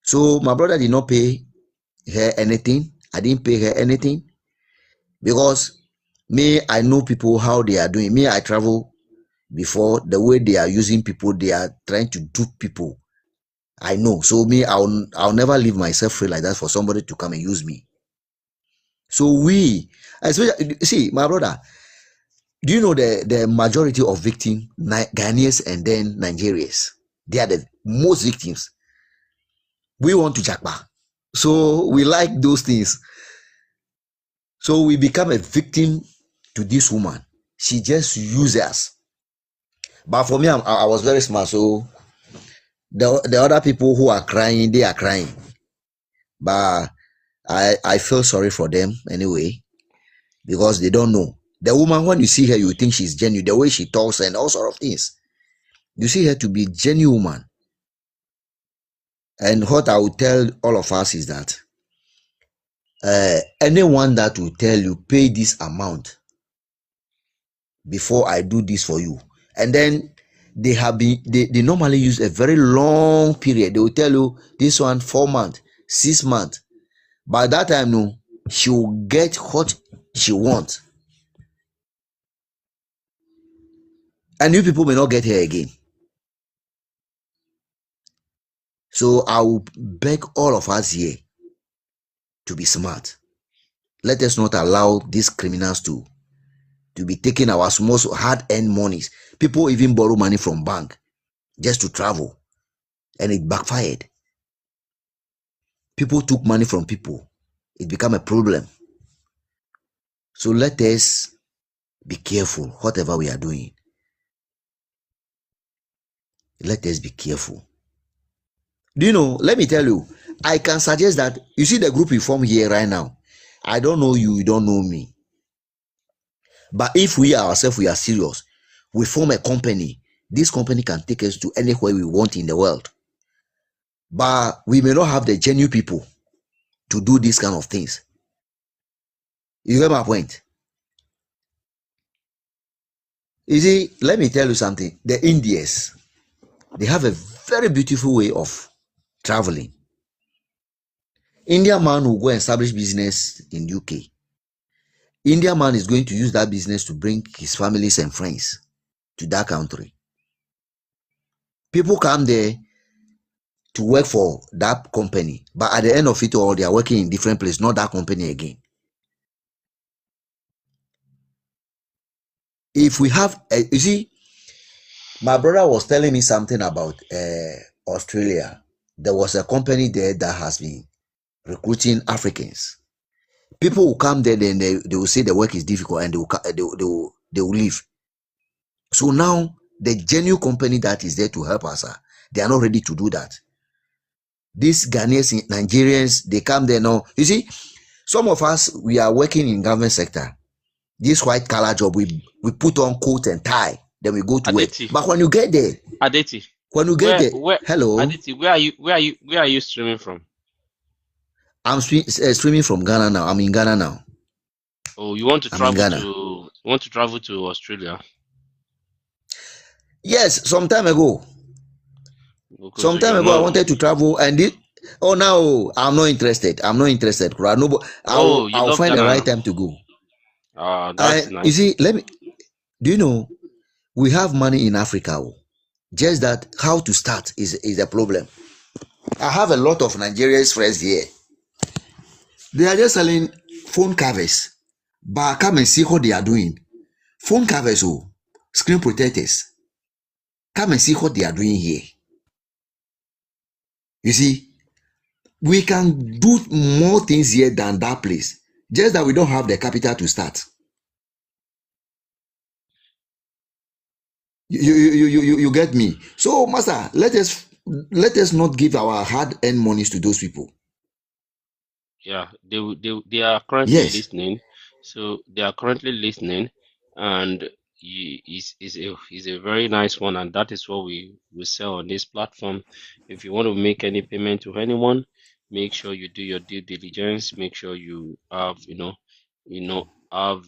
So my brother did not pay her anything. I didn't pay her anything because me, I know people how they are doing. Me, I travel before. The way they are using people, they are trying to dupe people. I know. So me, I'll never leave myself free like that for somebody to come and use me. So we, especially, see, my brother, do you know the majority of victims, Ghanaians and then Nigerians, they are the most victims. We want to jackpot. So we like those things. So we become a victim to this woman. She just uses us. But for me, I was very smart. So the other people who are crying, they are crying. But I feel sorry for them anyway, because they don't know. The woman, when you see her, you think she's genuine. The way she talks and all sort of things. You see her to be genuine woman. And what I will tell all of us is that anyone that will tell you pay this amount before I do this for you, and then they normally use a very long period. They will tell you this one 4 months, 6 months. By that time, no, she will get what she wants, and you people may not get her again. So I will beg all of us here to be smart. Let us not allow these criminals to be taking our most hard-earned monies. People even borrow money from bank just to travel, and it backfired. People took money from people. It became a problem. So let us be careful, whatever we are doing. Let us be careful. Do you know, let me tell you, I can suggest that, you see the group we form here right now. I don't know you, you don't know me. But if we ourselves, we are serious, we form a company. This company can take us to anywhere we want in the world. But we may not have the genuine people to do these kind of things. You get my point? You see, let me tell you something. The Indians, they have a very beautiful way of traveling. Indian man will go and establish business in UK. Indian man is going to use that business to bring his families and friends to that country. People come there to work for that company, but at the end of it all, they are working in different places, not that company again. If we have, you see, my brother was telling me something about Australia. There was a company there that has been recruiting Africans. People will come there, then they will say the work is difficult, and they will leave. So now the genuine company that is there to help us, they are not ready to do that. These Ghanaians, Nigerians, they come there now. You see, some of us, we are working in government sector. This white collar job, we put on coat and tie, then we go to work. Adeti, But when you get there, Adeti, there, where, hello, Adeti, where are you streaming from? I'm streaming from Ghana now. I'm in Ghana now. Oh, you want to I'm in travel Ghana. to Australia? Yes, some time ago. Okay, Some so you time are ago, I not. wanted to travel, and oh, now I'm not interested. I'm not interested. No, Oh, you I'll love find the right Ghana. time to go. That's You nice. see, do you know, we have money in Africa. Just that how to start is a problem. I have a lot of Nigerian friends here. They are just selling phone covers. But come and see what they are doing. Phone covers, screen protectors. Come and see what they are doing here. You see, we can do more things here than that place. Just that we don't have the capital to start. You get me? So, Master, let us not give our hard-earned monies to those people. Yeah, they are currently Yes. listening. So they are currently listening, and is a very nice one, and that is what we sell on this platform. If you want to make any payment to anyone, make sure you do your due diligence. Make sure you have have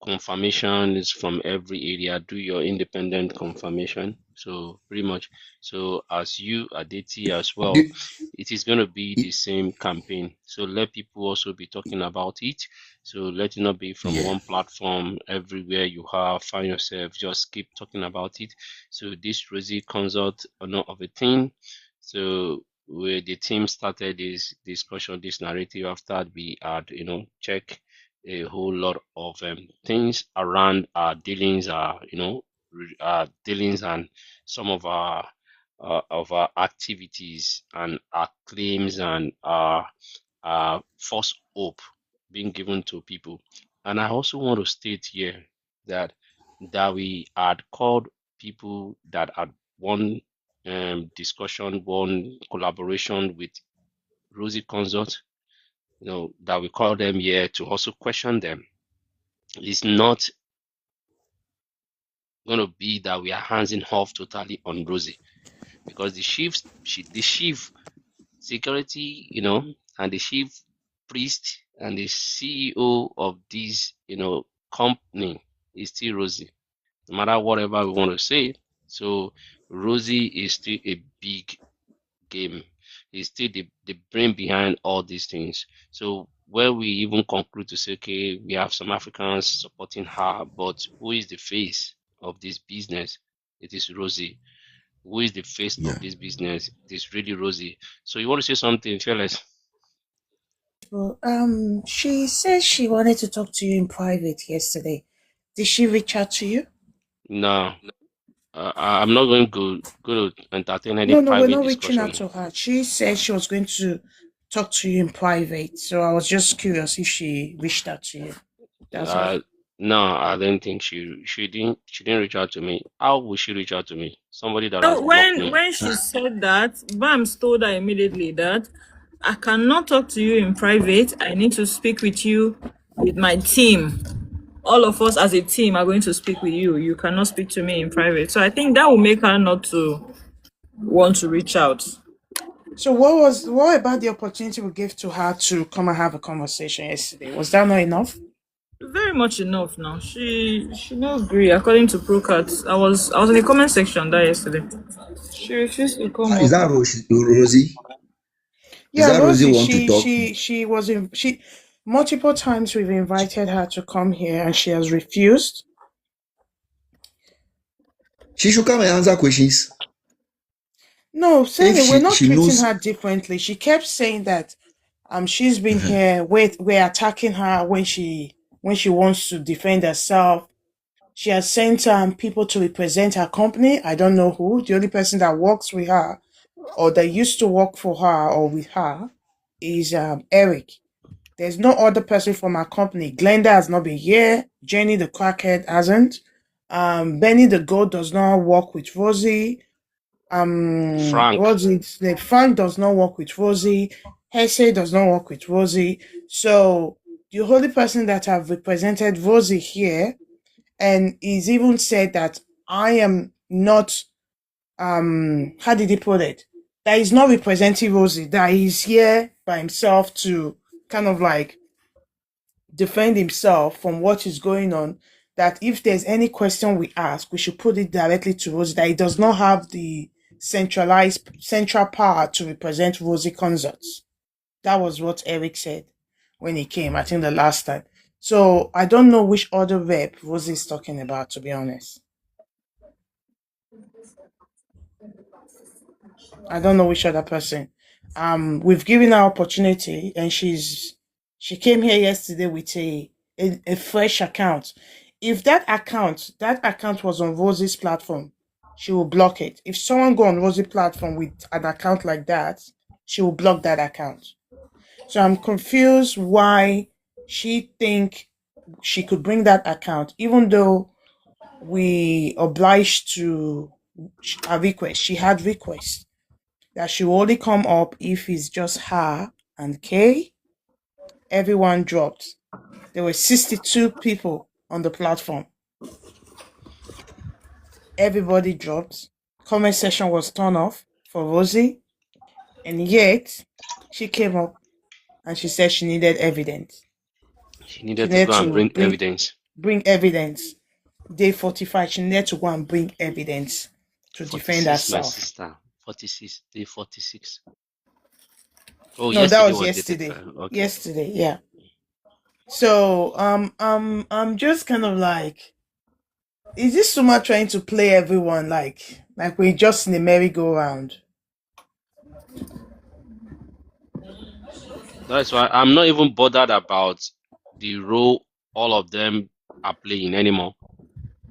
confirmation is from every area. Do your independent confirmation. So pretty much, so as you Aditi as well, Do- it is going to be the same campaign. So let people also be talking about it. So let it not be from yeah. one platform everywhere you have find yourself. Just keep talking about it. So this Rosie Consult or not of a thing. So where the team started this discussion, this narrative after we had check a whole lot of things around our dealings, our dealings and some of our activities and our claims and our false hope being given to people. And I also want to state here that we had called people that had one discussion, one collaboration with Rosie Consult, that we call them here to also question them. It's not going to be that we are handing off totally on Rosie because the chief security, and the chief priest and the CEO of this, company is still Rosie, no matter whatever we want to say. So Rosie is still a big game. Is still the brain behind all these things. So where we even conclude to say, okay, we have some Africans supporting her, but who is the face of this business? It is Rosie. Who is the face Yeah. of this business? It is really Rosie. So you want to say something, Fearless? Principal, she said she wanted to talk to you in private yesterday. Did she reach out to you? No, I'm not going to entertain any No, we're private not reaching out discussion. to her. She said she was going to talk to you in private. So I was just curious if she reached out to you. That's all. Uh, no, I don't think she didn't reach out to me. How would she reach out to me? Somebody that has No, blocked when me. when she said that, Bams told her immediately that I cannot talk to you in private. I need to speak with you with my team. All of us as a team are going to speak with you. You cannot speak to me in private. So I think that will make her not to want to reach out. So what about the opportunity we gave to her to come and have a conversation yesterday? Was that not enough? Very much enough now. She not agree. According to Procat, I was in the comment section that yesterday. She refused to come Is up. that Rosie? Is Yeah, that Rosie Rosie, want to talk? she was in she multiple times we've invited her to come here and she has refused. She should come and answer questions. No, If saying we're not she treating knows, her differently. She kept saying that she's been here, we're attacking her when she wants to defend herself. She has sent people to represent her company. I don't know who. The only person that works with her or that used to work for her or with her is Eric. There's no other person from our company. Glenda has not been here. Jenny the crackhead hasn't. Benny the goat does not work with Rosie. Frank, Frank does not work with Rosie. Hesse does not work with Rosie. So the only person that have represented Rosie here, and he's even said that I am not how did he put it? That he's not representing Rosie, that he's here by himself to kind of like defend himself from what is going on, that if there's any question we ask, we should put it directly to Rosie, that he does not have the central power to represent Rosie Consult. That was what Eric said when he came, I think the last time. So I don't know which other rep Rosie is talking about, to be honest. I don't know which other person. We've given her opportunity, and she came here yesterday with a fresh account. If that account was on Rosie's platform, she will block it. If someone go on Rosie's platform with an account like that, she will block that account. So I'm confused why she think she could bring that account, even though we obliged to a request. She had request that she will only come up if it's just her and Kay. Everyone dropped. There were 62 people on the platform. Everybody dropped. Comment section was turned off for Rosie. And yet, she came up and she said she needed evidence. she She needed to needed go and to bring evidence. bring evidence. Day 45, she needed to go and bring evidence to defend 46, my herself. sister. 46, day 46. Oh, No, that yesterday was was dated. yesterday. Okay. Yesterday, yeah. So I'm just kind of like, is this Suma trying to play everyone like we're just in a merry-go-round? That's why I'm not even bothered about the role all of them are playing anymore.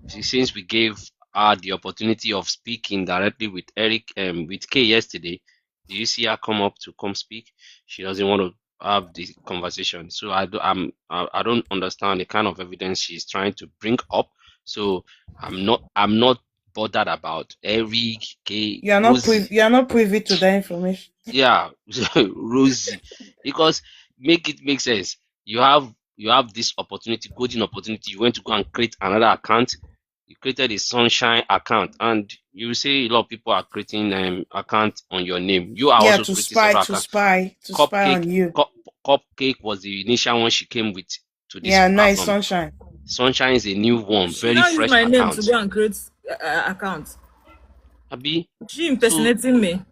Since we gave her the opportunity of speaking directly with Eric and with Kay yesterday, do you see her come speak? She doesn't want to have the conversation. So I don't understand the kind of evidence she's trying to bring up. So I'm not bothered about Eric, Kay, Rosie. You are not privy to that information. Yeah, Rosie, because make it make sense. You have this opportunity, golden opportunity. You went to go and create another account. You created a sunshine account, and you say a lot of people are creating account on your name. You are Yeah, also creating several accounts. to spy Cupcake, on you. Cupcake was the initial one she came with to this Yeah, nice platform. sunshine. Sunshine is a new one, She very now use fresh my name to account. go and create account. Abi, She so impersonating me.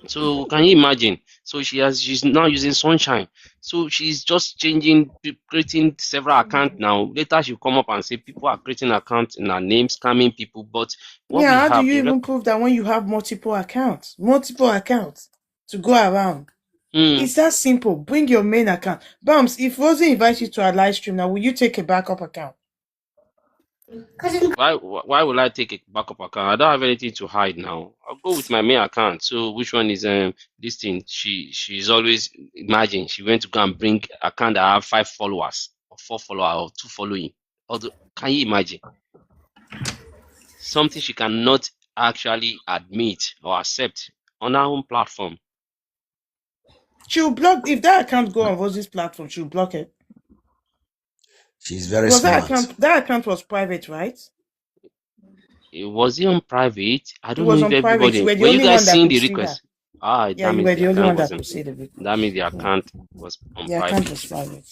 So can you imagine? So she's now using Sunshine. So she's just changing, creating several accounts now. Later she'll come up and say people are creating accounts in her name, scamming people. But what we Yeah, how do have, you the even record, prove that when you have multiple accounts to go around? It's that simple. Bring your main account. Bums, if Rosie invites you to a live stream now, will you take a backup account? Why will I take a backup account? I don't have anything to hide now. I'll go with my main account. So which one is this thing? She's always imagine she went to go and bring account that have 5 followers or 4 followers or 2 following. Although, can you imagine something she cannot actually admit or accept on her own platform? She'll block if that account go on Rosie's platform, she'll block it. She's very Because smart. that account was private, right? It was on private. I It don't know was if on private. You everybody were the were you only one guys that seeing could the see her. request. Ah, Yeah, that you means were the the only one account that wasn't. could see the request. That means the account was on The account was private. private.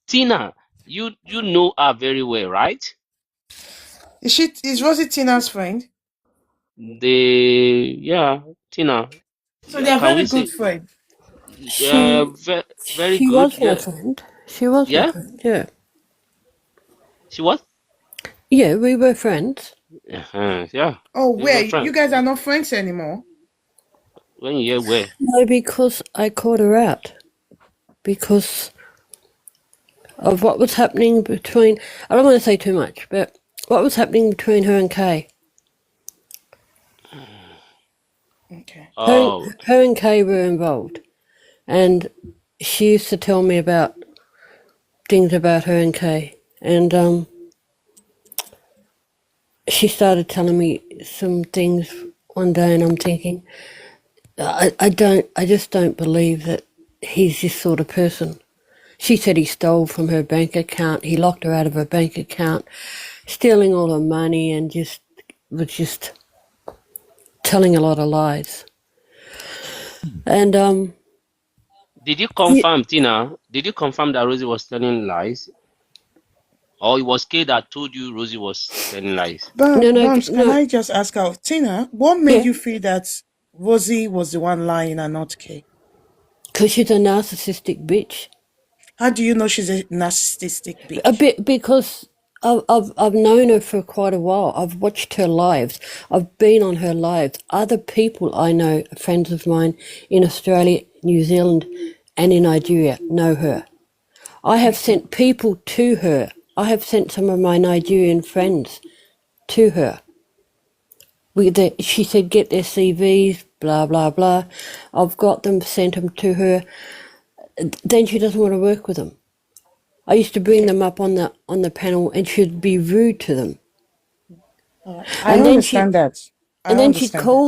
Tina, you know her very well, right? Is Rosie Tina's friend? Yeah, Tina. So they Yeah, are can we very good say friends. She very she good? was my Yeah, friend. She was my yeah. friend. Yeah, She was. yeah, we were friends. Yeah, Oh, we were where? You friends. guys are not friends anymore? When you hear where? No, because I caught her out because of what was happening between. I don't want to say too much, but what was happening between her and Kay. Okay. Oh, Her and Kay were involved, and she used to tell me about things about her and Kay, and she started telling me some things one day, and I'm thinking, I just don't believe that he's this sort of person. She said he stole from her bank account. He locked her out of her bank account, stealing all her money, and was just telling a lot of lies. And did you yeah, confirm, Tina? Did you confirm that Rosie was telling lies, or it was Kay that told you Rosie was telling lies? no, no, Bums, can no, I just ask out? Tina, what made yeah, you feel that Rosie was the one lying and not Kay? because she's a narcissistic bitch. How do you know she's a narcissistic A bitch? bit because I've known her for quite a while. I've watched her lives. I've been on her lives. Other people I know, friends of mine in Australia, New Zealand, and in Nigeria, know her. I have sent people to her. I have sent some of my Nigerian friends to her. She said, get their CVs, blah, blah, blah. I've got them, sent them to her. Then she doesn't want to work with them. I used to bring Okay. them up on the panel, and she'd be rude to them. I And then understand that. I she'd understand that.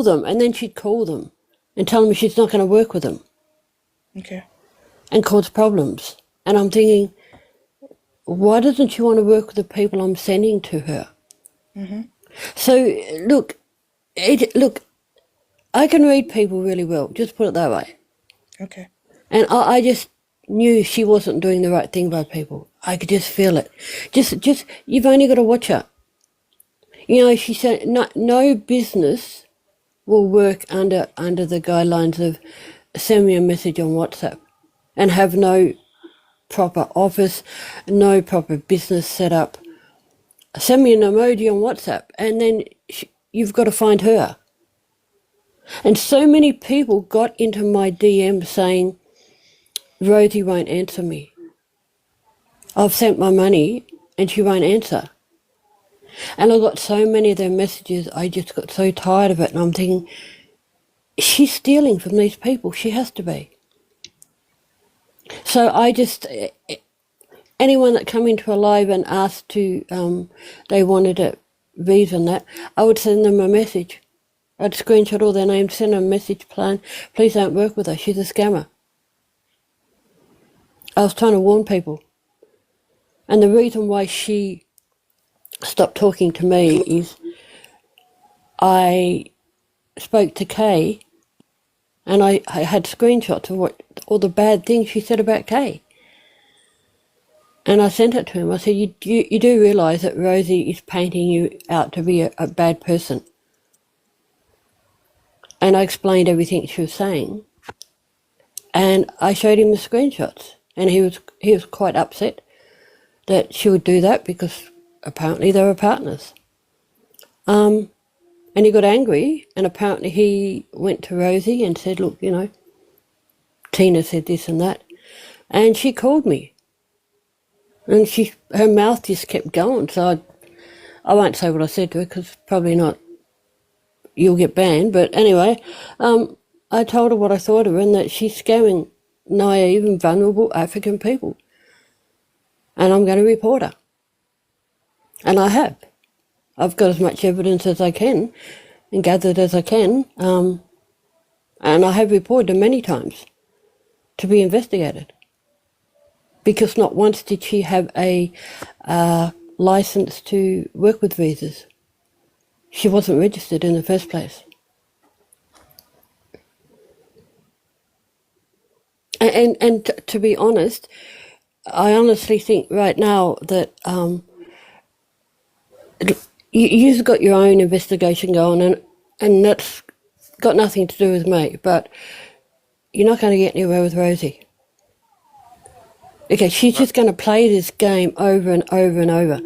call them, and tell them she's not going to work with them Okay. and cause problems. And I'm thinking, why doesn't she want to work with the people I'm sending to her? Mm-hmm. So look, I can read people really well. Just put it that way. Okay. And I just knew she wasn't doing the right thing by people. I could just feel it. Just you've only got to watch her. You know, she said no business will work under the guidelines of send me a message on WhatsApp and have no proper office, no proper business set up. Send me an emoji on WhatsApp, and then you've got to find her. And so many people got into my DM saying, Rosie won't answer me. I've sent my money and she won't answer. And I got so many of their messages, I just got so tired of it. And I'm thinking, she's stealing from these people. She has to be. So anyone that come into a live and asked they wanted a visa and that, I would send them a message. I'd screenshot all their names, send them a message plan, please don't work with her, she's a scammer. I was trying to warn people. And the reason why she stopped talking to me is I spoke to Kay and I had screenshots of all the bad things she said about Kay. And I sent it to him. I said, you do realise that Rosie is painting you out to be a bad person. And I explained everything she was saying. And I showed him the screenshots. And he was quite upset that she would do that because apparently they were partners. And he got angry, and apparently he went to Rosie and said, look, Tina said this and that. And she called me. And her mouth just kept going. So I won't say what I said to her because probably not, you'll get banned. But anyway, I told her what I thought of her and that she's scamming naive and vulnerable African people. And I'm going to report her. And I have. I've got as much evidence as I can and gathered as I can. And I have reported her many times to be investigated. Because not once did she have a license to work with visas. She wasn't registered in the first place. And to be honest, I honestly think right now that you've got your own investigation going, and that's got nothing to do with me, but you're not going to get anywhere with Rosie. Okay, she's just going to play this game over and over and over.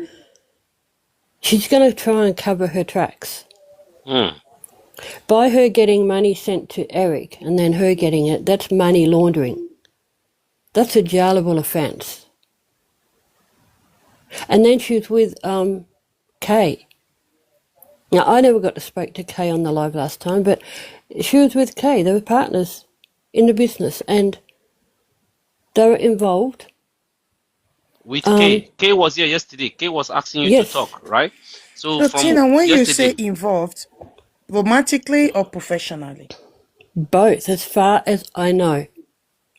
She's going to try and cover her tracks. By her getting money sent to Eric and then her getting it, that's money laundering. That's a jailable offence. And then she was with Kay. Now, I never got to speak to Kay on the live last time, but she was with Kay. They were partners in the business and they were involved. With Kay. Kay was here yesterday. Kay was asking you to talk, right? So from Tina, when yesterday, you say involved, romantically or professionally? Both, as far as I know.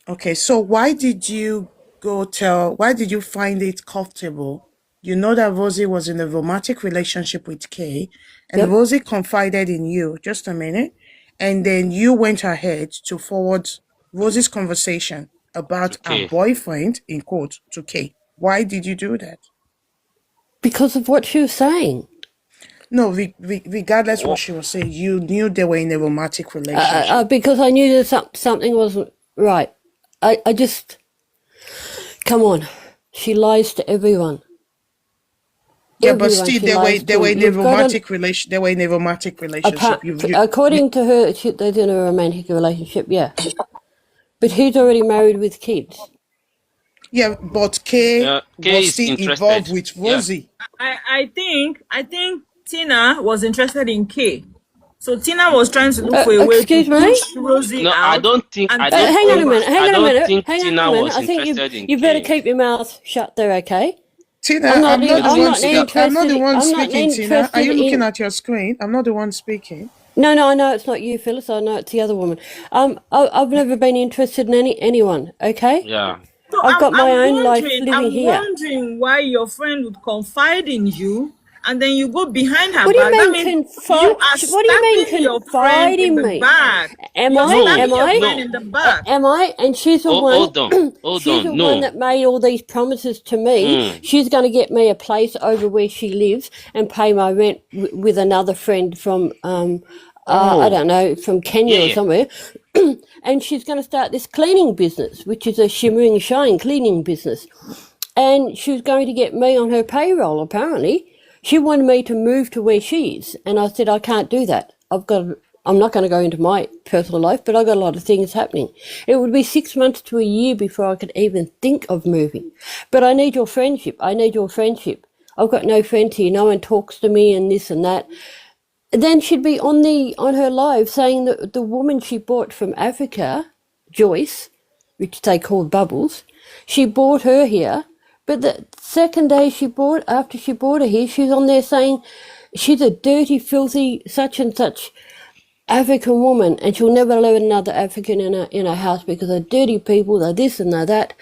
Okay, so why did you find it comfortable? You know that Rosie was in a romantic relationship with Kay, and Rosie confided in you, just a minute, and then you went ahead to forward Rosie's conversation about her boyfriend, in quote, to Kay. Why did you do that? Because of what she was saying. No, regardless what she was saying, you knew they were in a romantic relationship. Because I knew that something wasn't right. I just, come on, she lies to everyone. Yeah, but still, they were in a romantic relation. They were in a romantic relationship. According to her, they're in a romantic relationship. Yeah, but he's already married with kids. Yeah, but Kay was still involved with Rosie. Yeah. I think Tina was interested in Kay. So Tina was trying to look for a way to push Rosie out. I don't think. Hang on a minute. Tina was interested in Kay. You better keep your mouth shut there, okay? Tina, I'm not the one speaking, Tina. Are you looking at your screen? I'm not the one speaking. No, I know it's not you, Phyllis. I know it's the other woman. I've never been interested in anyone, okay? Yeah. So I've got my own life living here. I'm wondering why your friend would confide in you and then you go behind her back. What do you mean confide? What do you mean confide in me? Am I? And she's the one. She's the one that made all these promises to me. She's going to get me a place over where she lives and pay my rent with another friend from I don't know, from Kenya or somewhere. And she's going to start this cleaning business, which is a shimmering shine cleaning business. And she was going to get me on her payroll, apparently. She wanted me to move to where she is. And I said, I can't do that. I'm not going to go into my personal life, but I've got a lot of things happening. It would be 6 months to a year before I could even think of moving. But I need your friendship. I've got no friends here. No one talks to me and this and that. Then she'd be on her live saying that the woman she bought from Africa, Joyce, which they called Bubbles, she bought her here. But the second day after she bought her here, she was on there saying she's a dirty, filthy, such and such African woman, and she'll never let another African in her house because they're dirty people, they're this and they're that.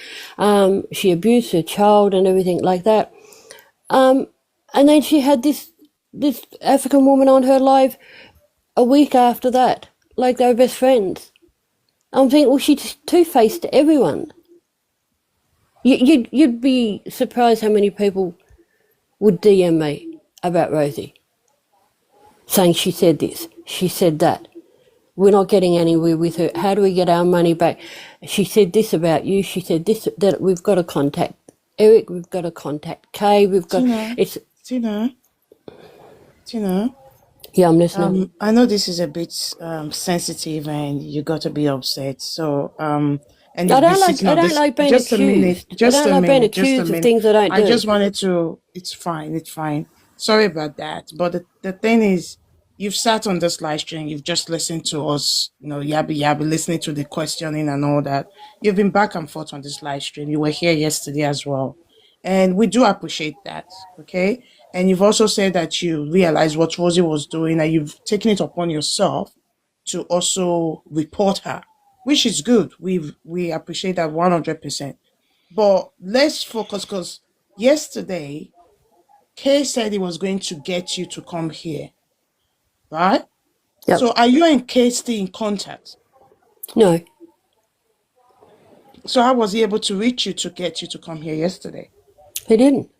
She abused her child and everything like that. And then she had this African woman on her live a week after that, like they were best friends. I'm thinking, well, she's two-faced to everyone. You'd be surprised how many people would DM me about Rosie, saying she said this, she said that. We're not getting anywhere with her. How do we get our money back? She said this about you. She said this, that we've got to contact Eric. We've got to contact Kay. We've got Tina. Yeah, I'm listening. I know this is a bit sensitive and you got to be upset. So and you've been sitting I on don't this. like being Just a minute, accused. I just don't a like being minute, just a accused of minute. things I don't I do. just wanted to. It's fine. It's fine. Sorry about that. But the thing is, you've sat on this live stream. You've just listened to us. Yabby yabby, listening to the questioning and all that. You've been back and forth on this live stream. You were here yesterday as well, and we do appreciate that. Okay. And you've also said that you realized what Rosie was doing, and you've taken it upon yourself to also report her, which is good. We appreciate that 100%. But let's focus, because yesterday Kay said he was going to get you to come here, right? Yep. So are you and Kay still in contact? No, So how was he able to reach you to get you to come here yesterday? he didn't.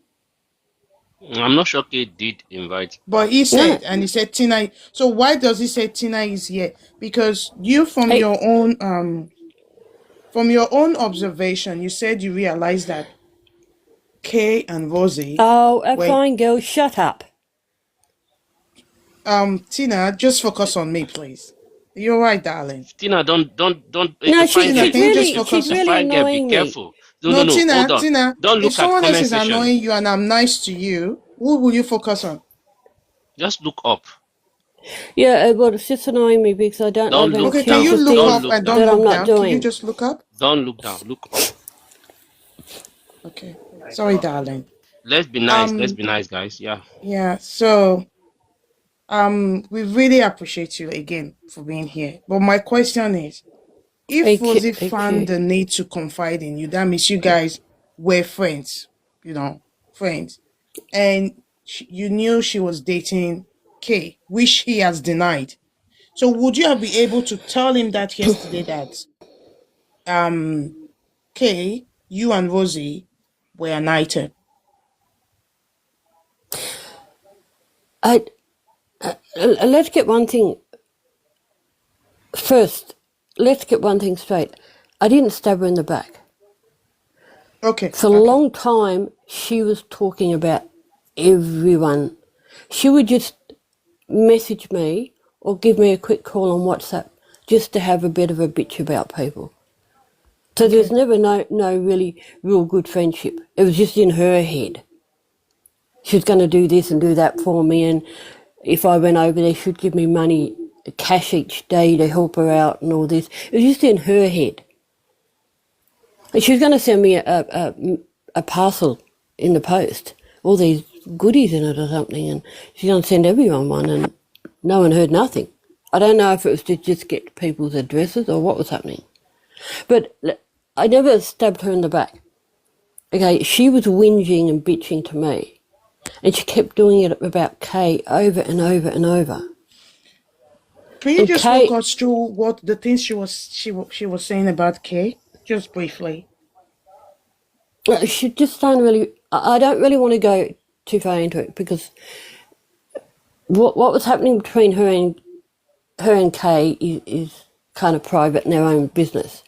I'm not sure Kate did invite But her. he No. said, and he said Tina. So why does he say Tina is here? Because you, Hey, from your own observation, you said you realized that Kay and Rosie oh, a were fine girl, shut up. Tina, just focus on me, please. You're right, darling. Tina, don't. No, A fine Tina, girl, can you just she's focus a on? really fine girl, be annoying me. careful. No, No, no, no. Hold Tina, on. Tina, Don't if look at someone else comment is section. annoying you and I'm nice to you, who will you focus on? Just look up. Yeah, well, it's just annoying me because I don't Don't like being look Okay, can accused you down. of look Don't things up look and down. don't that I'm look not down? Can you doing. just look up? Don't look down. Look up. Okay. Sorry, darling. Let's be nice. Let's Um, be nice, guys. Yeah. yeah, so we really appreciate you again for being here. But my question is, if Rosie found AQ. the need to confide in you, that means you guys were friends, friends. And you knew she was dating Kay, which he has denied. So would you have been able to tell him that yesterday that um Kay, you and Rosie were an item? Let's get one thing first. Let's get one thing straight. I didn't stab her in the back. Okay, For a okay. long time, she was talking about everyone. She would just message me or give me a quick call on WhatsApp just to have a bit of a bitch about people. So there's Okay. never no really real good friendship. It was just in her head. She was going to do this and do that for me, and if I went over there, she'd give me money, cash each day to help her out and all this. It was just in her head. And she was going to send me a parcel in the post, all these goodies in it or something, and she's going to send everyone one, and no one heard nothing. I don't know if it was to just get people's addresses or what was happening. But I never stabbed her in the back. Okay, she was whinging and bitching to me, and she kept doing it about Kay over and over and over. Can you And just walk Kay, us through what the things she was saying about Kay, just briefly? she just don't really. I don't really want to go too far into it because what was happening between her and Kay is kind of private in their own business.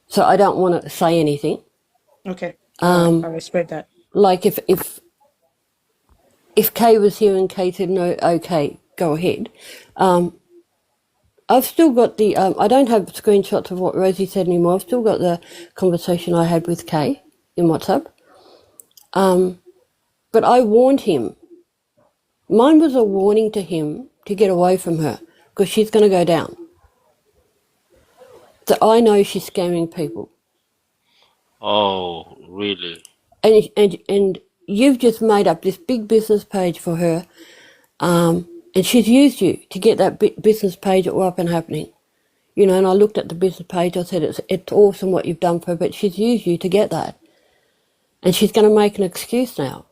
So I don't want to say anything. Okay, all right, I respect that. Like if Kay was here and Kay said no, okay, go ahead. I've still got the. I don't have screenshots of what Rosie said anymore. I've still got the conversation I had with Kay in WhatsApp. But I warned him. Mine was a warning to him to get away from her because she's going to go down. So I know she's scamming people. Oh, really? And you've just made up this big business page for her, and she's used you to get that business page up and happening. You know, and I looked at the business page. I said it's awesome what you've done for her, but she's used you to get that, and she's going to make an excuse now.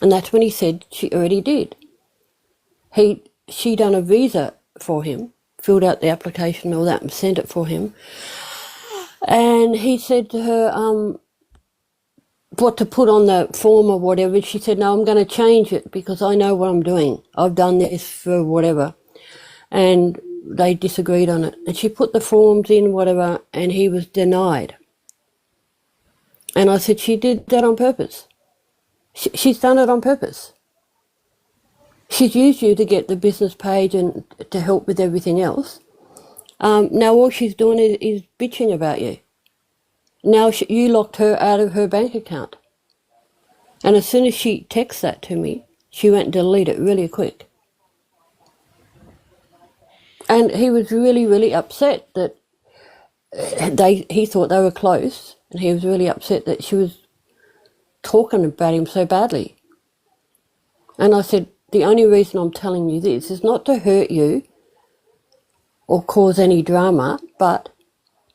And that's when he said she already did. She done a visa for him, filled out the application and all that, and sent it for him. And he said to her, what to put on the form or whatever. She said, no, I'm going to change it because I know what I'm doing. I've done this for whatever. And they disagreed on it. And she put the forms in, whatever, and he was denied. And I said, she did that on purpose. She's done it on purpose. She's used you to get the business page and to help with everything else. Now all she's doing is bitching about you. Now you locked her out of her bank account. And as soon as she texted that to me, she went and deleted it really quick. And he was really, really upset that he thought they were close, and he was really upset that she was talking about him so badly. And I said, the only reason I'm telling you this is not to hurt you or cause any drama, but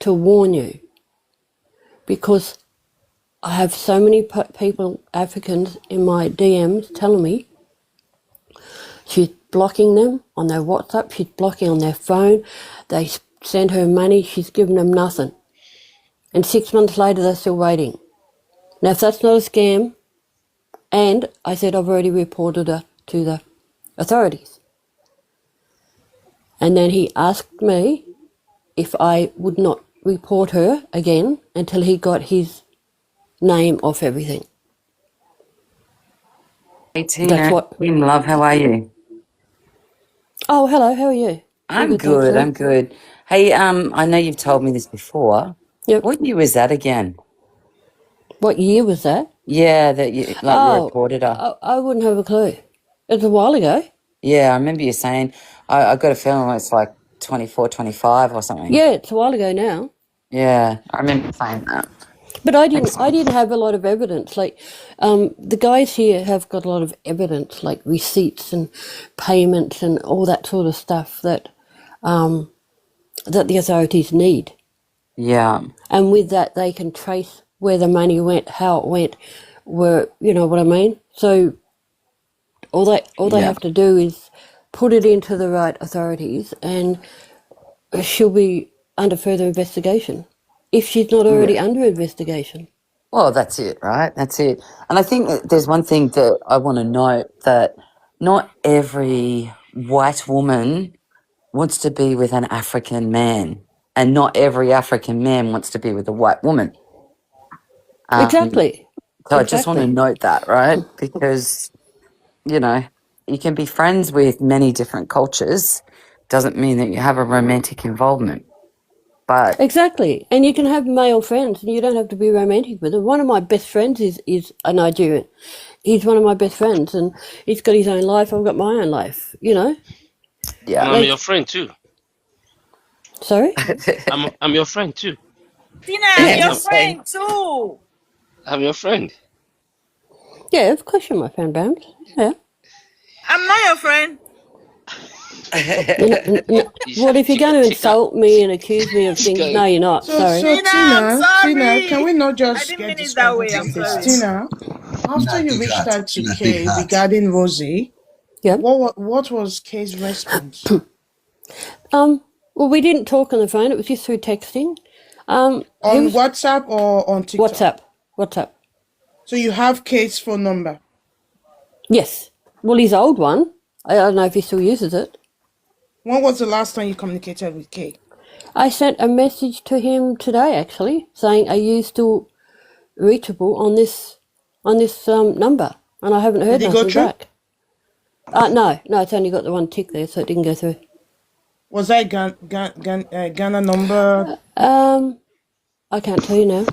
to warn you. Because I have so many people, Africans, in my DMs telling me she's blocking them on their WhatsApp, she's blocking on their phone, they send her money, she's given them nothing. And 6 months later, they're still waiting. Now, if that's not a scam, and I said I've already reported her to the authorities. And then he asked me if I would not report her again until he got his name off everything. Hey Tina, Kim Love, how are you? Oh, hello, how are you? I'm good, I'm good. Hey, I know you've told me this before. Yep. What year was that again? What year was that? Yeah, that you reported her. I wouldn't have a clue. It was a while ago. Yeah, I remember you saying, I got a feeling it's like 24, 25 or something. Yeah, it's a while ago now. Yeah, I remember saying that. But I didn't have a lot of evidence. Like, the guys here have got a lot of evidence, like receipts and payments and all that sort of stuff that that the authorities need. Yeah. And with that, they can trace where the money went, how it went, where, you know what I mean? So all they have to do is put it into the right authorities, and she'll be under further investigation if she's not already under investigation. Well, that's it, right? That's it. And I think that there's one thing that I want to note, that not every white woman wants to be with an African man, and not every African man wants to be with a white woman. Exactly. So I just want to note that, right? Because, you know, you can be friends with many different cultures. Doesn't mean that you have a romantic involvement. But exactly. And you can have male friends and you don't have to be romantic with them. One of my best friends is a Nigerian. He's one of my best friends, and he's got his own life. I've got my own life, you know? Yeah. And I'm your friend too. Sorry? I'm your friend too. Tina, I'm your friend too. I'm your friend. Yeah, of course you're my friend, Bams. Yeah. I'm not your friend. What if you're going to insult me and accuse me of things? No, you're not. Sorry. So Tina, I'm sorry. Tina, can we not I just didn't get mean this it that way. I'm conversation? sorry. Tina, after you reached out to Kay regarding Rosie, what was Kay's response? Well, we didn't talk on the phone. It was just through texting. On WhatsApp or on TikTok? WhatsApp. So you have Kay's phone number? Yes. Well, his old one. I don't know if he still uses it. When was the last time you communicated with Kay? I sent a message to him today, actually, saying, "Are you still reachable on this number?" And I haven't heard nothing back. No, it's only got the one tick there, so it didn't go through. Was that Ghana number? I can't tell you now.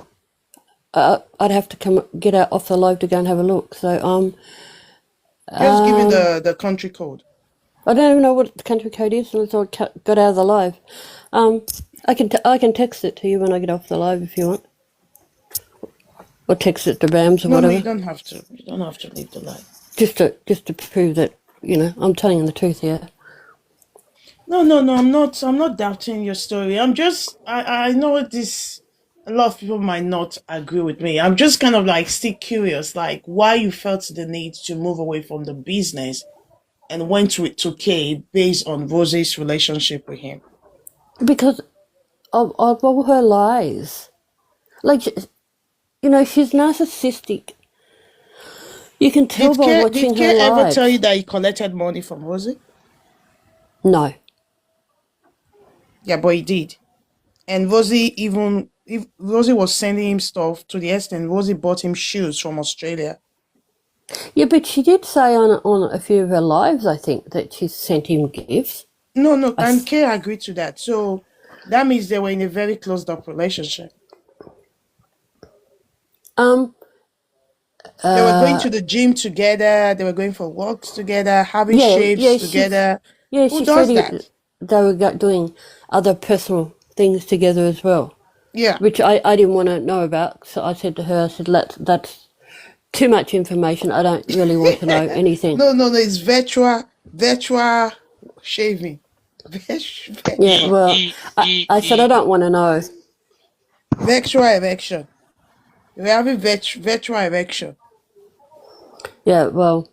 I'd have to get out off the live to go and have a look. So just give me the country code. I don't even know what the country code is unless I got out of the live. I can text it to you when I get off the live if you want, or text it to Bams or whatever. No, you don't have to. You don't have to leave the live. Just to prove that I'm telling you the truth here. No, I'm not doubting your story. I know this. A lot of people might not agree with me. I'm just kind of like still curious, like why you felt the need to move away from the business and went to Kay based on Rosie's relationship with him. Because of all her lies. Like, she's narcissistic. You can tell by watching her lives. Did Kay ever tell you that he collected money from Rosie? No. Yeah, but he did. And Rosie was sending him stuff to the extent Rosie bought him shoes from Australia. Yeah, but she did say on a few of her lives, I think, that she sent him gifts. No, and Kay agreed to that. So that means they were in a very closed up relationship. Um. They were going to the gym together. They were going for walks together, having Yeah. shaves Yeah. She's. together. Yeah. Who She said does that? they were doing other personal things together as well, Yeah. which I didn't want to know about. So I said to her, I said, that's too much information. I don't really want to know anything. No, it's virtual shaving. Yeah. Virtual. Well, I said I don't want to know. Virtual erection. We're having virtual erection. Yeah. Well,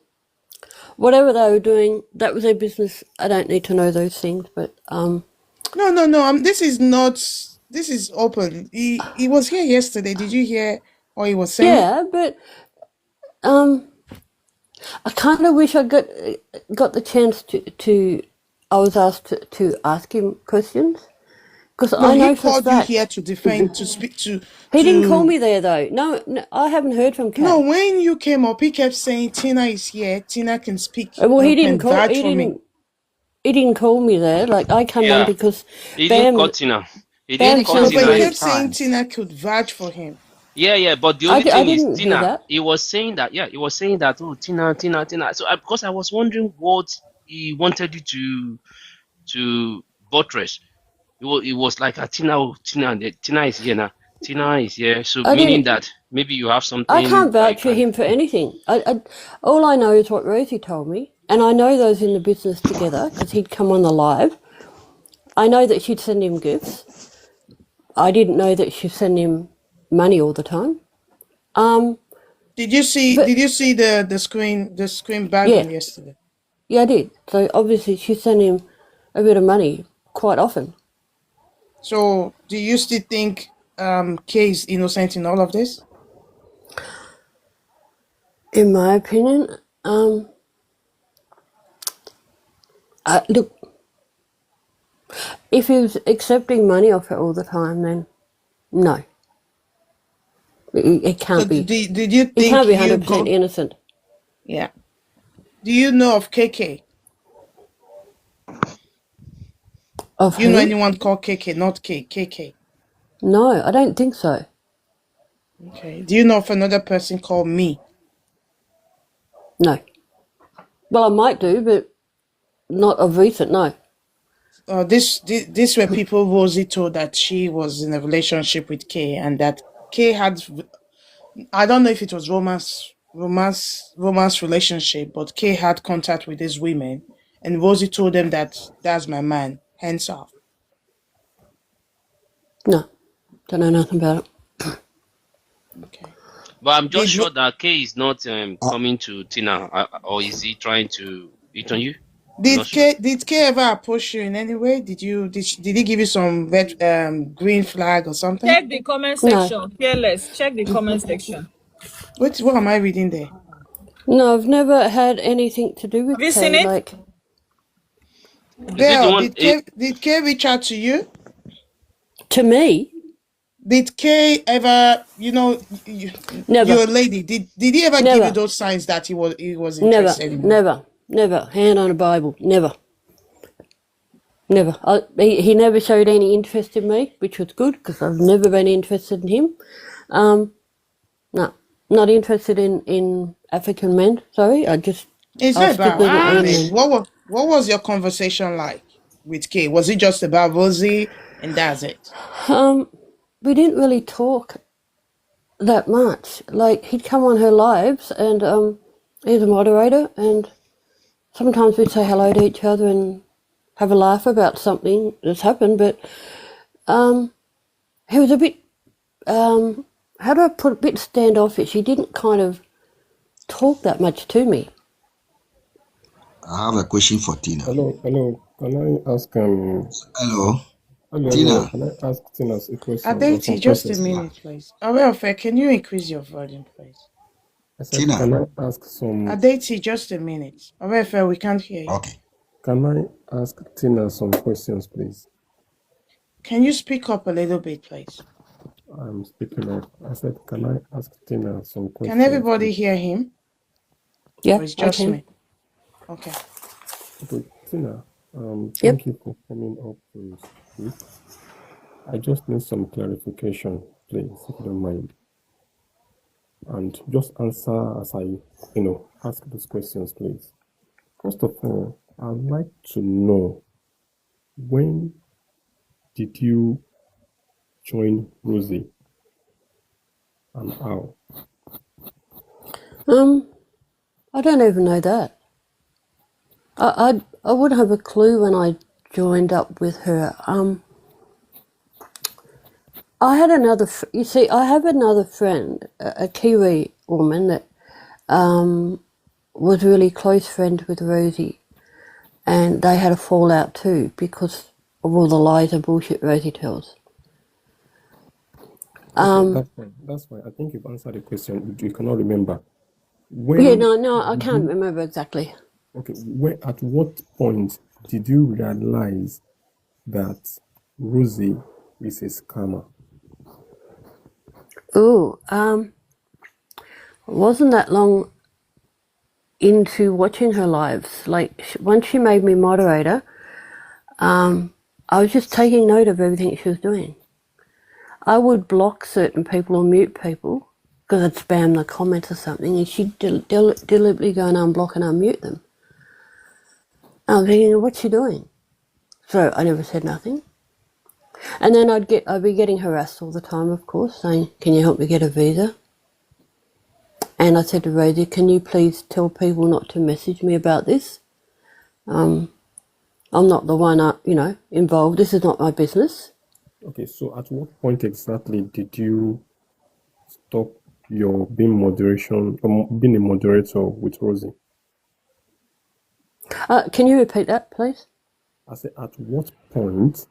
whatever they were doing, that was their business. I don't need to know those things. But No. This is not. This is open. He was here yesterday. Did you hear what he was saying? yeah. But I kind of wish I got the chance to. I was asked to ask him questions because No, I he know for a called you here fact to defend, to speak he didn't call to. me there though. No, I haven't heard from No, Kay. when you came up, he kept saying Tina is here. Tina can speak. Well, he didn't Can call. vouch for me. He didn't call me there. Like I come on Yeah, because he didn't Bam call Tina. He didn't Bam call No, sent but he Tina. kept me. saying times. Tina could vouch for him. Yeah, but the only I thing is didn't hear Tina. that. He was saying that. Yeah, he was saying that. Oh, Tina. So because I was wondering what he wanted you to buttress. It was like a Tina. Oh, Tina is here now. Tina is here. So I meaning didn't. that maybe you have I something can't that you vouch for can. him for anything. All I know is what Rosie told me, and I know those in the business together because he'd come on the live. I know that she'd send him gifts. I didn't know that she'd send him money all the time. Did you see? But Did you see the screen yeah, background yesterday? yeah, I did. So obviously she sent him a bit of money quite often. So, do you still think Kay is innocent in all of this? In my opinion, look, if he was accepting money off her all the time, then no, it So, can't be. did you He think can't be you 100% go? innocent. Yeah. Do you know of KK? Of Do you know who? anyone called KK? Not KK. No, I don't think so. Okay. Do you know of another person called me? No. Well, I might do, but not of recent, no. This were people Rosie told that she was in a relationship with Kay and that Kay had, I don't know if it was romance relationship, but Kay had contact with these women and Rosie told them that that's my man, hands off. No, don't know nothing about it. Okay. But I'm just Did sure that Kay is not Uh, coming to Tina, or is he trying to hit on you? I'm not did sure. Kay ever approach you in any way? Did he give you some green flag or something? Check the comment No, section. Fearless. Check the comment section. What am I reading there? no, I've never had anything to do Have with you seen Kay. it? Like, Is it the Belle, one? did Kay reach out to you? to me, Did Kay ever, you're never, a lady. Did he ever give you never, those signs that he was never, interested in you? never, never. Hand on a Bible, never, never. He never showed any interest in me, which was good because I've never been interested in him. Um, no, not interested in African men. Sorry, It's I'll not stick about with my African own What? men. men. What was your conversation like with Kay? Was it just about Rosie and that's it? We didn't really talk that much. Like he'd come on her lives, and he's a moderator, and sometimes we'd say hello to each other and have a laugh about something that's happened. But he was a bit, how do I put it, a bit standoffish. He didn't kind of talk that much to me. I have a question for Tina. Hello. Can I ask Hello, hello, Tina. can I ask Tina a question or some Aditi, just a questions? minute, please. Awelfare, can you increase your volume, please? I said, Tina. can I ask some Aditi, just a minute. Awelfare, we can't hear you. Okay. can I ask Tina some questions, please? Can you speak up a little bit, please? I'm speaking up. I said, can I ask Tina some Can questions, everybody please? hear him? Yeah, Or it's I just can. me? Okay. Okay, Tina, Yep. thank you for coming up to speak. I just need some clarification, please, if you don't mind. and just answer as I, ask those questions, please. First of all, I'd like to know, when did you join Rosie and how? I don't even know that. I wouldn't have a clue when I joined up with her. I had another. You see, I have another friend, a Kiwi woman that was really close friends with Rosie, and they had a fallout too because of all the lies and bullshit Rosie tells. Okay, that's fine. That's fine. I think you've answered the question. You cannot remember. Yeah, When no, I did can't you? remember exactly. Okay, at what point did you realize that Rosie is a scammer? Ooh, wasn't that long into watching her lives. Like once she made me moderator, I was just taking note of everything she was doing. I would block certain people or mute people because I'd spam the comments or something, and she'd deliberately go and unblock and unmute them. I'm thinking, what's she doing? So I never said nothing. And then I'd be getting harassed all the time, of course, saying, "Can you help me get a visa?" And I said to Rosie, "Can you please tell people not to message me about this? I'm not the one, involved. This is not my business." Okay, so at what point exactly did you stop your being being a moderator with Rosie? Can you repeat that, please? I said, at what point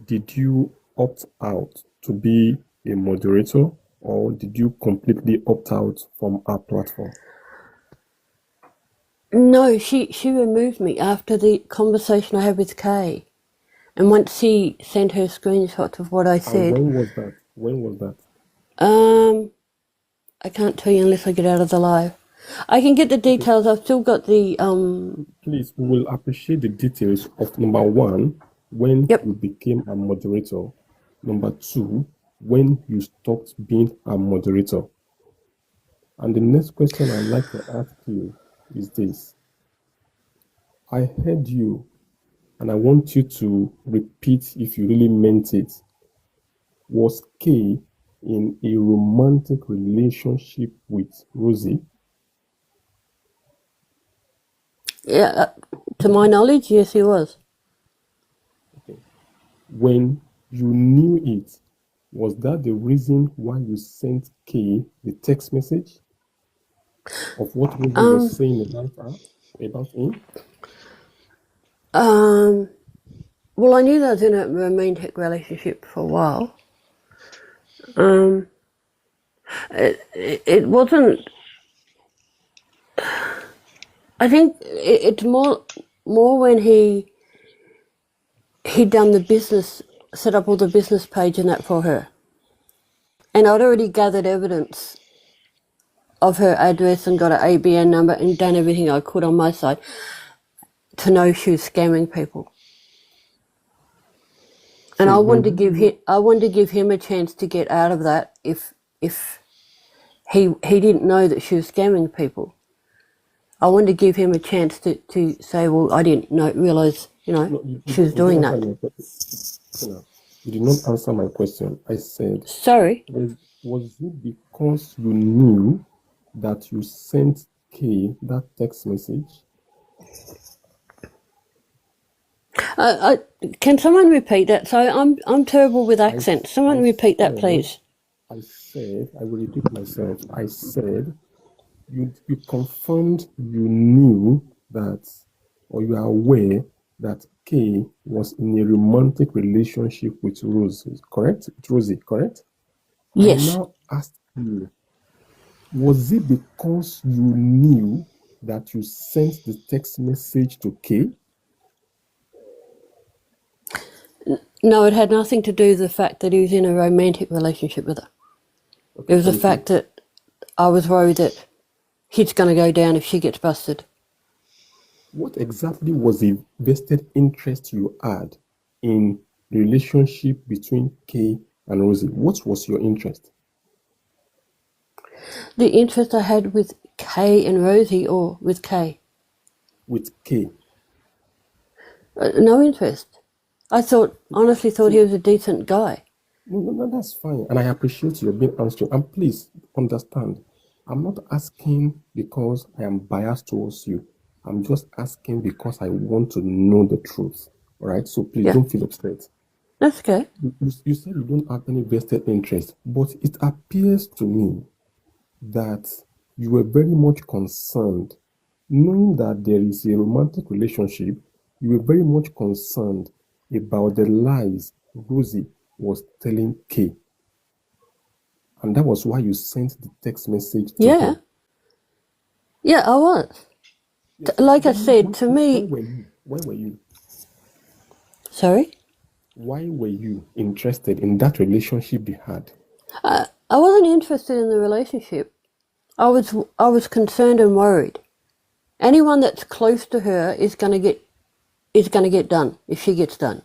did you opt out to be a moderator, or did you completely opt out from our platform? No, she removed me after the conversation I had with Kay. And once she sent her screenshots of what I And said, when was that? When was that? I can't tell you unless I get out of the live. I can get the Okay, details. I've still got the please, we will appreciate the details of number one, when Yep. you became a moderator. Number two, when you stopped being a moderator. And the next question I'd like to ask you is this. I heard you, and I want you to repeat if you really meant it. Was Kay in a romantic relationship with Rosie? Yeah, to my knowledge, yes, he was. Okay. When you knew it, was that the reason why you sent Kay the text message of what Rosie was saying about her, about him? Well, I knew that I was in a romantic relationship for a while. It wasn't. I think it's more when he done the business, set up all the business page and that for her, and I'd already gathered evidence of her address and got an ABN number and done everything I could on my side to know she was scamming people. And So I when wanted to you give him a chance to get out of that if he didn't know that she was scamming people. I wanted to give him a chance to say, well, I didn't realize, no, she was you didn't doing answer that. my question. You did not answer my question. I said, Sorry. was it because you knew that you sent Kay that text message? Can someone repeat that? So I'm terrible with accents. Someone repeat that, please. I said, I will repeat myself. I said, you confirmed you knew that, or you are aware that Kay was in a romantic relationship with Rosie, correct? With Rosie, correct? I Yes. now asked you, was it because you knew that you sent the text message to Kay? No, it had nothing to do with the fact that he was in a romantic relationship with her. Okay, It was the thank you. fact that I was worried that he's going to go down if she gets busted. What exactly was the vested interest you had in the relationship between Kay and Rosie? What was your interest? The interest I had with Kay and Rosie, or with Kay? With K. No interest. I honestly thought he was a decent guy. No, that's fine. And I appreciate your being answering. And please understand, I'm not asking because I am biased towards you. I'm just asking because I want to know the truth. All right? So please Yeah, don't feel upset. that's okay. You said you don't have any vested interest, but it appears to me that you were very much concerned, knowing that there is a romantic relationship, you were very much concerned about the lies Rosie was telling Kay. And that was why you sent the text message to Yeah, her. yeah, I was. Yes. Like I Then said, to why me, were you? Why were you? sorry, Why were you interested in that relationship they had? I wasn't interested in the relationship. I was concerned and worried. Anyone that's close to her is gonna get done if she gets done.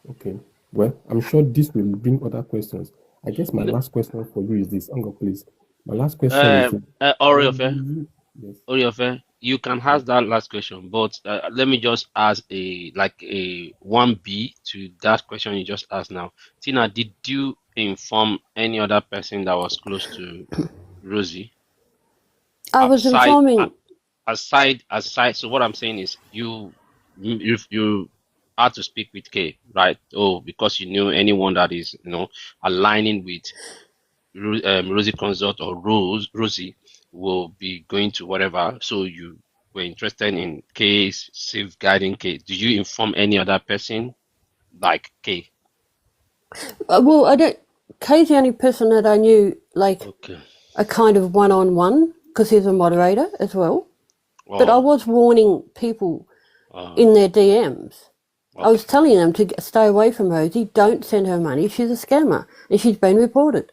Okay. Well, I'm sure this will bring other questions. I guess my last question for you is this. Uncle, please. My last question is when Oriofe, you yes. Oriofe, you can ask that last question, but let me just ask a 1B to that question you just asked now. Tina, did you inform any other person that was close to Rosie? I was Aside, informing. aside. So what I'm saying is, you had to speak with Kay, right? Oh, because you knew anyone that is, aligning with Rosie Consult or Rosie will be going to whatever. So you were interested in Kay's safeguarding Kay. Did you inform any other person like Kay? Well, I don't. Kay's the only person that I knew, like Okay. a kind of one-on-one, because he's a moderator as well. But I Oh, was warning people uh, in their DMs. I was okay. telling them to stay away from Rosie. Don't send her money. She's a scammer, and she's been reported.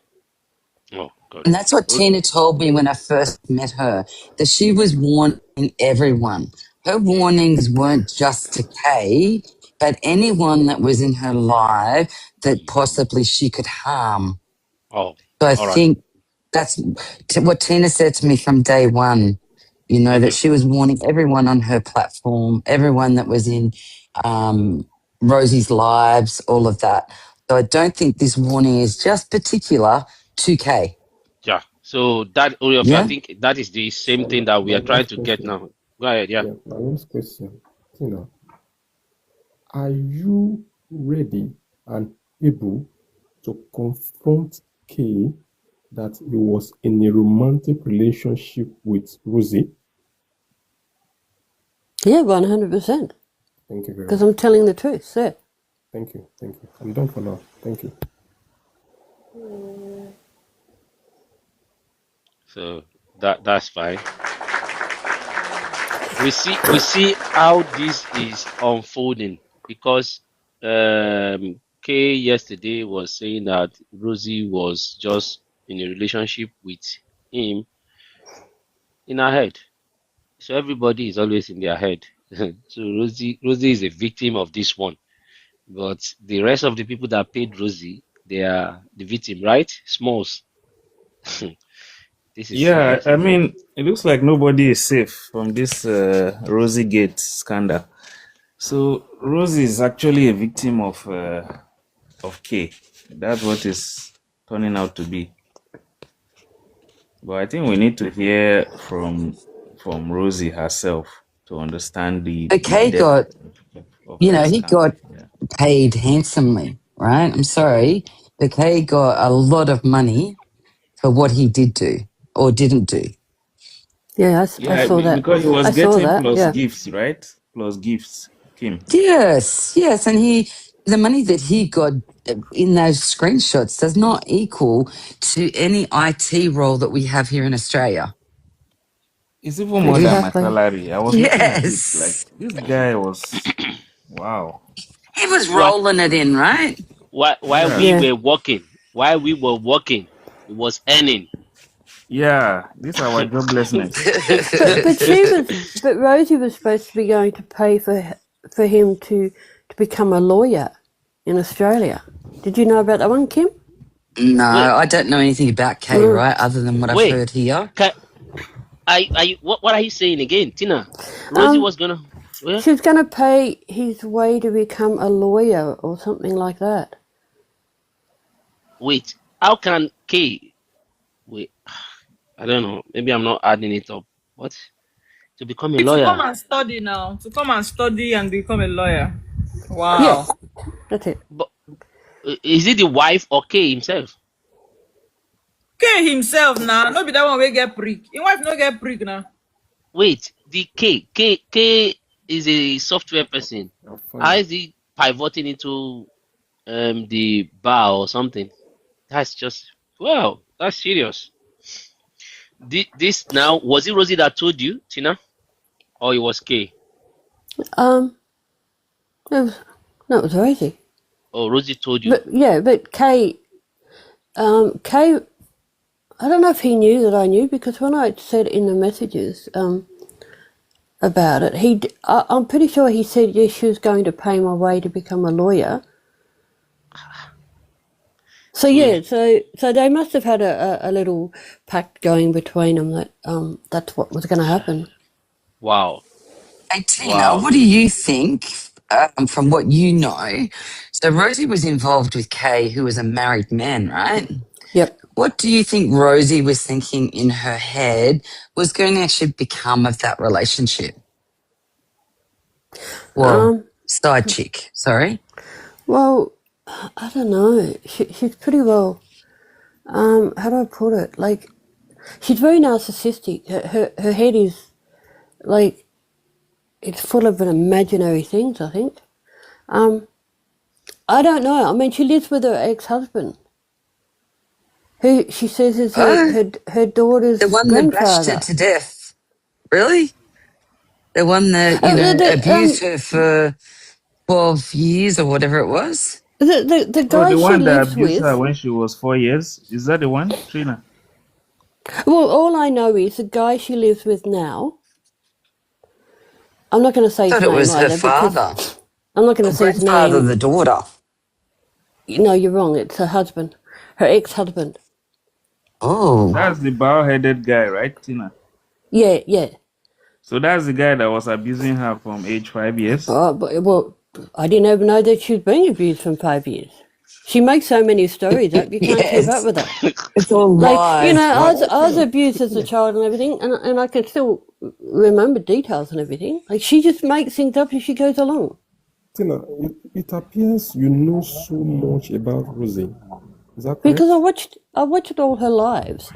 Oh, got And it. that's what Tina told me when I first met her, that she was warning everyone. Her warnings weren't just to Kay, but anyone that was in her life that possibly she could harm. Oh, So I all right. think that's what Tina said to me from day one, that Okay. she was warning everyone on her platform, everyone that was in um, Rosie's lives, all of that. So I don't think this warning is just particular to Kay. Yeah. So that Oriofe, I Yeah? think that is the same And thing that we my are trying last to get question. now. Go ahead. Yeah. Yeah, my last question. Tina, are you ready and able to confront Kay that he was in a romantic relationship with Rosie? Yeah, 100%. Thank you very Because much. I'm telling the truth, sir. Thank you. Thank you. I'm done for now. Thank you. So that's fine. We see how this is unfolding because Kay yesterday was saying that Rosie was just in a relationship with him in her head. So everybody is always in their head. So Rosie is a victim of this one. But the rest of the people that paid Rosie, they are the victim, right? Smalls. This is Yeah, serious. I mean, it looks like nobody is safe from this Rosie Gate scandal. So Rosie is actually a victim of K. That's what is turning out to be. But I think we need to hear from Rosie herself to understand But the Kay depth got, of that he scam. got Yeah. paid handsomely, right? I'm sorry, but Kay got a lot of money for what he did do or didn't do. Yeah, I Yeah, saw that. because he was I saw getting that. plus Yeah. gifts, right? Plus gifts, Kim. Yes, and the money that he got in those screenshots does not equal to any IT role that we have here in Australia. It's even more than my Exactly. salary. I was looking at it like Yes, this guy was wow. he was Why rolling it in, right? why Yeah. we Yeah. were working, it was earning. Yeah. This is our joblessness. But Rosie was supposed to be going to pay for him to become a lawyer in Australia. Did you know about that one, Kim? No, Wait, I don't know anything about Kay, Mm. right? Other than what I've wait. heard here. What are you saying again, Tina? Rosie Um, was gonna. Well, she was going to pay his way to become a lawyer or something like that. wait. How can K? Wait, I don't know. Maybe I'm not adding it up. What? To become a To come lawyer? and study now. To come and study and become a lawyer. Yeah, Wow. that's it. But is it the wife or K himself? K himself now. No be that one will get prick. His wife no get prick now. Wait, the K is a software person. I'll How find. is he pivoting into the bar or something? That's just that's serious. This now was it Rosie that told you, Tina, or it was K? Um, it was, no, it was Rosie. Oh, Rosie told you. But yeah, but Kay, I don't know if he knew that I knew because when I said in the messages about it, I'm pretty sure he said yes, she was going to pay my way to become a lawyer. So Mm, yeah, so they must have had a little pact going between them that that's what was going to happen. wow, Hey, Tina, wow. what do you think from what you know? So Rosie was involved with Kay, who was a married man, right? Yep. What do you think Rosie was thinking in her head was going to actually become of that relationship? Well, Um. side chick, sorry. Well, I don't know. She's pretty well. How do I put it? Like, she's very narcissistic. Her head is like it's full of imaginary things. I think. Um. I don't know. I mean, she lives with her ex-husband, who she says is Oh, her daughter's the one that bashed her grandfather. to death. Really? The one that, abused her for 12 years or whatever it was? The Oh, guy the she one that lives abused her with. when she was 4 years. Is that the one, Trina? Well, all I know is the guy she lives with now. I'm not going to say his Thought it name was her either because father. I'm not going Or to say his grandfather, name. the daughter. No, you're wrong. It's her husband, her ex-husband. Oh. That's the bald-headed guy, right, Tina? Yeah, yeah. So that's the guy that was abusing her from age 5 years. Well, I didn't even know that she'd been abused for 5 years. She makes so many stories up, you can't keep up Yes. with her. It's all Like, lies. I was abused as a child and everything, and I can still remember details and everything. Like, she just makes things up as she goes along. Tina, it appears you know so much about Rosie. Is that Because correct? I watched all her lives,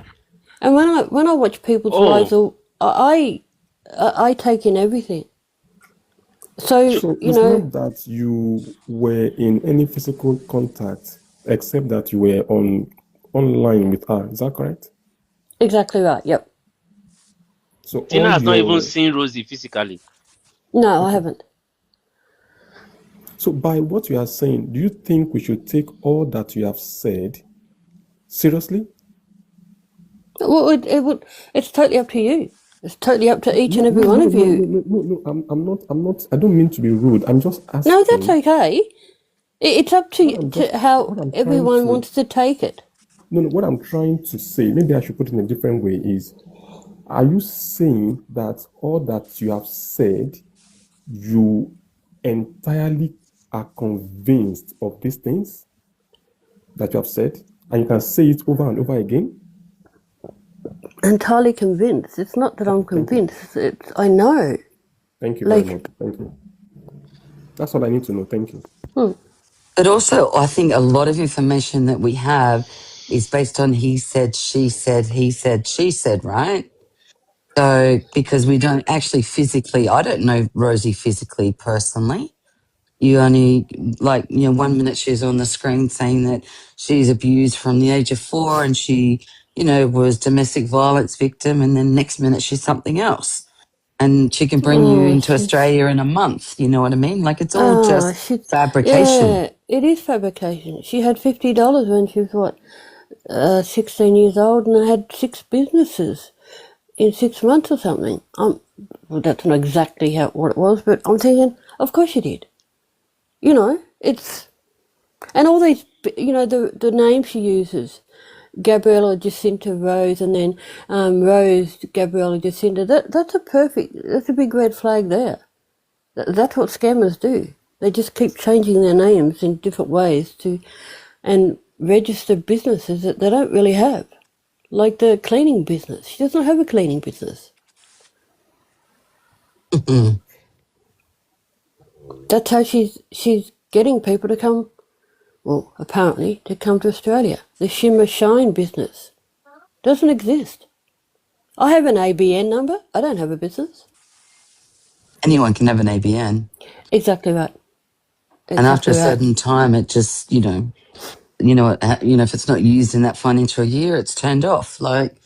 and when I watch people's lives, Oh, I take in everything. So So it's not that you were in any physical contact except that you were online with her. Is that correct? exactly right. Yep. So Tina all has not even your seen Rosie physically. No, I okay. haven't. So by what you are saying, do you think we should take all that you have said seriously? Well, it's totally up to you. It's totally up to each No, and every no, one no, of no, you. no, no, no, no. I'm not. I don't mean to be rude. I'm just No, that's asking. okay. It's up to how What I'm trying everyone to wants to take it. no, what I'm trying to say, maybe I should put it in a different way, is are you saying that all that you have said, you entirely are convinced of these things that you have said, and you can say it over and over again? Entirely convinced. It's not that I'm Okay, thank you. convinced. I know. Thank you very Like, much. Thank you. That's all I need to know. Thank you. But also, I think a lot of information that we have is based on he said, she said, he said, she said, right? So, because we don't actually physically, I don't know Rosie physically personally. You only, like, 1 minute she's on the screen saying that she's abused from the age of 4 and she, was domestic violence victim. And then next minute she's something else. And she can bring you oh, into she's Australia in a month. You know what I mean? Like it's all just she. fabrication. Yeah, it is fabrication. She had $50 when she was what, 16 years old, and I had 6 businesses in 6 months or something. Well, that's not exactly what it was, but I'm thinking, of course she did. It's And all these, the names she uses, Gabriella Jacinta Rose, and then Rose Gabriella Jacinta. That's a big red flag there. That's what scammers do. They just keep changing their names in different ways and register businesses that they don't really have. Like the cleaning business. She doesn't have a cleaning business. That's how she's getting people to come, well, apparently, to come to Australia. The Shimmer Shine business doesn't exist. I have an ABN number. I don't have a business. Anyone can have an ABN. Exactly right. And after a Exactly right. certain time, it just, if it's not used in that financial year, it's turned off. Like,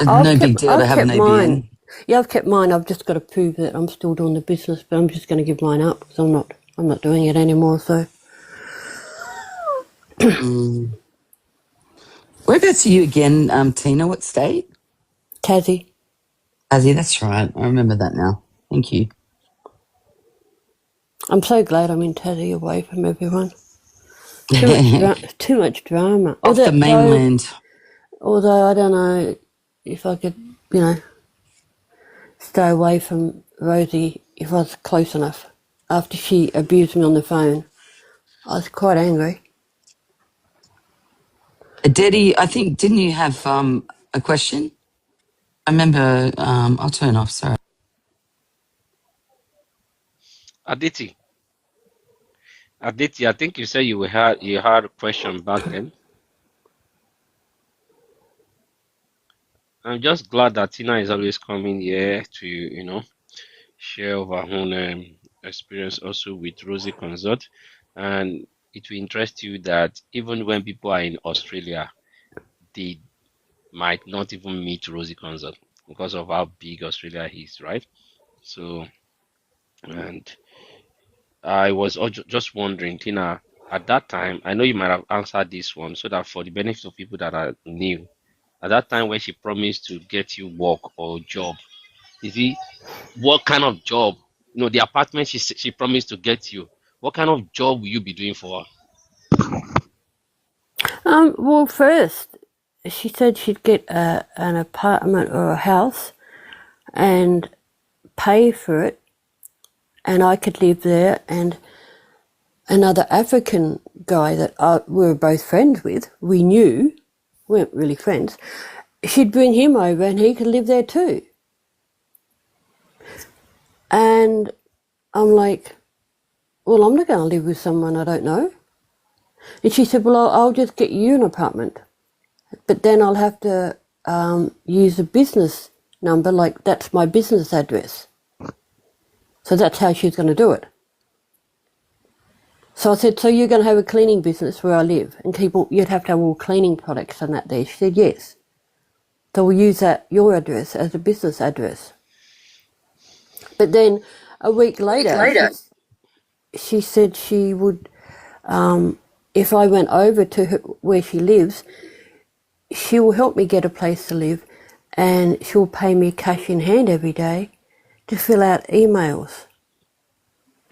it's no big deal to I've have an kept mine. ABN. Yeah, I've kept mine. I've just got to prove that I'm still doing the business, but I'm just going to give mine up because I'm not doing it anymore. So, Whereabouts are you again, Tina? What state? Tassie. Tassie, that's right. I remember that now. Thank you. I'm so glad I'm in Tassie, away from everyone. Too much drama. Off the mainland. Although I don't know if I could, stay away from Rosie if I was close enough. After she abused me on the phone, I was quite angry. Daddy, I think, didn't you have a question? I remember, I'll turn off, sorry. Aditi, I think you said you had a question back then. I'm just glad that Tina is always coming here to, share of her own experience also with Rosie Consult. And it will interest you that even when people are in Australia, they might not even meet Rosie Consult because of how big Australia is, right? So, and I was just wondering, Tina, at that time, I know you might have answered this one so that for the benefit of people that are new, at that time when she promised to get you work or job, is it what kind of job? The apartment she promised to get you. What kind of job will you be doing for her? Well, first, she said she'd get an apartment or a house and pay for it, and I could live there, and another African guy that we were both friends with, we weren't really friends, she'd bring him over and he could live there too. And I'm like, well, I'm not going to live with someone I don't know. And she said, well, I'll just get you an apartment, but then I'll have to use a business number, like that's my business address. So that's how she's going to do it. So I said, so you're going to have a cleaning business where I live, and you'd have to have all cleaning products and that there. She said, yes. So we'll use your address as a business address. But then a week later, she said she would, if I went over to where she lives, she will help me get a place to live, and she'll pay me cash in hand every day to fill out emails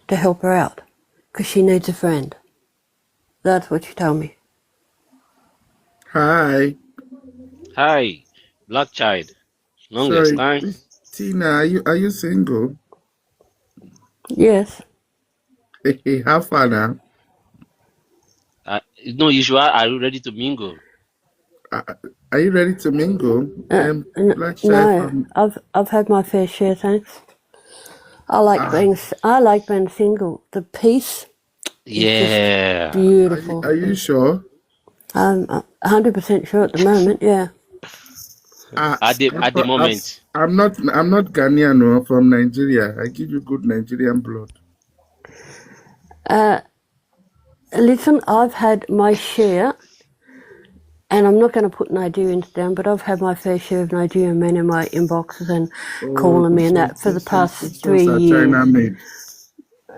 to help her out because she needs a friend. That's what she told me. Hi. Hi, black child. Longest Sorry, time. Tina, are you single? Yes. Hey, how far now? No, are you ready to mingle? Are you ready to mingle? Black child No, from I've had my fair share, thanks. I like being single. The peace is just beautiful. Are you sure? I'm 100% sure at the moment. Yeah. At the moment. I'm not Ghanaian, no, I'm from Nigeria. I give you good Nigerian blood. Listen, I've had my share, and I'm not going to put Nigerians down, but I've had my fair share of Nigerian men in my inboxes and calling me and that for the past 3 years. China made.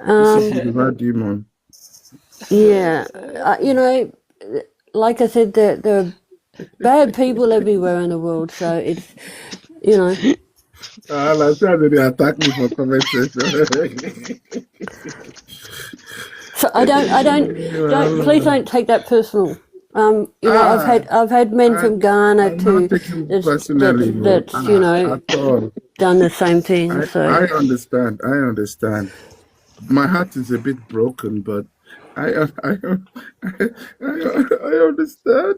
This is the demon. Yeah, like I said, there are bad people everywhere in the world, so it's, I said they attack me for comment section. So please don't take that personal. I've had men I, from Ghana I'm not to taking personally, no, at all. done the same thing. So I understand. I understand. My heart is a bit broken, but I understand.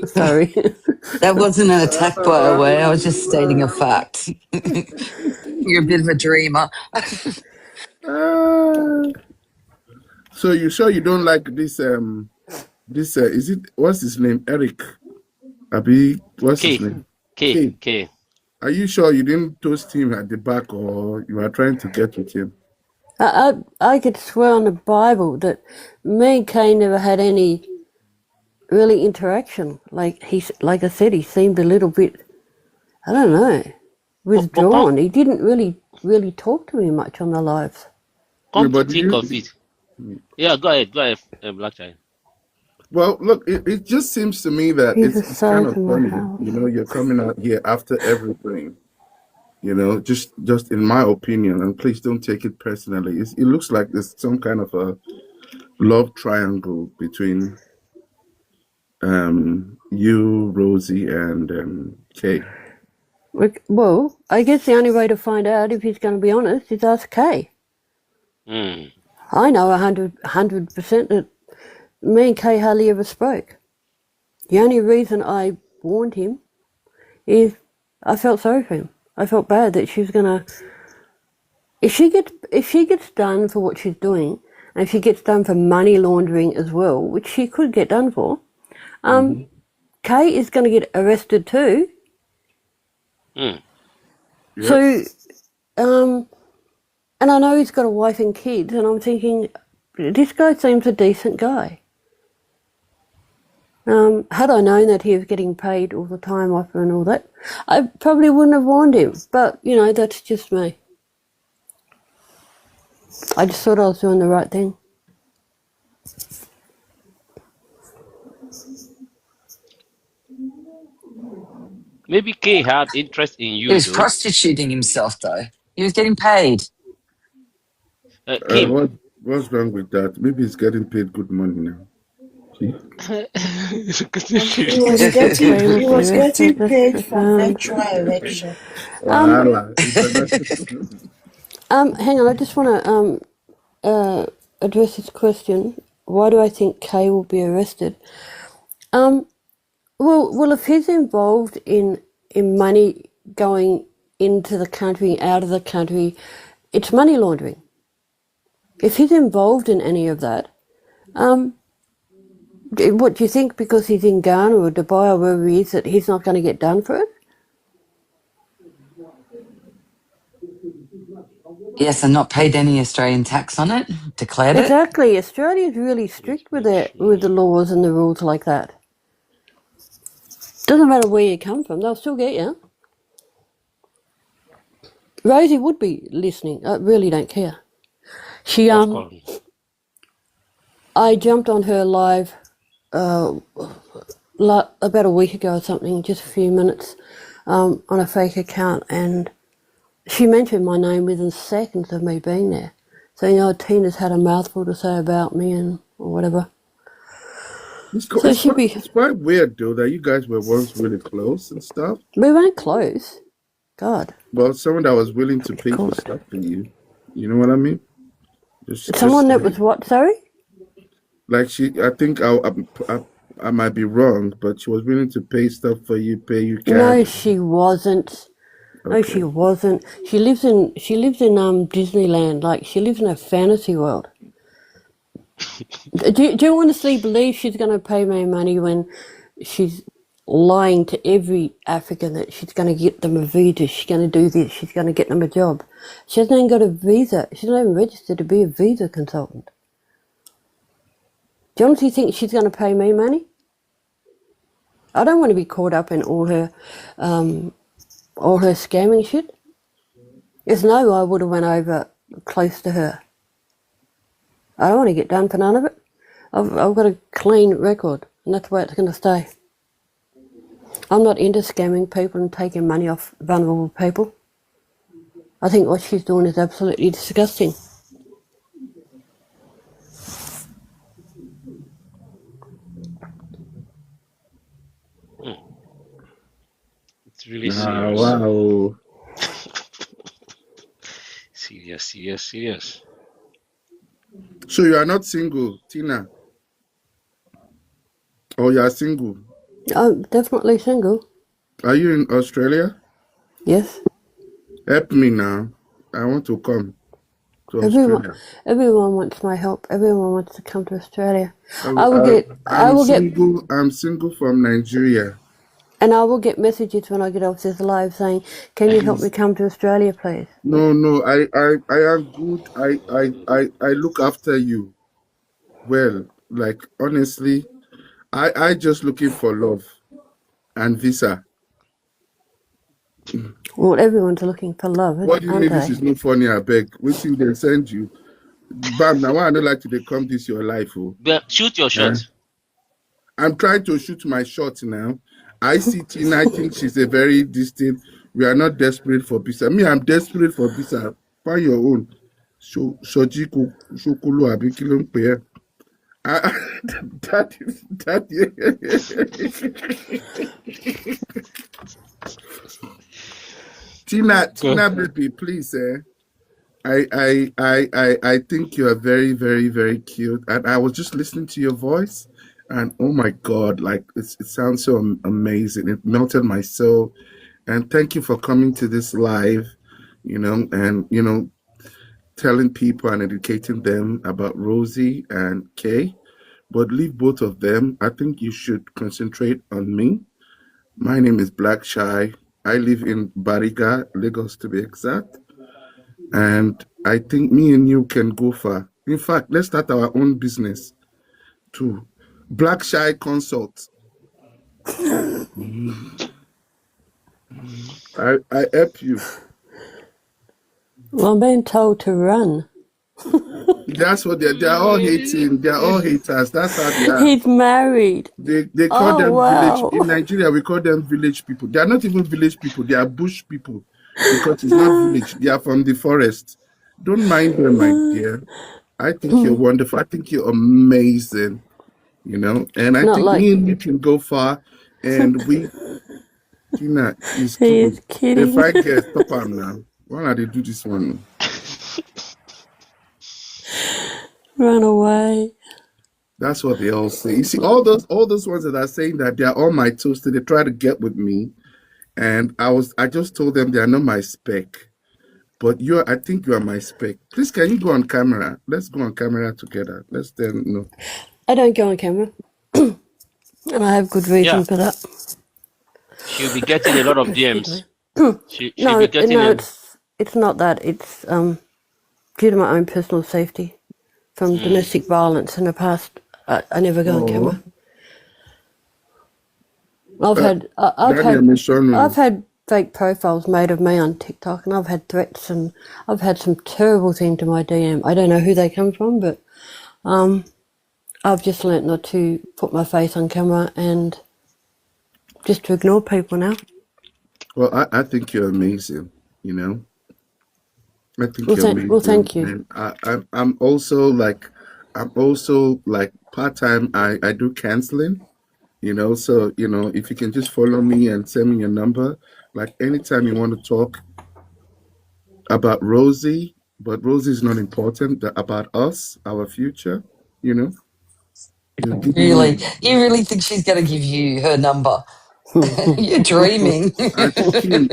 sorry. That wasn't an attack, by the way. I was just stating a fact. You're a bit of a dreamer. Ah, so you sure you don't like this is it, what's his name? Eric. Abi, what's his K, name? K, K. K. Are you sure you didn't toast him at the back, or you are trying to get with him? I could swear on the Bible that me and Kay never had any really interaction. Like I said, he seemed a little bit, I don't know, But withdrawn. He didn't really talk to me much on the lives. Yeah, come to but think of it, yeah, go ahead, Black Child. well, look, it just seems to me that He's a it's kind safe of in my funny. house. You're coming out here after everything. Just in my opinion, and please don't take it personally. It looks like there's some kind of a love triangle between you, Rosie, and Kay. Well, I guess the only way to find out if he's going to be honest is ask Kay. Mm. I know 100% that me and Kay hardly ever spoke. The only reason I warned him is I felt sorry for him. I felt bad that she was gonna. If she gets done for what she's doing, and if she gets done for money laundering as well, which she could get done for, Kay is going to get arrested too. Mm. So, and I know he's got a wife and kids, and I'm thinking, this guy seems a decent guy. Had I known that he was getting paid all the time off and all that, I probably wouldn't have warned him. But, that's just me. I just thought I was doing the right thing. Maybe K had interest in He you was though. prostituting himself, though. He was getting paid. Kim. What's wrong with that? Maybe he's getting paid good money now. See? He was getting Kay would he be was arrested. getting paid That's for virtual election. Wahala, international. hang on, I just want to address this question. Why do I think Kay will be arrested? Well, if he's involved in money going into the country, out of the country, it's money laundering. If he's involved in any of that, what do you think? Because he's in Ghana or Dubai or wherever he is, that he's not going to get done for it? Yes, and not paid any Australian tax on it. Declared it. Exactly. Australia is really strict with the laws and the rules like that. Doesn't matter where you come from, they'll still get you. Rosie would be listening. I really don't care. She Of course. I jumped on her live about a week ago or something, just a few minutes, on a fake account, and she mentioned my name within seconds of me being there. So, Tina's had a mouthful to say about me or whatever. It's quite weird, though, that you guys were once really close and stuff. We weren't close. God. Well, someone that was willing to pay for stuff for you. You know what I mean? Someone that was what, sorry? Like I think I might be wrong, but she was willing to pay stuff for you, pay you cash. No, she wasn't. Okay. No, she wasn't. She lives in Disneyland. Like, she lives in a fantasy world. Do you honestly believe she's going to pay me money when she's lying to every African that she's going to get them a visa, she's going to do this, she's going to get them a job? She hasn't even got a visa. She's not even registered to be a visa consultant. Do you honestly think she's going to pay me money? I don't want to be caught up in all her scamming shit. There's no way I would have went over close to her. I don't want to get done for none of it. I've got a clean record, and that's the way it's going to stay. I'm not into scamming people and taking money off vulnerable people. I think what she's doing is absolutely disgusting. really Ah, serious. wow. Serious. So you are not single, Tina, or you are single? I'm definitely single. Are you in Australia? Yes. Help me now. I want to come to Everyone, Australia. everyone wants my help. Everyone wants to come to Australia. I, I will I, get, I I'm will get, single. I'm single from Nigeria. and I will get messages when I get off this live saying, "Can you help me Please. come to Australia, please?" No. I am good. I look after you. Well, like honestly, I just looking for love and visa. Well, everyone's looking for love, What do you aren't mean this they? is no funny? I beg. Wait till they send you. Bam. Now I don't like to they come this your life. Oh. But shoot your Eh? shot. I'm trying to shoot my shot now. I see Tina. I think she's a very distant. We are not desperate for visa. Me, I'm desperate for visa. Find your own. Shojiku Shokulu Abikilum Pair. That is that. Okay. Tina, baby, please, I think you are very, very, very cute. And I was just listening to your voice, and oh my God, like it sounds so amazing. It melted my soul. And thank you for coming to this live, and telling people and educating them about Rosie and Kay. But leave both of them. I think you should concentrate on me. My name is Black Shy. I live in Bariga, Lagos to be exact. And I think me and you can go far. In fact, let's start our own business too. Black Shy Consult. I help you. Well, I'm being told to run. That's what they're all hating. They're all haters. That's how they are. He's married. They call Oh them village wow. in Nigeria. We call them village people. They are not even village people. They are bush people because it's not village. They are from the forest. Don't mind them, my dear. I think you're wonderful. I think you're amazing. And It's I not think like me and you can go far. And Tina is he is kidding. If kidding. I get stop am now, why not they do this one? Run away. That's what they all say. You see, all those ones that are saying that they are all my toasted, they try to get with me. And I just told them they are not my spec. But I think you are my spec. Please, can you go on camera? Let's go on camera together. Let's then I don't go on camera, and I have good Yeah. reason for that. She'll be getting a lot of Excuse DMs. me. She'll No, be getting no, a it's not that. It's due to my own personal safety from domestic violence in the past. I never go on oh camera. I've had Daniel I've Michon. had fake profiles made of me on TikTok, and I've had threats, and I've had some terrible things to my DM. I don't know who they come from, but I've just learnt not to put my face on camera and just to ignore people now. Well, I think you're amazing, I think you're Well, amazing. thank you. And I'm also like part-time. I do counseling, so if you can just follow me and send me your number, like anytime you want to talk about Rosie, but Rosie is not important, about us, our future, you know, just give me. Really? You really think she's going to give you her number? You're No, dreaming. Auntie Kim,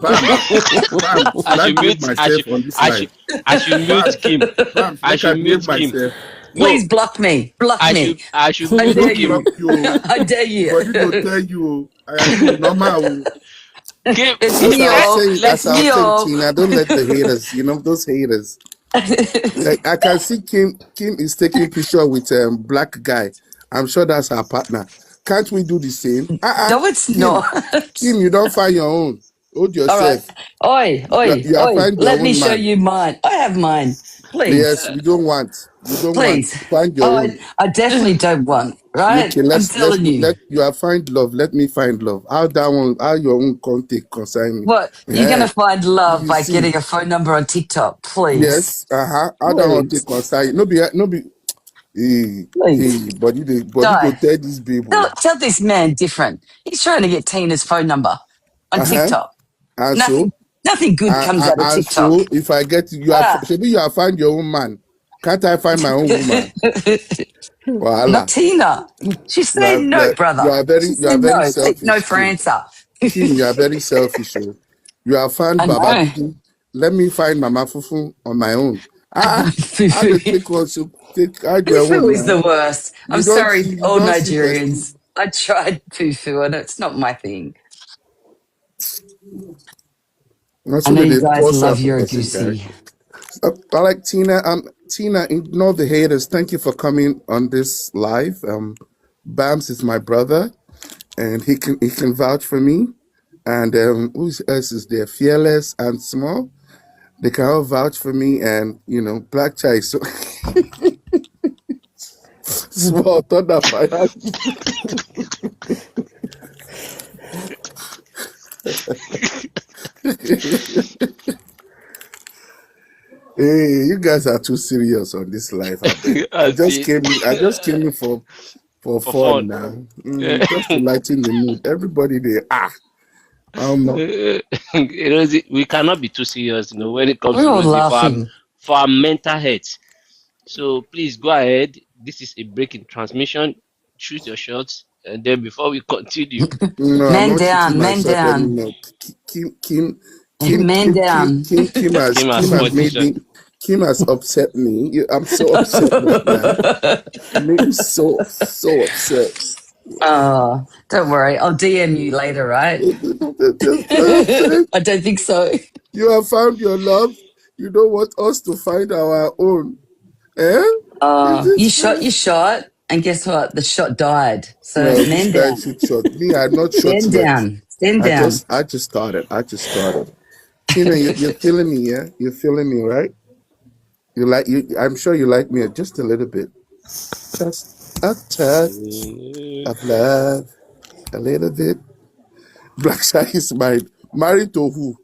Bam, Bam, I should I should behave mute I should myself on this I should live? I should mute Bam, Kim. Bam, I make I should behave mute Kim. myself. No, Please block me. Block I me. should I should I I mute dare don't Kim. you. block you. I dare you. Body go tell you, I you normal. Kim, It's As New I was let York. saying, let It's as I New was saying, York. Tina, don't let the haters, those haters. Like I can see Kim. Kim is taking picture with black guy. I'm sure that's her partner. Can't we do the same? No, it's Kim, not. Kim, you don't find your own. Hold All right. yourself. Oi, oi, You are oi. find your Let me own show man. you mine. I have mine. Please. Yes, we don't want. You don't want. Please. Find your Oh, own. I definitely don't want, right? Okay, I'm let's telling you. let you are find love. Let me find love. How your own contact concern me. What? You're going to find love You by see. getting a phone number on TikTok. Please. Yes, how that one take Please. concern you. No be Please. body go Guy, tell this baby. tell this man different. He's trying to get Tina's phone number. on TikTok. And so, Nothing good comes out of and TikTok. so, if I get you have, Ah. maybe you have found your own man. Can't I find my own woman? Not Voila. Tina. She said no, You brother. are She very said no. Take no selfish, for Kim. answer. Kim, you are very selfish. Oh. You have found I Baba know. Dudu. Let me find Mama Fufu on my own. I know. I Fufu. could take one so take I do Fufu own is the now. worst. I'm You don't sorry, see you old don't see person. Nigerians. I tried Fufu and it's not my thing. Not I so know that you they guys post love up for your person goosey. character. I like Tina. Tina, ignore the haters. Thank you for coming on this live. Bams is my brother, and he can vouch for me. And who else is there? Fearless and Small. They can all vouch for me. And Black Chai. So Small Thunder Fire. Hey, you guys are too serious on this life. I beg. I As just in, came in. I just came in for for fun fun. now, just to lighten the mood. Everybody there. We cannot be too serious, when it comes We're to all Rosie laughing. for our mental health. So please go ahead. This is a break in transmission. Shoot your shots, and then before we continue, No, I'm Man not shooting down, my man shot down, anymore. man down. Kim has Kim has spoiled the made shot. me. Kim has upset me. I'm so upset right now. She made me so upset. Oh, don't worry. I'll DM you later, right? Just upset. I don't think so. You have found your love. You don't want us to find our own. Eh? Is You this shot fair? your shot, and guess what? The shot died. So Well, this man guy down, shoot shot. Me, I'm not shot stand yet. down, stand down. I just started. Tina, you're feeling me, yeah? You're feeling me, right? I'm sure you like me just a little bit. Just a touch of love. A little bit. Black Shy is married. Married to who?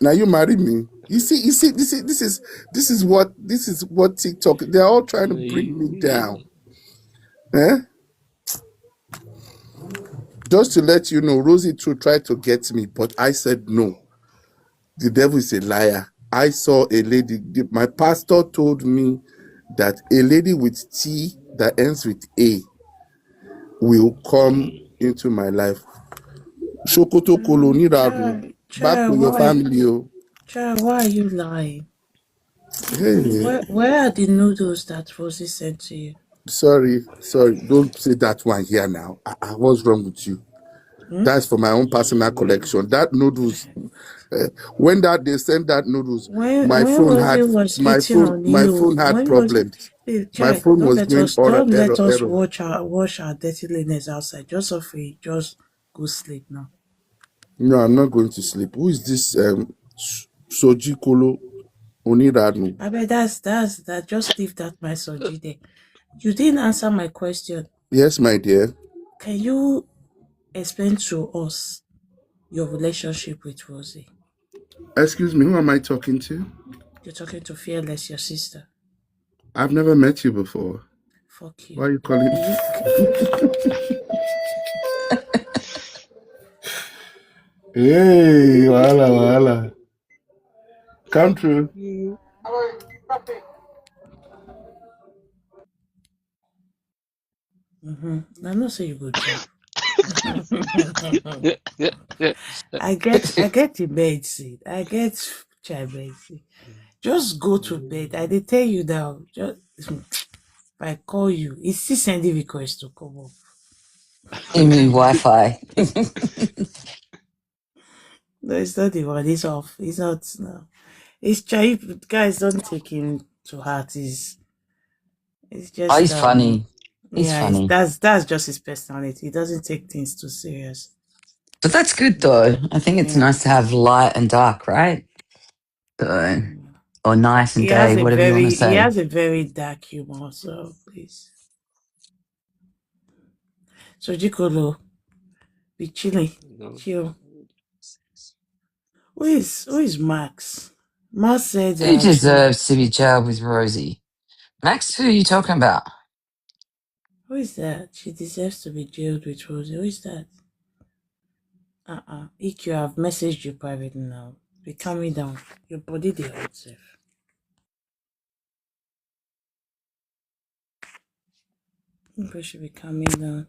Now you marry me. This is what TikTok. They're all trying to bring me down. Eh? Just to let you know, Rosie True tried to get me, but I said no. The devil is a liar. I saw a lady. My pastor told me that a lady with T that ends with A will come into my life. Shokoto Koloni Ragu. Back to your family. Oh. Child, why are you lying? Hey, Where are the noodles that Rosie sent to you? sorry. Don't say that one here now. What's wrong with you? That's for my own personal collection. That noodles, when they sent that noodles, When my phone Rosie had was hitting on you, had when Rosie, problems. hey, My child, phone was going don't let us error. wash our dirtiness outside. Just so free, just go sleep now. No, I'm not going to sleep. Who is this Soji Kolo Oniranu? I bet that's that. Just leave that my soji there. You didn't answer my question. Yes, my dear. Can you explain to us your relationship with Rosie? Excuse me, who am I talking to? You're talking to Fearless, your sister. I've never met you before. Fuck Why you. are you calling Can me? you? Hey, wala. Come true. I know say you go chop. I get the bed seat. I get child bed seat. Just go to bed. I did tell you now. Just if I call you, it's still sending request to come up. You mean Wi-Fi? No, it's not the one. It's off. It's not no. It's try guys don't take him to heart. It's Oh, just he's funny. He's yeah, funny. that's just his personality. He doesn't take things too serious. But that's good though. I think it's Yeah. nice to have light and dark, right? So, or night and He day, has a whatever you want to very say. dark humor, so please. So Jikolo, be chilling. Chill. Who is Max? Max said Who she deserves to be jailed with Rosie? Max, who are you talking about? who is that? She deserves to be jailed with Rosie. Who is that? EQ, I've messaged you privately now. Be calming down. Your body they hot safe. You should be calming down.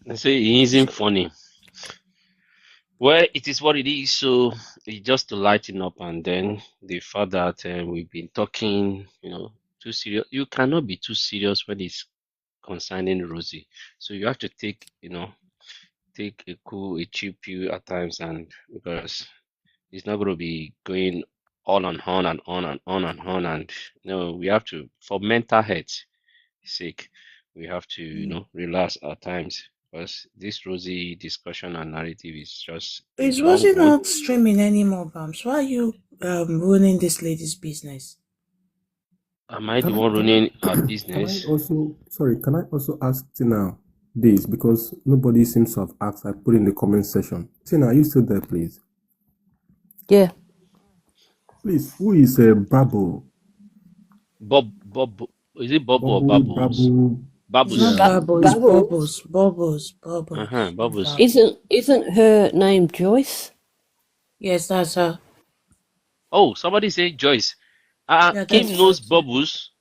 They say it isn't funny. Well, it is what it is. So it's just to lighten up, and then the fact that we've been talking, too serious. You cannot be too serious when it's concerning Rosie. So you have to take a cool, a chill pill at times, and because it's not going to be going on and on and on and on and on, and we have to, for mental health sake, we have to relax at times because this Rosie discussion and narrative is just a Is long Rosie one. not streaming anymore, Bams? Why are you ruining this lady's business? Am I the Can I one can I running our can I business? also can I also ask Tina this because nobody seems to have asked. I put in the comment section. Tina, are you still there, please? Yeah. Please, who is Babu? Bob, is it Bob or Bubbles? Babu. It's Bubbles. not Yeah. Bubble, it's Bubbles. Bubbles. Bubbles. Bubbles. Not Bubbles. Bubble. Isn't her name Joyce? Yes, that's her. Oh, somebody say Joyce. Yeah, Kim that's knows Joyce. Bubbles.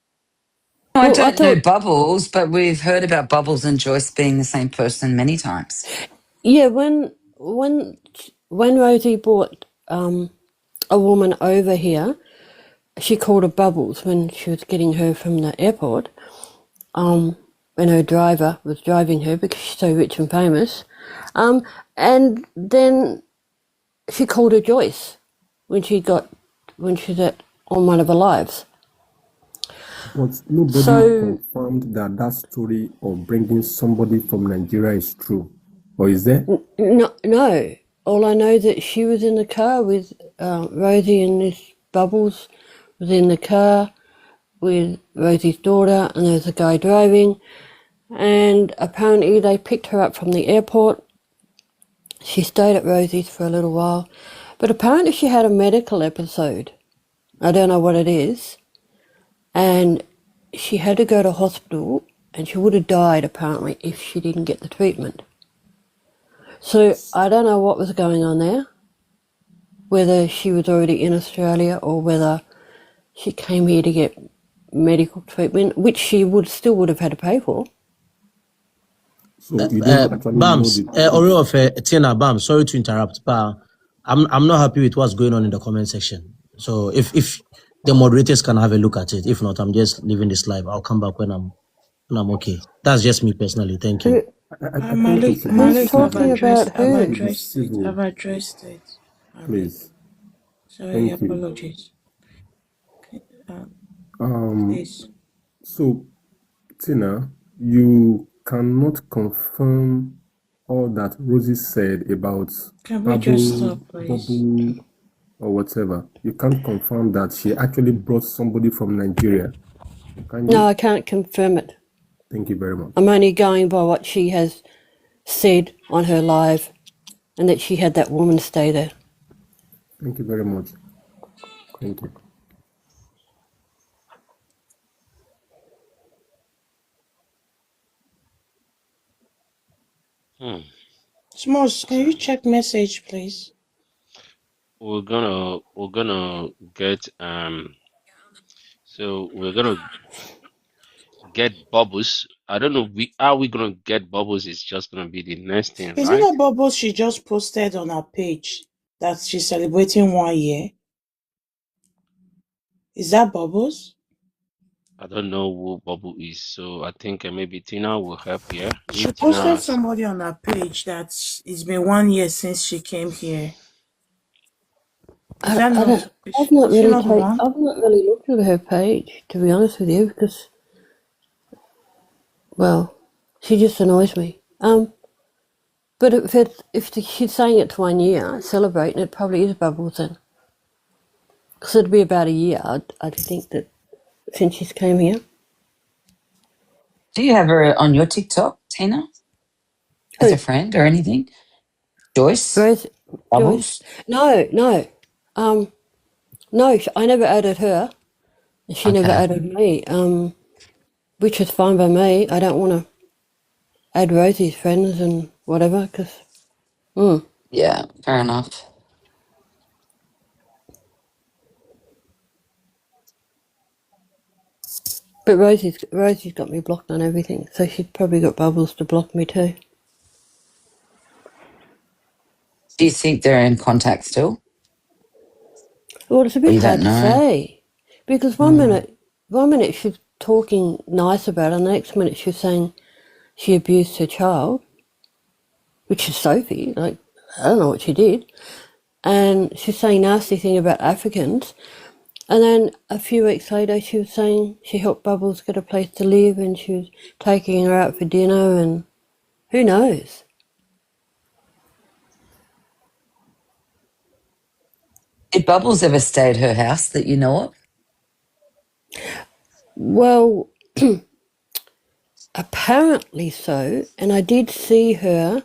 No, I Well, I don't know thought, Bubbles, but we've heard about Bubbles and Joyce being the same person many times. yeah, when Rosie brought a woman over here, she called her Bubbles when she was getting her from the airport. When her driver was driving her because she's so rich and famous. And then she called her Joyce when she was on one of her lives. But nobody So confirmed that story of bringing somebody from Nigeria is true, or is there? no. All I know that she was in the car with Rosie, and this Bubbles was in the car with Rosie's daughter, and there was a guy driving. And apparently they picked her up from the airport. She stayed at Rosie's for a little while, but apparently she had a medical episode. I don't know what it is, and she had to go to hospital, and she would have died apparently if she didn't get the treatment. So I don't know what was going on there, whether she was already in Australia or whether she came here to get medical treatment, which she still would have had to pay for. So you don't actually know Bams, the truth. Tina, Bams, sorry to interrupt, but I'm not happy with what's going on in the comment section. So if the moderators can have a look at it, if not, I'm just leaving this live. I'll come back when I'm okay. That's just me personally. Thank you. I think we Malik, should be Who's Malik, talking civil. about I've We who? should be addressed it. civil, I've addressed it. Malik. please. Sorry, Thank you. apologies. Um. Please. So, Tina, you cannot confirm all that Rosie said about Can we just stop, please? Bubble, or whatever. You can't confirm that she actually brought somebody from Nigeria. Can No, you? I can't confirm it. Thank you very much. I'm only going by what she has said on her live, and that she had that woman stay there. Thank you very much. Thank you. Smalls, can you check message, please? We're gonna get so we're gonna get Bubbles. I don't know how we gonna get Bubbles is just gonna be the next thing, Is it right? not Bubbles she just posted on her page that she's celebrating 1 year? Is that Bubbles? I don't know who Bubble is, so I think maybe Tina will help here. She If Tina posted has, somebody on her page that it's been 1 year since she came here. Is that I not? don't. I've not Is she really not the one? I've not really looked at her page, to be honest with you, because, well, she just annoys me. But she's saying it's 1 year, celebrating, it probably is Bubbles then, because it'd be about a year. I'd think that since she's came here. Do you have her on your TikTok, Tina, as Who? a friend or anything? Joyce? Joyce? Bubbles? No. No. I never added her. She never Okay. added me. Which is fine by me. I don't want to. add Rosie's friends and whatever, because. Yeah, fair enough. But Rosie's got me blocked on everything, so she's probably got Bubbles to block me too. Do you think they're in contact still? Well, it's a Or bit you don't hard to know? say, because one minute she's talking nice about her, and the next minute she's saying she abused her child, which is Sophie. Like, I don't know what she did, and she's saying nasty thing about Africans. And then a few weeks later, she was saying she helped Bubbles get a place to live, and she was taking her out for dinner, and who knows? Did Bubbles ever stay at her house that you know of? Well, apparently so, and I did see her.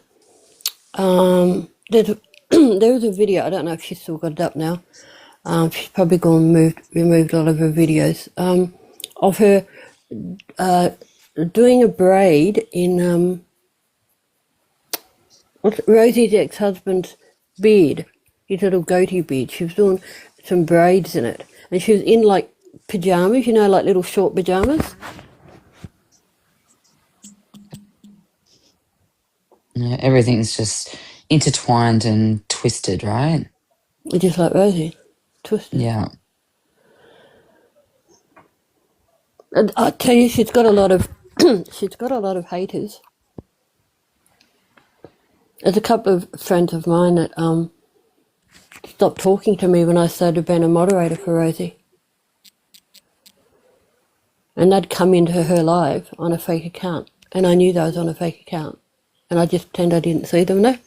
There was a video. I don't know if she's still got it up now. She's probably removed a lot of her videos of her doing a braid in what's Rosie's ex-husband's beard, his little goatee beard. She was doing some braids in it, and she was in like pajamas, like little short pajamas. Yeah, everything's just intertwined and twisted, right? Just like Rosie, twisted. Yeah. And I tell you, she's got a lot of haters. There's a couple of friends of mine that stopped talking to me when I started being a moderator for Rosie, and they'd come into her live on a fake account, and I knew they was on a fake account, and I just pretend I didn't see them there.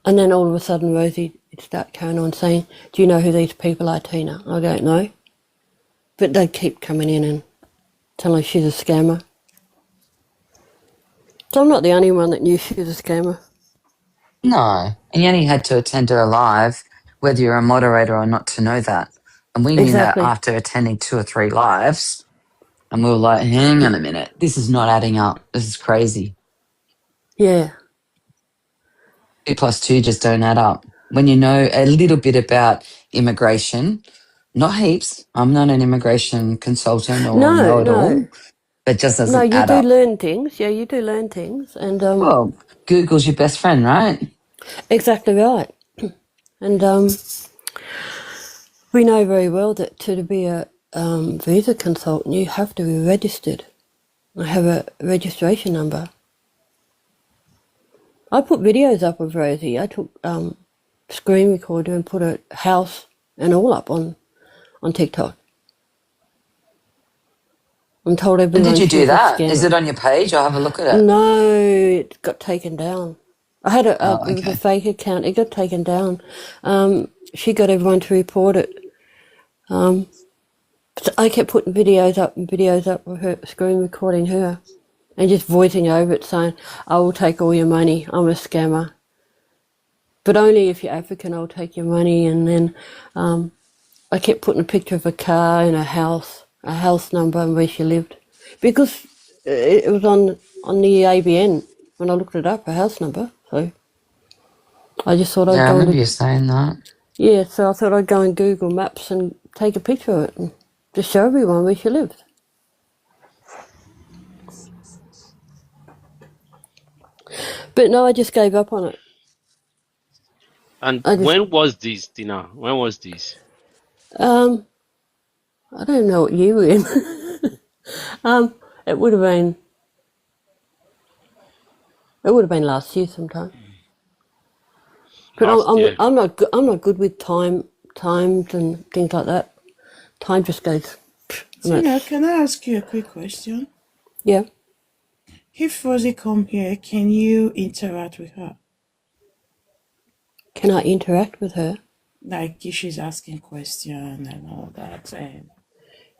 And then all of a sudden Rosie would start carrying on saying, "Do you know who these people are, Tina?" I don't know, but they'd keep coming in and telling her she's a scammer. So I'm not the only one that knew she was a scammer. No. And you only had to attend her live, whether you're a moderator or not, to know that. And we knew that Exactly. after attending 2 or 3 lives. And we were like, hang on a minute. This is not adding up. This is crazy. Yeah. 2 plus 2 just don't add up. When you know a little bit about immigration, not heaps. I'm not an immigration consultant or No, know-it-all, no. but just No, doesn't you add do up. learn things. Yeah, you do learn things. And Well, Google's your best friend, right? exactly right. And we know very well that to be a visa consultant, you have to be registered. I have a registration number. I put videos up of Rosie. I took screen recorder and put a house and all up on TikTok and told When did everyone you she do was a that? Is scammer. it on your page? I'll have a look at it. No, it got taken down. I had Oh, it was a okay. fake account. It got taken down. She got everyone to report it. So I kept putting videos up of her screen recording her and just voicing over it saying, "I will take all your money. I'm a scammer. But only if you're African, I'll take your money." And then I kept putting a picture of a car and a house number and where she lived. Because it was on the ABN when I looked it up, a house number. So I just thought I'd Yeah, I go remember into, you saying that. yeah, so I thought I'd go on Google Maps and take a picture of it and just show everyone where she lived. But no, I just gave up on it. And I just, when was this, Tina? When was this? I don't know what year we're in. It would have been last year sometime. But Last year. I'm not good with times and things like that. Time just goes. And Tina, that's, can I ask you a quick question? yeah. If Rosie come here, can you interact with her? Can I interact with her? Like if she's asking questions and all that, and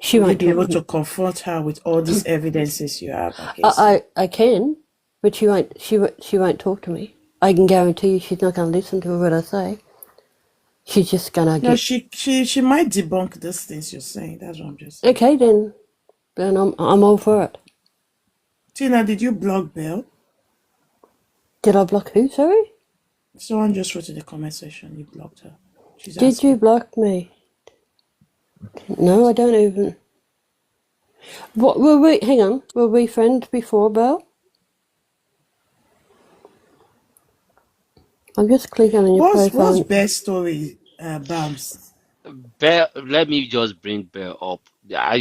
She will you won't be talk able to me. to confront her with all these evidences you have against her? I can, but she won't talk to me. I can guarantee you she's not going to listen to what I say. She's just going to No, get. she might debunk these things you're saying. That's what I'm just saying. Okay, then I'm all for it. Tina, did you block Belle? Did I block who? Sorry. Someone just wrote in the comment section you blocked her. She's Did you asking. block me? No, I don't even. What were we? Hang on. Were we friends before, Belle? I'm just clicking on your What's profile. Belle's story, Bams? Bell, let me just bring Bell up.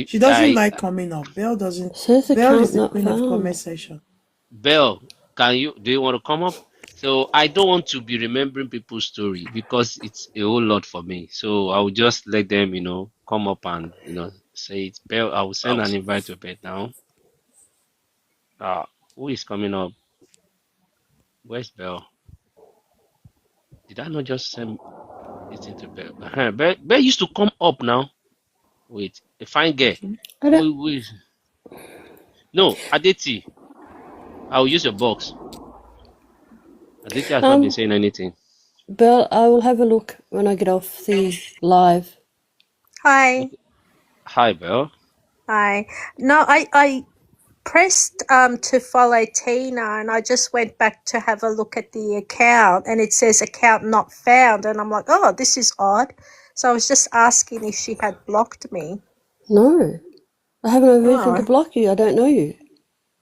She doesn't like coming up. Belle doesn't. Says Belle account is the not queen of found. comment section. Bell, do you want to come up? So I don't want to be remembering people's story because it's a whole lot for me. So I will just let them, come up and, say it. Bell, I will send an invite to Bell now. Who is coming up? Where's Bell? Did I not just send it into Bell? Bell used to come up now. Wait, a fine girl. I don't. No, Aditi. I will use your box. Aditi has not been saying anything. Belle, I will have a look when I get off the live. Hi. Okay. Hi, Belle. Hi. No, I pressed to follow Tina and I just went back to have a look at the account and it says account not found and I'm like, oh, this is odd. So I was just asking if she had blocked me. No, I have no reason to Oh. block you. I don't know you.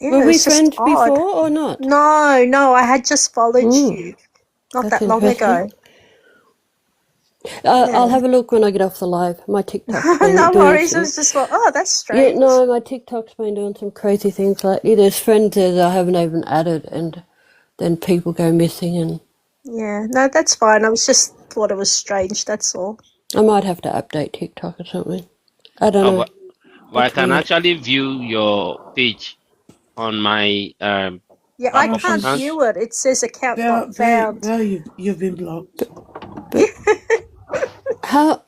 Yeah, Were we it's just friends odd. before or not? No, I had just followed you not That's that long ago. I'll have a look when I get off the live. My TikTok's been No doing worries. I some. was just like, oh, that's Yeah, strange. no, my TikTok's been doing some crazy things lately. There's friends there that I haven't even added, and then people go missing, and Yeah, no, that's fine. I was just thought it was strange. That's all. I might have to update TikTok or something. I don't know. But I It's can weird. actually view your page on my Yeah, back I of can't account. view it. It says account not found. Belle, you've been blocked. But how?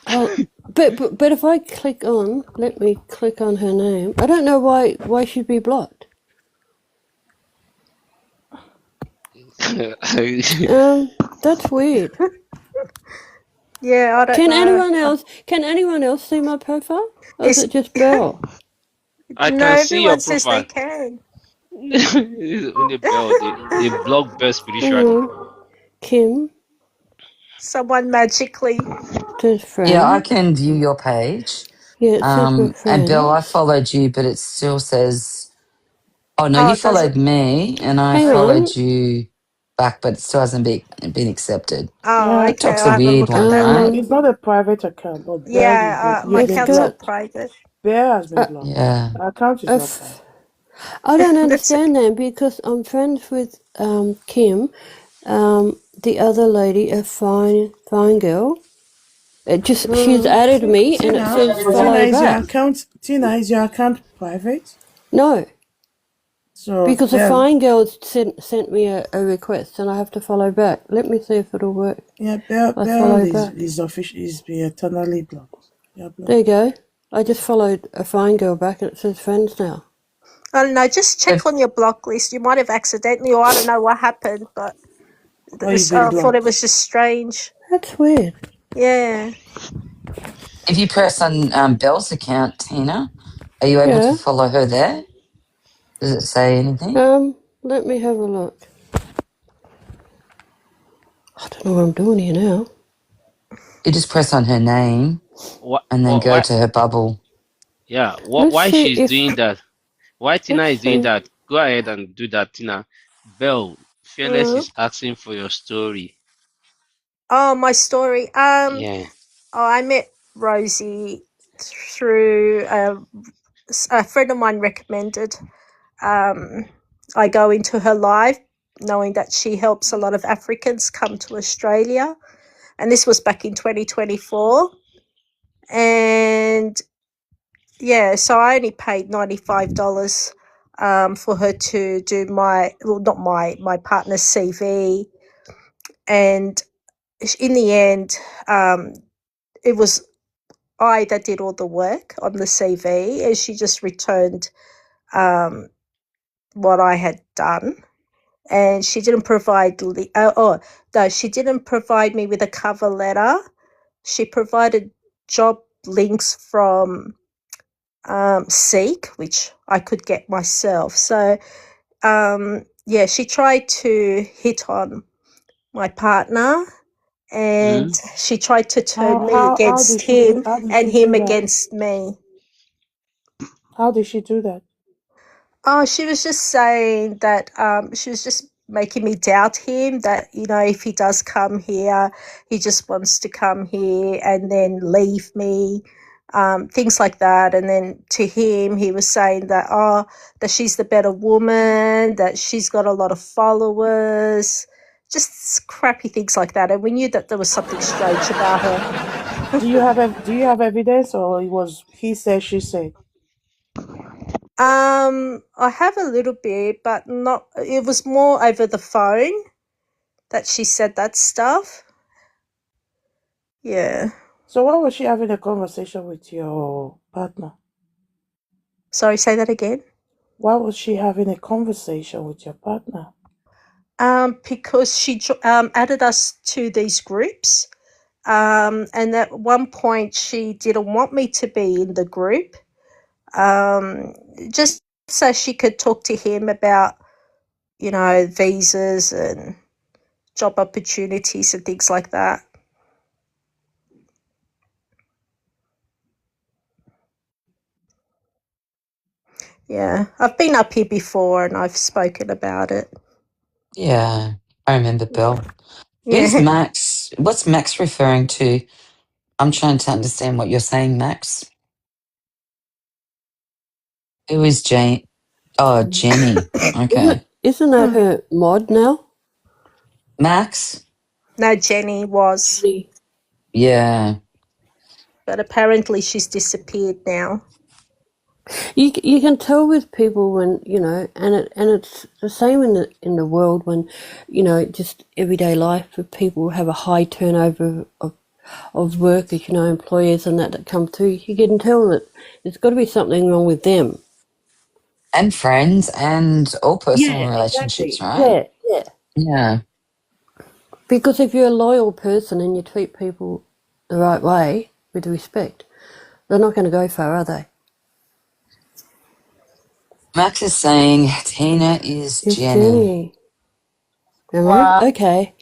But if I click on, let me click on her name. I don't know why she'd be blocked. That's weird. Yeah, I don't Can know. anyone else see my profile? Or is it just Belle? I No, can see your everyone says they profile. can. Only Bell, they block Bell Hang spiritually. on. Kim Someone magically. says Yeah, I friend. can view your page. Yeah, it says we're And Bill, I friends. followed you, but it still says, oh no, Oh, you it doesn't. followed me and I Hang on. followed you back, but it still hasn't been accepted. Oh, Yeah, okay. TikTok's I'll a have a weird look at one, that right? then. it's not a private account, but Belle, Yeah, my you've It's been account's not got blocked. private. Belle has been blocked. Yeah. Her account is not private. I don't That's understand that because I'm friends with Kim, the other lady, a fine girl. It just she's added me and it Tina, says Tina, follow back. is your account private? No, So because a Belle, fine girl sent me a request and I have to follow back. Let me see if it'll work. yeah, Belle, I follow back. is official, is being eternally blocked. Yeah, blocked. There you go. I just followed a fine girl back and it says friends now. I don't know. Just check on your block list. You might have accidentally, or I don't know what happened, but You've been I thought it blocked. was just strange. That's weird. Yeah. If you press on Bell's account, Tina, are you able to Yeah. follow her there? Does it say anything? Let me have a look. I don't know what I'm doing here now. You just press on her name and then go Why? to her bubble. Yeah. Let's Why see she's if doing that? Why Tina let's is doing see. that? Go ahead and do that, Tina. Bell, Fearless is asking for your story. Oh, my story. Yeah. I met Rosie through a friend of mine recommended. I go into her live knowing that she helps a lot of Africans come to Australia. And this was back in 2024. And yeah, so I only paid $95 for her to do not my partner's CV. And in the end, it was I that did all the work on the CV, and she just returned what I had done. And she didn't provide she didn't provide me with a cover letter. She provided job links from seek, which I could get myself. So, yeah, she tried to hit on my partner, and Mm. she tried to turn me How against did she do? him How did and she him do that? against me. How did she do that? Oh, she was just saying that she was just making me doubt him, that, if he does come here, he just wants to come here and then leave me, things like that. And then to him, he was saying that, that she's the better woman, that she's got a lot of followers, just crappy things like that. And we knew that there was something strange about her. Do you have evidence, or it was he said, she said? I have a little bit, but not. It was more over the phone that she said that stuff. Yeah. So why was she having a conversation with your partner? Sorry, say that again. Why was she having a conversation with your partner? Because she added us to these groups. And at one point she didn't want me to be in the group. Just so she could talk to him about, visas and job opportunities and things like that. Yeah, I've been up here before and I've spoken about it. Yeah, I remember Bill. Who's Yeah. Max? What's Max referring to? I'm trying to understand what you're saying, Max. Who is Jane? Oh, Jenny. Okay. Isn't that her mod now? Max? No, Jenny was, Jenny. Yeah. but apparently she's disappeared now. You can tell with people when and it's the same in the world when just everyday life where people have a high turnover of workers, employers and that come through. You can tell that there's got to be something wrong with them. And friends and all personal Yeah, relationships, exactly. right? Yeah. Yeah. Because if you're a loyal person and you treat people the right way with respect, they're not going to go far, are they? Max is saying Tina is It's Jenny. Jenny. Am I? Wow. Okay.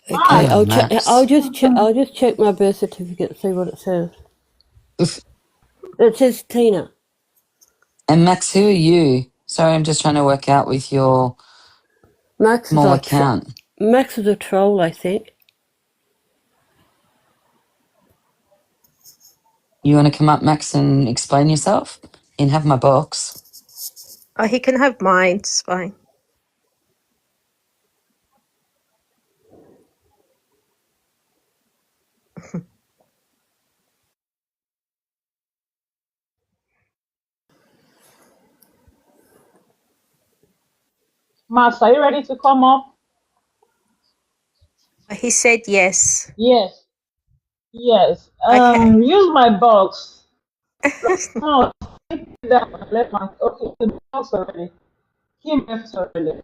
Okay. Hi. Oh, I'll Max. just check my birth certificate, see what it says. It says Tina. And Max, who are you? Sorry, I'm just trying to work out with your Max is small a account. Max is a troll, I think. You want to come up, Max, and explain yourself? You can have my box. Oh, he can have mine. It's fine. Max, are you ready to come up? He said yes. Yes. Yes. Okay. Use my box. No, let my okay, the box already. He left already.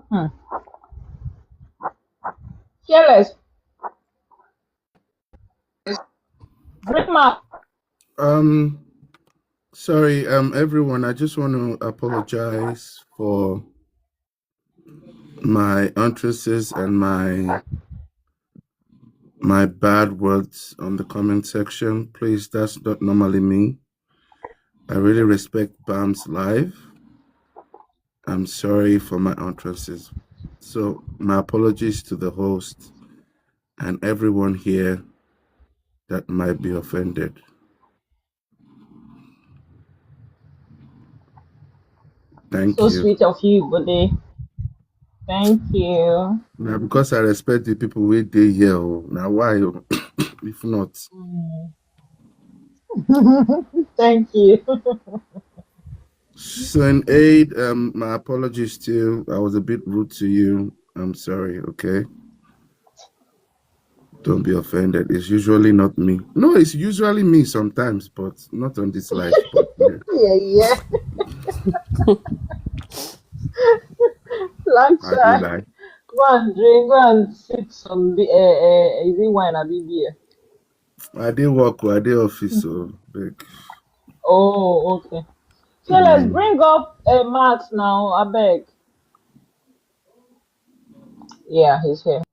Hmm. Careless. Bring my Um, sorry, everyone. I just want to apologize for my utterances and my bad words on the comment section. Please, that's not normally me. I really respect Bam's life. I'm sorry for my utterances. So my apologies to the host and everyone here that might be offended. Thank so you. sweet of you, buddy. Thank you. Now, because I respect the people we did here, now why, if not? Thank you. So in aid, my apologies to you. I was a bit rude to you. I'm sorry, okay? Don't be offended. It's usually not me. No, it's usually me sometimes, but not on this life. But yeah. Yeah. Lunch I do time. like. Go and drink, go and sip some is it wine or beer? I did work. I did office. So big. Oh, okay. So let's Mm. bring up Max now, I beg. Yeah, he's here.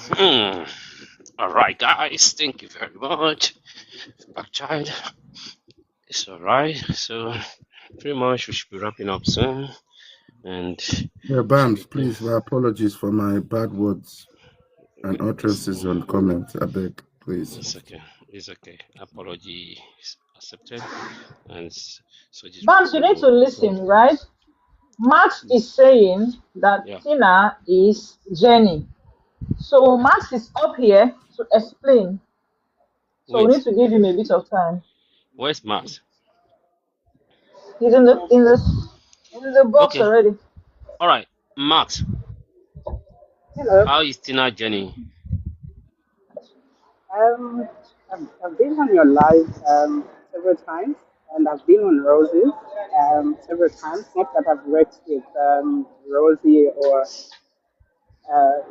Hmm. All right, guys. Thank you very much. Back child. It's all right. So pretty much we should be wrapping up soon, and Yeah, should be Bams, playing. please. My apologies for my bad words and It's, utterances on comment. I beg, please. it's okay. It's okay. Apology is accepted, and so this Bams, you need recording will to be uploaded. listen, right? Max is saying that Yeah. Tina is Jenny. So Max is up here to explain. So we need Wait. to give him a bit of time. Where's Max? He's in the box Okay. already. All right. Max, Hello. how is Tina Jenny? Um, I've been on your live several times, and I've been on Rosie's several times. Not that I've worked with Rosie or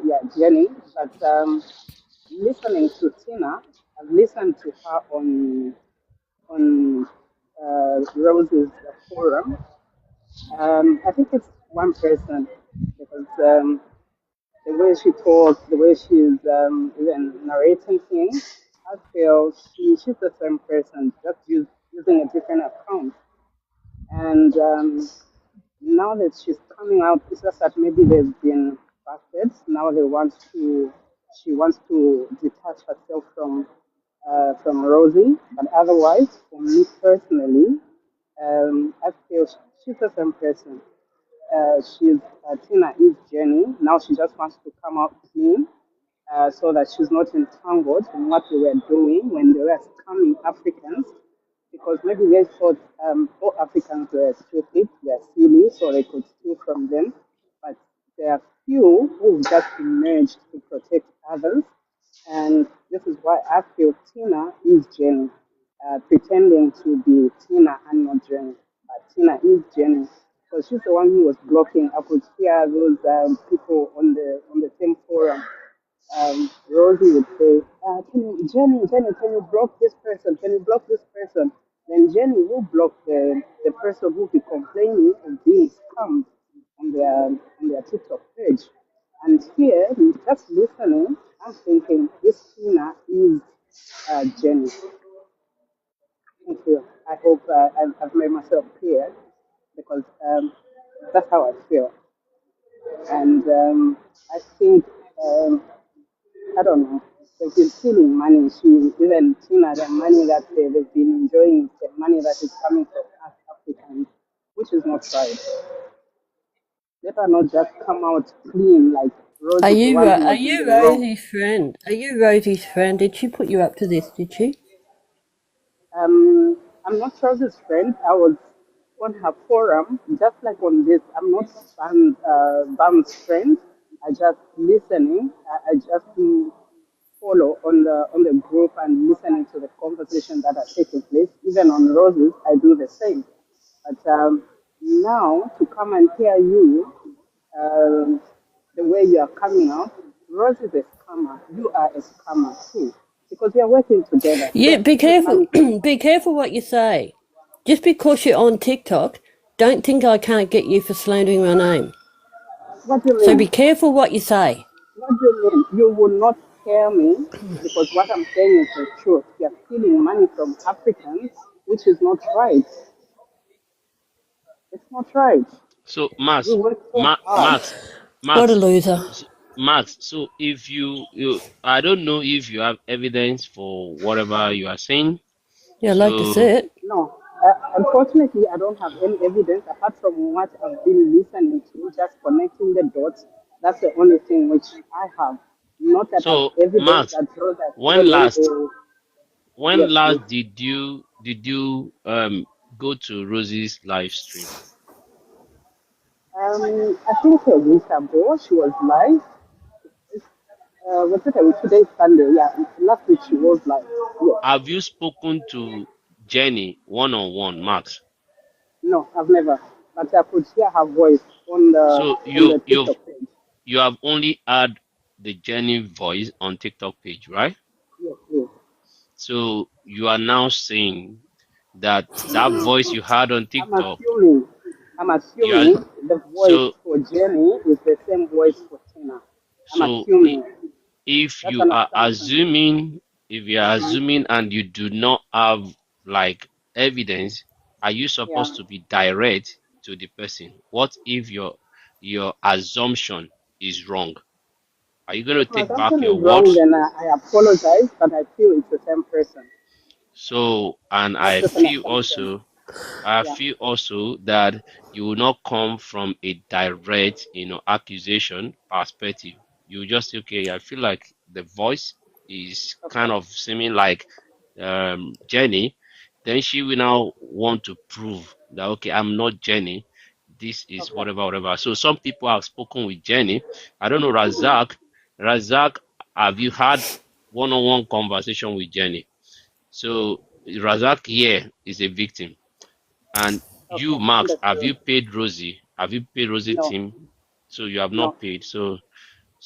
yeah Jenny, but listening to Tina, I've listened to her on Rosie's forum. I think it's one person because the way she talks, the way she's even narrating things, I feel she's the same person, just using a different account. And now that she's coming out, it's just that maybe they've been busted. Now she wants to detach herself from Rosie. But otherwise, for me personally, I feel she's the same person. She's Tina is Jenny. Now she just wants to come out clean, so that she's not entangled in what they were doing when they were scamming Africans. Because maybe they thought all Africans were stupid, they're silly, so they could steal from them. But there are few who just emerged to protect others. And this is why I feel Tina is Jenny, pretending to be Tina and not Jenny. But Tina is Jenny. So she's the one who was blocking. I could hear those people on the same forum. Rosie would say, Jenny, can you block this person? Can you block this person? Then Jenny will block the person who be complaining of being scammed on their TikTok page. And here, just listening, I'm thinking this Tina is Jenny. Thank you. I hope I've made myself clear because that's how I feel. And I think I don't know. They've been stealing money. Even Tina, the money that they've been enjoying, the money that is coming from us Africans, which is not right. Let her not just come out clean like Rose Are is the you one who are was in you the wrong. Rosie's friend? Are you Rosie's friend? Did she put you up to this? Did she? I'm not Rose's friend. I was on her forum, just like on this. I'm not Bam's friend. I just listening. I just follow on the group and listening to the conversation that are taking place. Even on Roses, I do the same. But now to come and hear you, the way you are coming out, Rose is a scammer. You are a scammer too, because we are working together. We Yeah, are be stealing careful. money from. Be careful what you say. Just because you're on TikTok, don't think I can't get you for slandering my name. What do you So be mean? careful what you say. What do you mean? You will not scare me because what I'm saying is the truth. You are stealing money from Africans, which is not right. It's not right. So We Max, work so Ma- hard. Max, What a Max, loser. so, Max. So if I don't know if you have evidence for whatever you are saying. Yeah, I'd like to see So it. No, unfortunately, I don't have any evidence apart from what I've been listening to, just connecting the dots. That's the only thing which I have. Not that I have so evidence Max, that Rosa is when stealing last or when yes, please. last did you go to Rosie's live stream? I think a week ago she was live. Was it a week? Today's Sunday. Yeah, last week she was live. Yes. Have you spoken to Jenny one on one, Max? No, I've never. But I could hear her voice on So the TikTok page. you have only heard the Jenny voice on TikTok page, right? Yes, yes. So you are now saying that that voice you heard on I'm TikTok, assuming. I'm you are assuming the voice so for Jenny is the same voice for Tina. I'm so assuming. if That's you an are assumption. assuming, if you are Hmm. assuming and you do not have like evidence, are you Yeah. supposed to be direct to the person? What if your assumption is wrong? Are you going to If my take back assumption your is wrong, words? then I apologize, but I feel it's the same person. So, and That's I just an feel assumption. also I Yeah. feel also that you will not come from a direct, accusation perspective. You will just say, okay, I feel like the voice is kind Okay. of seeming like Jenny. Then she will now want to prove that, okay, I'm not Jenny. This is Okay. whatever, whatever. So some people have spoken with Jenny. I don't know, Mm-hmm. Razak. Razak, have you had one-on-one conversation with Jenny? So Razak here is a victim. And you, Okay. Max, have Understood. you paid Rosie? Have you paid Rosie No. team? So you have No. not paid. So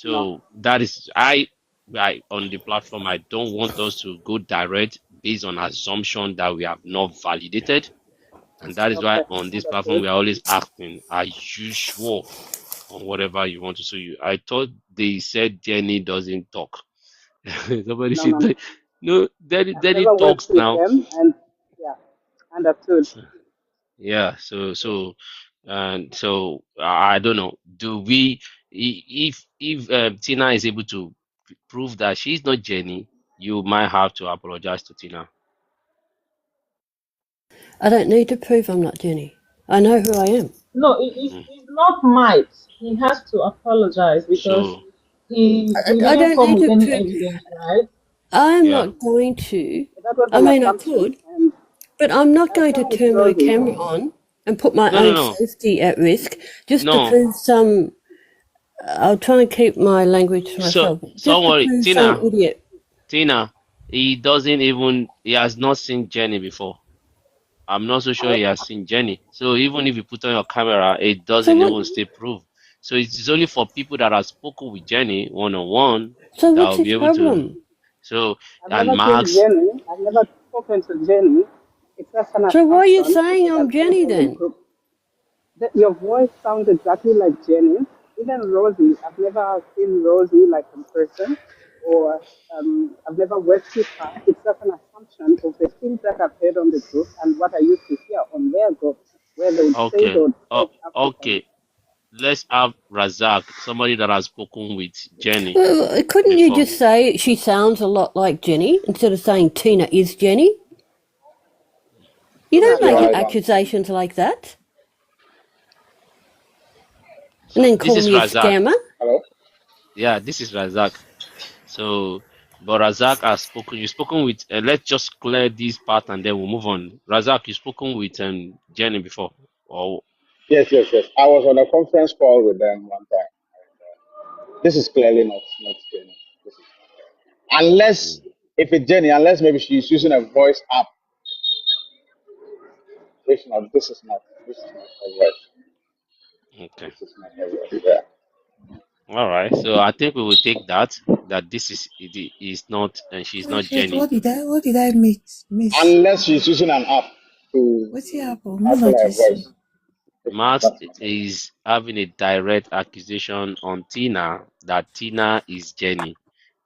No. so that is I on the platform. I don't want us to go direct based on assumption that we have not validated, and that is why Okay. on this platform Understood. we are always asking, are you sure on whatever you want to say? I thought they said Jenny doesn't talk. Somebody No, said, no, no. no, I've Daddy never worked talks with now. them, and yeah, understood. Yeah, so I don't know. Do we, if Tina is able to prove that she's not Jenny, you might have to apologize to Tina. I don't need to prove I'm not Jenny. I know who I am. No, Mm. it's not might. He has to apologize because So he I didn't don't come need with to any prove. evidence, right? I'm yeah, not going to. That was I an mean, I assumption, could, and but I'm not I going to stand with turn my Rosie. camera on and put my no, no, own no, safety at risk just to no. prove some. I'll try and keep my language to So myself. so Just to worry, prove some Tina, idiot. Tina. He has not seen Jenny before. I'm not so sure I, he has seen Jenny. So even if you put on your camera, it So doesn't what? even still prove. So it's only for people that have spoken with Jenny one on one So that what's will be his able to. problem? So I've and never seen Max, Jenny. I've never spoken to Jenny. It's just an So why are you assumption saying because I'm I've heard Jenny on the then? group that your voice sounds exactly like Jenny's. Even Rosie, I've never seen Rosie like in person, or I've never worked with her. It's just an assumption of the things that I've heard on the group and what I used to hear on their group, where they would say they okay, would help Africans. okay. Let's have Razak, somebody that has spoken with Jenny Well, couldn't you before. just say she sounds a lot like Jenny instead of saying Tina is Jenny? You Tina don't See, make is I, accusations like that and So then this call is me a Razak. scammer. hello. Yeah, this is Razak. So, but Razak has spoken. You've spoken with. Let's just clear this part and then we'll move on. Razak, you've spoken with Jenny before. Oh, Yes, yes, yes. I was on a conference call with them one time. This is clearly not Jenny. This is, unless if it's Jenny, unless maybe she's using a voice app. If not, this is not her voice. okay. This is not her voice. Yeah. All right. So I think we will take that this is not and she's Oh not shit, Jenny. what did I miss? Unless she's using an app to What's the apple? No alter her notice. voice. If not, Max that's not. is having a direct accusation on Tina that Tina is Jenny.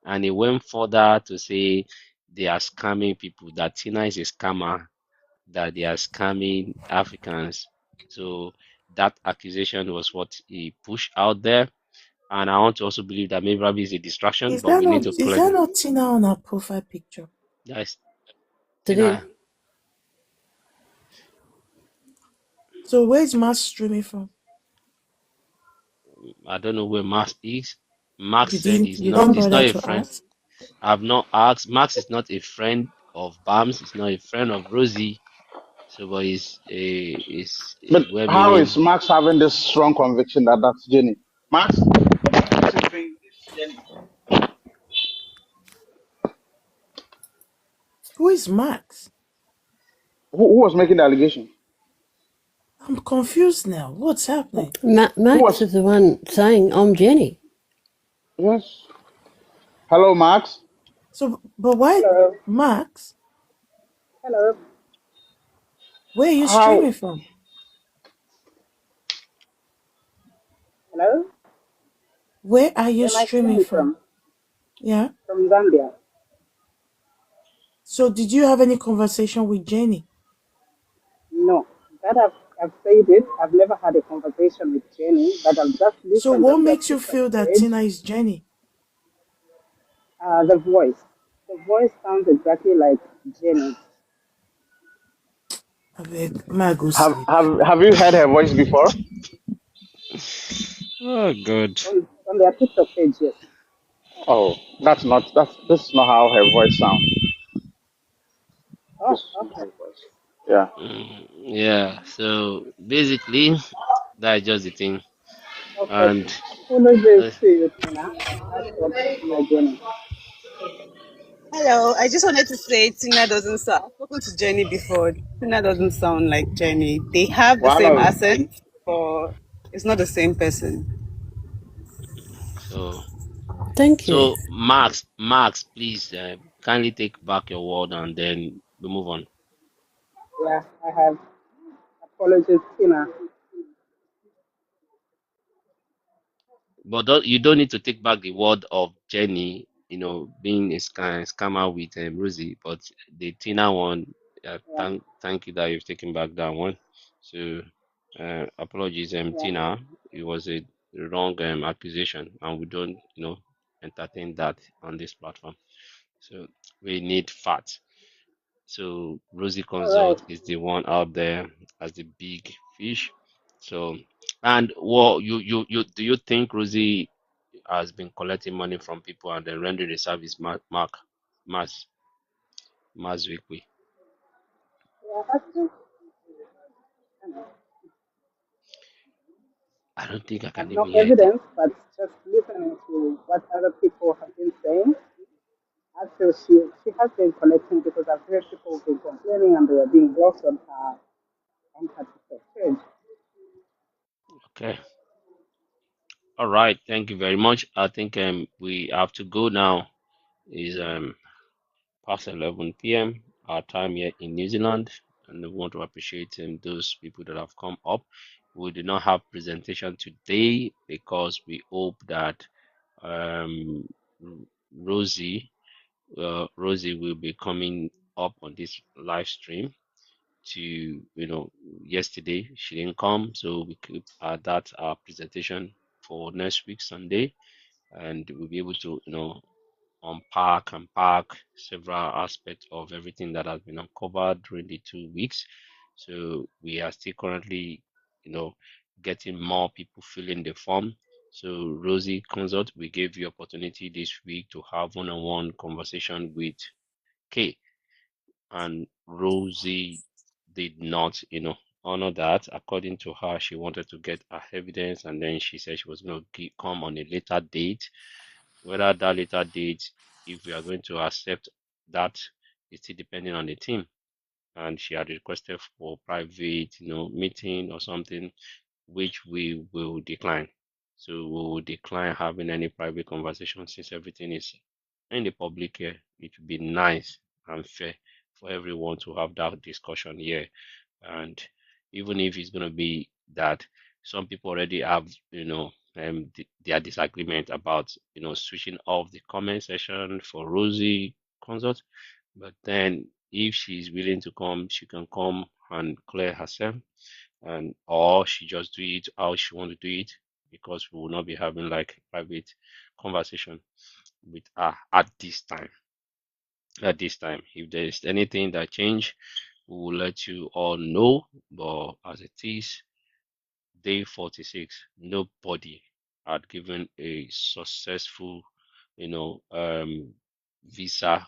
And he went further to say they are scamming people, that Tina is a scammer, that they are scamming Africans. So that accusation was what he pushed out there. And I want to also believe that maybe Rabbi is a distraction, but we need to Is clear that the. not Tina on her profile picture? Yes, To do. Tina, So where's Mass streaming from? I don't know where Max is. Max said You don't he's not bother a to friend. ask? I've not asked. Max is not a friend of Bams. He's not a friend of Rosie. So, but But is well how is meaning. Max having this strong conviction that that's Jenny? Max, Who is Max? who was making the allegation? I'm confused now. What's happening? Who Max was? is the one saying, I'm Jenny. Yes. Hello, Max. So, but why, Hello. Max? Hello. Where are you How? streaming from? Hello. Where are you Where am I streaming streaming from? from? Yeah. From Zambia. So, did you have any conversation with Jenny? No. That I've said it. I've never had a conversation with Jenny, but I've just So, listened what on their makes you TikTok feel that page. Tina is Jenny? The voice. The voice sounds exactly like Jenny. I beg, may go Have sleep. have have you heard her voice before? Oh God. On their TikTok page, yes. Oh, this is not how her voice sounds. This Oh, is not okay. her voice. Yeah. Yeah. So basically, that's just the thing. Okay. And Apologies uh, to you, Tina. I thought you were Jenny. Hello, I just wanted to say Tina doesn't sound. I've spoken to Jenny before. Tina doesn't sound like Jenny. They have the One same of accent, but it's not the same person. so Thank you. so Max, please kindly take back your word and then we move on. Yeah, I have. Apologies, Tina. But you don't need to take back the word of Jenny, being a scammer with Rosie. But the Tina one, Yeah, thank you that you've taken back that one. So apologies, yeah. Tina. It was a wrong accusation, and we don't, entertain that on this platform. So we need facts. So Rosie All right. Consult is the one out there as the big fish. So, and what you do you think Rosie has been collecting money from people and then rendering the service mass mass weekly? Yeah, actually, I don't think I I have can no even hear it. evidence, but just listening to what other people have been saying, I feel she has been collecting because I've heard people have been complaining and they are being blocked on her TikTok page. Okay. All right. Thank you very much. I think we have to go now. Is past 11 p.m. our time here in New Zealand, and we want to appreciate those people that have come up. We did not have presentation today because we hope that um, Rosie Rosie will be coming up on this live stream to yesterday she didn't come, so we keep that our presentation for next week Sunday, and we'll be able to unpack and pack several aspects of everything that has been uncovered during the 2 weeks. So we are still currently, you know, getting more people filling the form. So Rosie Consult, we gave you opportunity this week to have one-on-one conversation with Kay, and Rosie did not, honor that. According to her, she wanted to get her evidence, and then she said she was going to come on a later date. Whether that later date, if we are going to accept that, is still depending on the team. And she had requested for private, meeting or something, which we will decline. So we will decline having any private conversation since everything is in the public here. It would be nice and fair for everyone to have that discussion here. And even if it's going to be that some people already have, their disagreement about, switching off the comment section for Rosie Consult. But then if she's willing to come, she can come and clear herself, and or she just do it how she want to do it, because we will not be having like private conversation with her at this time. At this time, if there is anything that change, we will let you all know. But as it is, day 46, nobody had given a successful, visa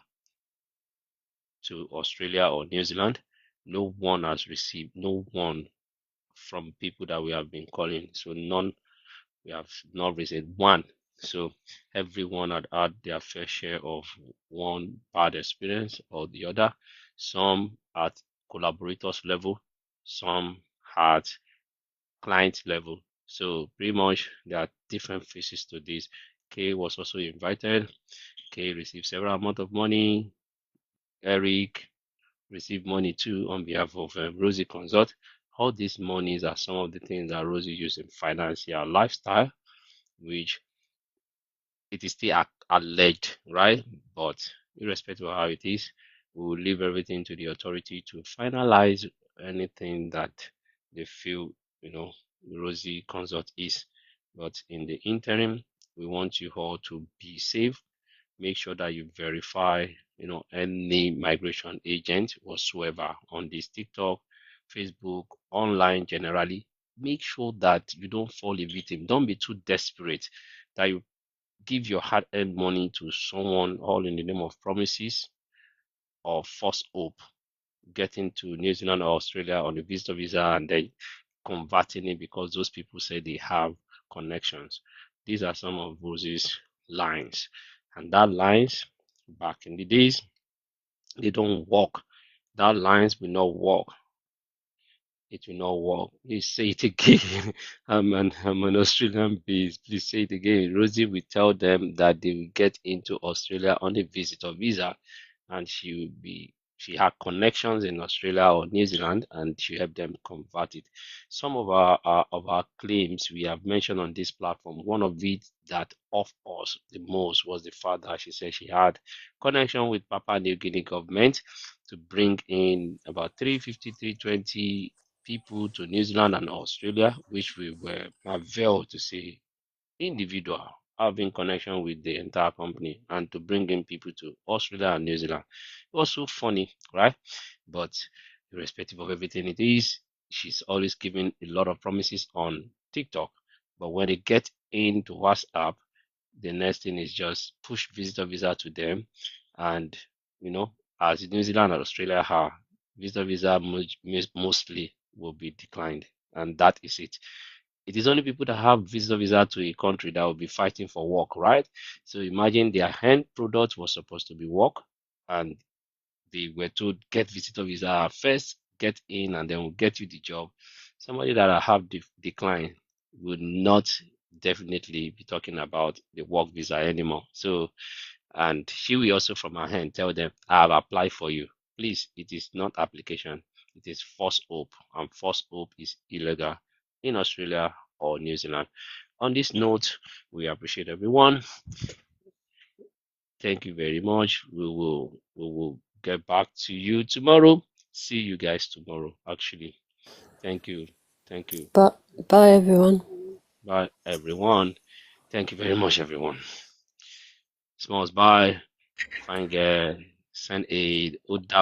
to Australia or New Zealand. No one has received, no one from people that we have been calling. So none, we have not received one. So everyone had their fair share of one bad experience or the other. Some at collaborators level, some at client level. So pretty much there are different phases to this. Kay was also invited. Kay received several amount of money. Eric received money too on behalf of Rosie Consult. All these monies are some of the things that Rosie used in financial lifestyle, which it is still alleged, right? But irrespective of how it is, we will leave everything to the authority to finalize anything that they feel, Rosie Consult is. But in the interim, we want you all to be safe. Make sure that you verify, any migration agent whatsoever on this TikTok, Facebook, online generally. Make sure that you don't fall a victim. Don't be too desperate that you give your hard-earned money to someone all in the name of promises or false hope, getting to New Zealand or Australia on a visitor visa and then converting it because those people say they have connections. These are some of Rosie's lines. And that lines, back in the days, they don't work. That lines will not work. It will not work. Please say it again. I'm an Australian beast. Please say it again. Rosie will tell them that they will get into Australia on a visitor visa, and she had connections in Australia or New Zealand, and she helped them convert it. Some of our claims we have mentioned on this platform. One of it that off us the most was the fact that she said she had connection with Papua New Guinea government to bring in about 350, 320 people to New Zealand and Australia, which we were marveled to see individual having connection with the entire company and to bring in people to Australia and New Zealand. It was so funny, right? But irrespective of everything it is, she's always giving a lot of promises on TikTok. But when they get into WhatsApp, the next thing is just push visitor visa to them. And, as New Zealand and Australia are, visitor visa mostly will be declined. And that is it. It is only people that have visitor visa to a country that will be fighting for work, right? So imagine their end product was supposed to be work, and they were told get visitor visa first, get in, and then we'll get you the job. Somebody that I have declined would not definitely be talking about the work visa anymore. So, and she will also from her hand tell them, I have applied for you. Please, it is not application, it is false hope, and false hope is illegal in Australia or New Zealand. On this note, we appreciate everyone. Thank you very much. We will get back to you tomorrow. See you guys tomorrow, actually. Thank you. Thank you. But bye, everyone. Bye, everyone. Thank you very much, everyone. Smalls, bye. Fine girl. Send aid.